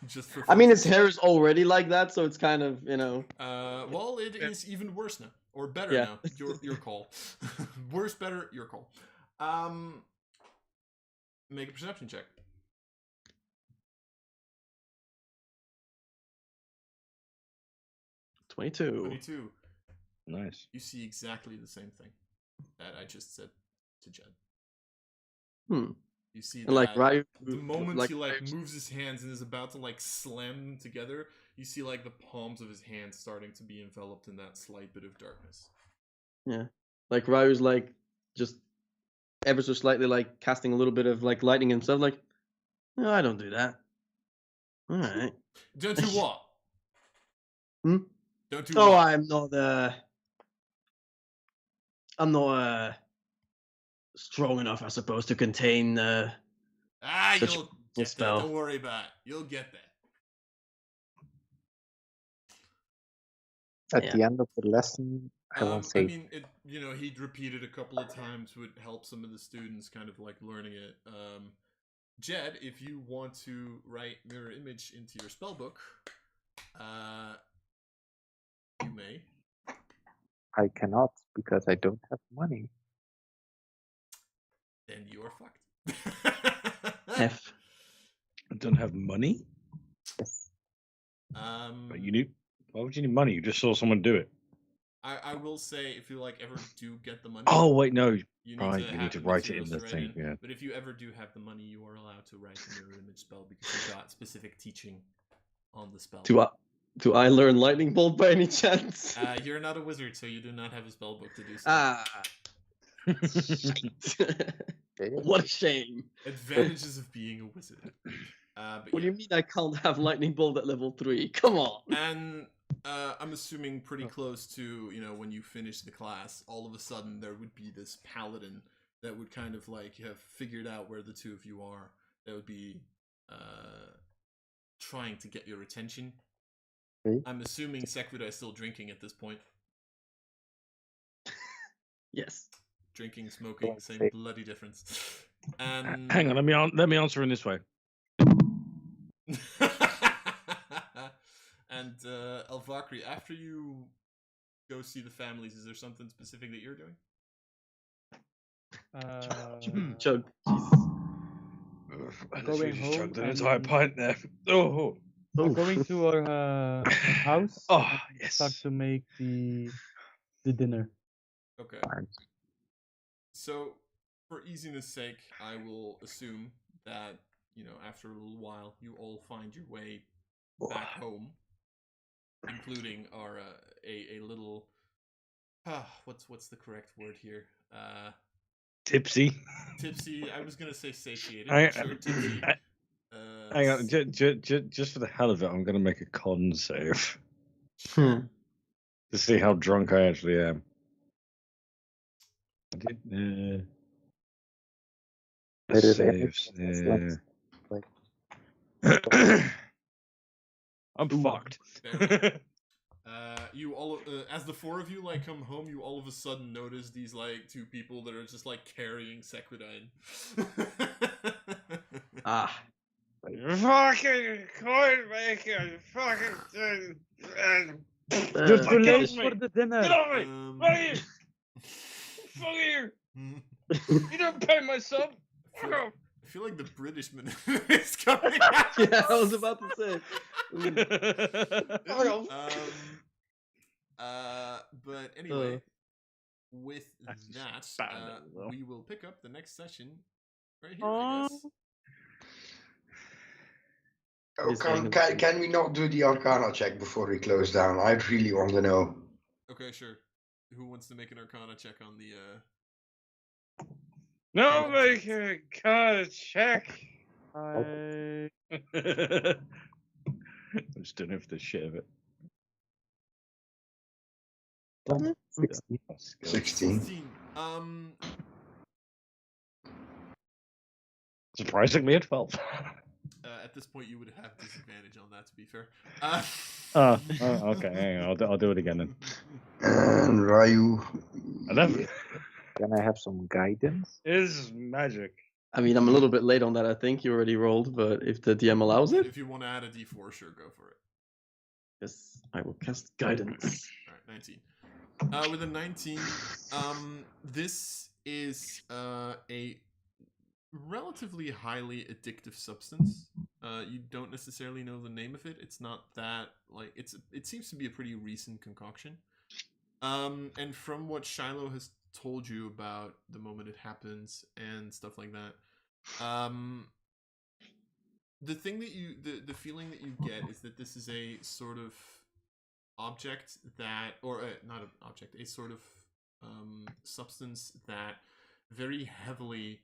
Just for I mean, his hair is already like that, so it's kind of, well, it is even worse now. Or better Yeah. now. Your call. Worse, better, your call. Make a perception check. 22. Nice. You see exactly the same thing that I just said to Jed. You see that And like Ryu, the moment like he like Ryu's- moves his hands and is about to like slam them together, you see like the palms of his hands starting to be enveloped in that slight bit of darkness. Yeah. Like Ryu's like just ever so slightly like casting a little bit of like lightning himself, like, no, I don't do that. Alright. Don't do what? Hmm? Don't do Oh, what? I'm not strong enough, I suppose, to contain such You'll a get there. spell. Don't worry about it. You'll get there. At Yeah. the end of the lesson, I will I say, mean, he'd repeated a couple of times would help some of the students kind of like learning it. Jed, if you want to write mirror image into your spellbook, you may. I cannot because I don't have money. Then you are fucked. F. I don't have money. Yes. But you need. Why would you need money? You just saw someone do it. I will say, if you like ever do get the money. Oh wait, no. You Right, need to, you have need to the write it in materials the to write thing. Yeah. But if you ever do have the money, you are allowed to write the mirror image spell because you got specific teaching on the spell. Do I learn lightning bolt by any chance? You're not a wizard, so you do not have a spell book to do so. What a shame. Advantages of being a wizard. But What do yeah. you mean I can't have lightning bolt at level 3? Come on. And I'm assuming pretty close to, when you finish the class, all of a sudden there would be this paladin that would kind of like have figured out where the two of you are. That would be trying to get your attention. Okay. I'm assuming Sequida is still drinking at this point. Yes. Drinking, smoking, same bloody difference. And Hang on, let me answer in this way. And Alvakri, after you go see the families, is there something specific that you're doing? Chug. Unless you Going just chugged an home entire and- pint there. Oh. Going to our house. Oh, and yes. Start to make the dinner. Okay. So, for easiness sake, I will assume that, after a little while, you all find your way back home, including our a little what's the correct word here? Tipsy. Tipsy. I was gonna say satiated. Hang Tipsy. Hang on, just for the hell of it, I'm going to make a con save Sure. to see how drunk I actually am. I did. I did Saves. everything like I'm fucked. You all, as the four of you like come home, you all of a sudden notice these like two people that are just like carrying Sequidine. Fucking coinmaker, fucking. You're Uh, too get late this for the dinner. Get off me! Fuck you! Fuck you! You don't pay my sub. Fuck off! I feel like the British minister is coming out. Yeah, I was about to say. But anyway, with That's just that, bad, though. we will pick up the next session right here, I guess. Oh, This can, thing can, is- can we not do the Arcana check before we close down? I really want to know. Okay, sure. Who wants to make an Arcana check on the? No, make a card check. I I'm just doing it for the shit of it. 16. 16. 16. Surprisingly, at 12. At this point, you would have disadvantage on that. To be fair. Okay. Hang on, I'll do it again then. And Ryu. 11 Can I have some guidance? is magic. I mean, I'm a little bit late on that, I think. You already rolled, but if the DM allows it, If you want to add a D4, sure, go for it. yes, I will cast guidance. All right, 19. With a 19, this is a relatively highly addictive substance. You don't necessarily know the name of it. It's not that like it seems to be a pretty recent concoction. And from what Shiloh has told you about the moment it happens and stuff like that, the thing that the feeling that you get is that this is a sort of object that, or not an object, a sort of substance that very heavily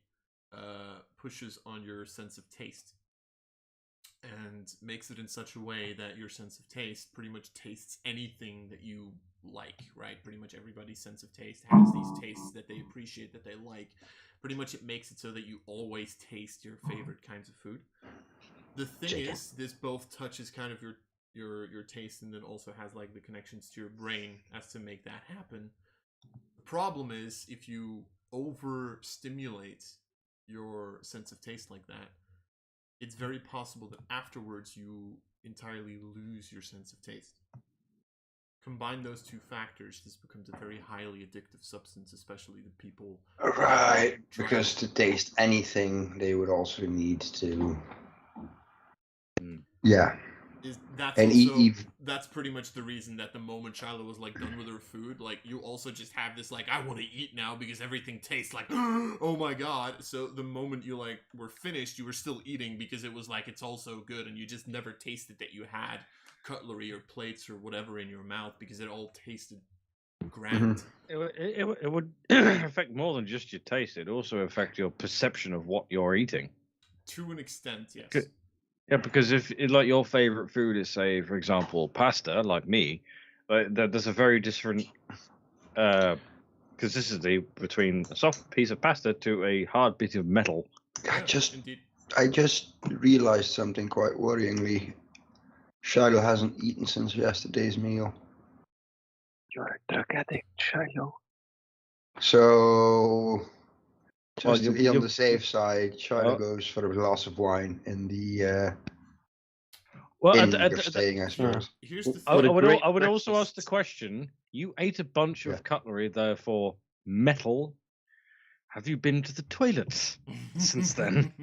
pushes on your sense of taste and makes it in such a way that your sense of taste pretty much tastes anything that you like, right? Pretty much everybody's sense of taste has these tastes that they appreciate, that they like. Pretty much it makes it so that you always taste your favorite kinds of food. The thing is, this both touches kind of your taste and then also has like the connections to your brain as to make that happen. The problem is if you overstimulate your sense of taste like that, it's very possible that afterwards you entirely lose your sense of taste. Combine those two factors, this becomes a very highly addictive substance, especially to people. Right, because to taste anything, they would also need to. Yeah. That's pretty much the reason that the moment Shiloh was like done with her food, like you also just have this like, I want to eat now because everything tastes like, oh my god. So the moment you like were finished, you were still eating because it was like, it's all so good, and you just never tasted that you had cutlery or plates or whatever in your mouth because it all tasted grand. It would affect more than just your taste. It also affect your perception of what you're eating. To an extent, yes. Yeah, because if like your favorite food is, say, for example, pasta, like me, there's a very different. Because this is between a soft piece of pasta to a hard bit of metal. I just realized something quite worryingly. Shiloh hasn't eaten since yesterday's meal. You're a drug addict, Shiloh. So, just to be on the safe side, Shiloh goes for a glass of wine in the staying, I suppose. Here's the thing. I would also ask the question, you ate a bunch of cutlery, therefore metal. Have you been to the toilets since then?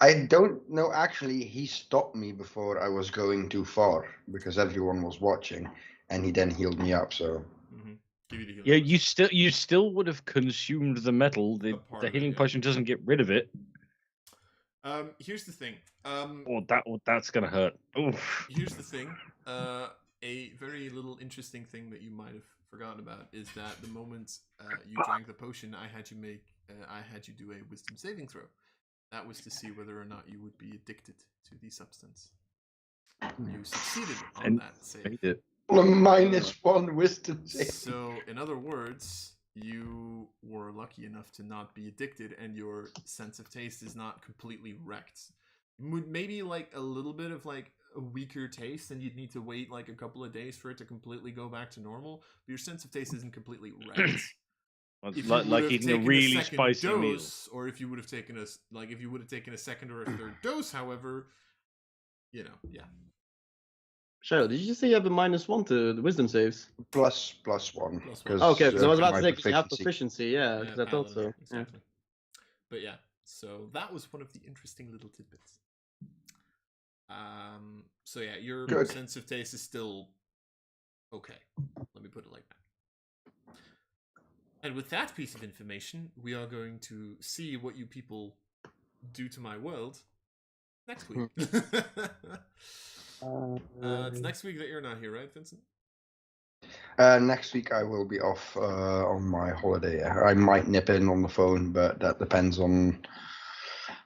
I don't know. Actually, he stopped me before I was going too far because everyone was watching, and he then healed me up. So, yeah, you still would have consumed the metal. The healing potion doesn't get rid of it. Here's the thing. That's gonna hurt. Oof. Here's the thing. A very little interesting thing that you might have forgotten about is that the moment you drank the potion, I had you do a wisdom saving throw. That was to see whether or not you would be addicted to the substance. You succeeded on that save. On a -1 wisdom save. So, in other words, you were lucky enough to not be addicted, and your sense of taste is not completely wrecked. Maybe like a little bit of like a weaker taste, and you'd need to wait like a couple of days for it to completely go back to normal. But your sense of taste isn't completely wrecked. It's like eating a really spicy meal. Or if you would have taken a second or a third dose, however, yeah. Cheryl, did you just say you have a -1 to the wisdom saves? +1. Okay, because I was about to say because you have proficiency, because I thought so. Exactly. But yeah, so that was one of the interesting little tidbits. So yeah, your sense of taste is still okay. Let me put it like that. And with that piece of information, we are going to see what you people do to my world next week. It's next week that you're not here, right, Vincent? Next week I will be off on my holiday. I might nip in on the phone, but that depends on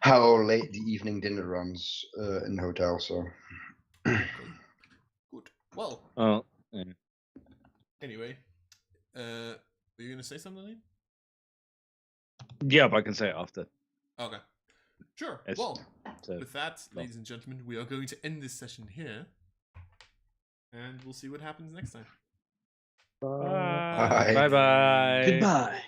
how late the evening dinner runs in the hotel. So. Good. Well. Yeah. Anyway, are you gonna say something, Liam? Yeah, but I can say it after. Okay. Sure. With that, ladies and gentlemen, we are going to end this session here, and we'll see what happens next time. Bye. Bye. Goodbye.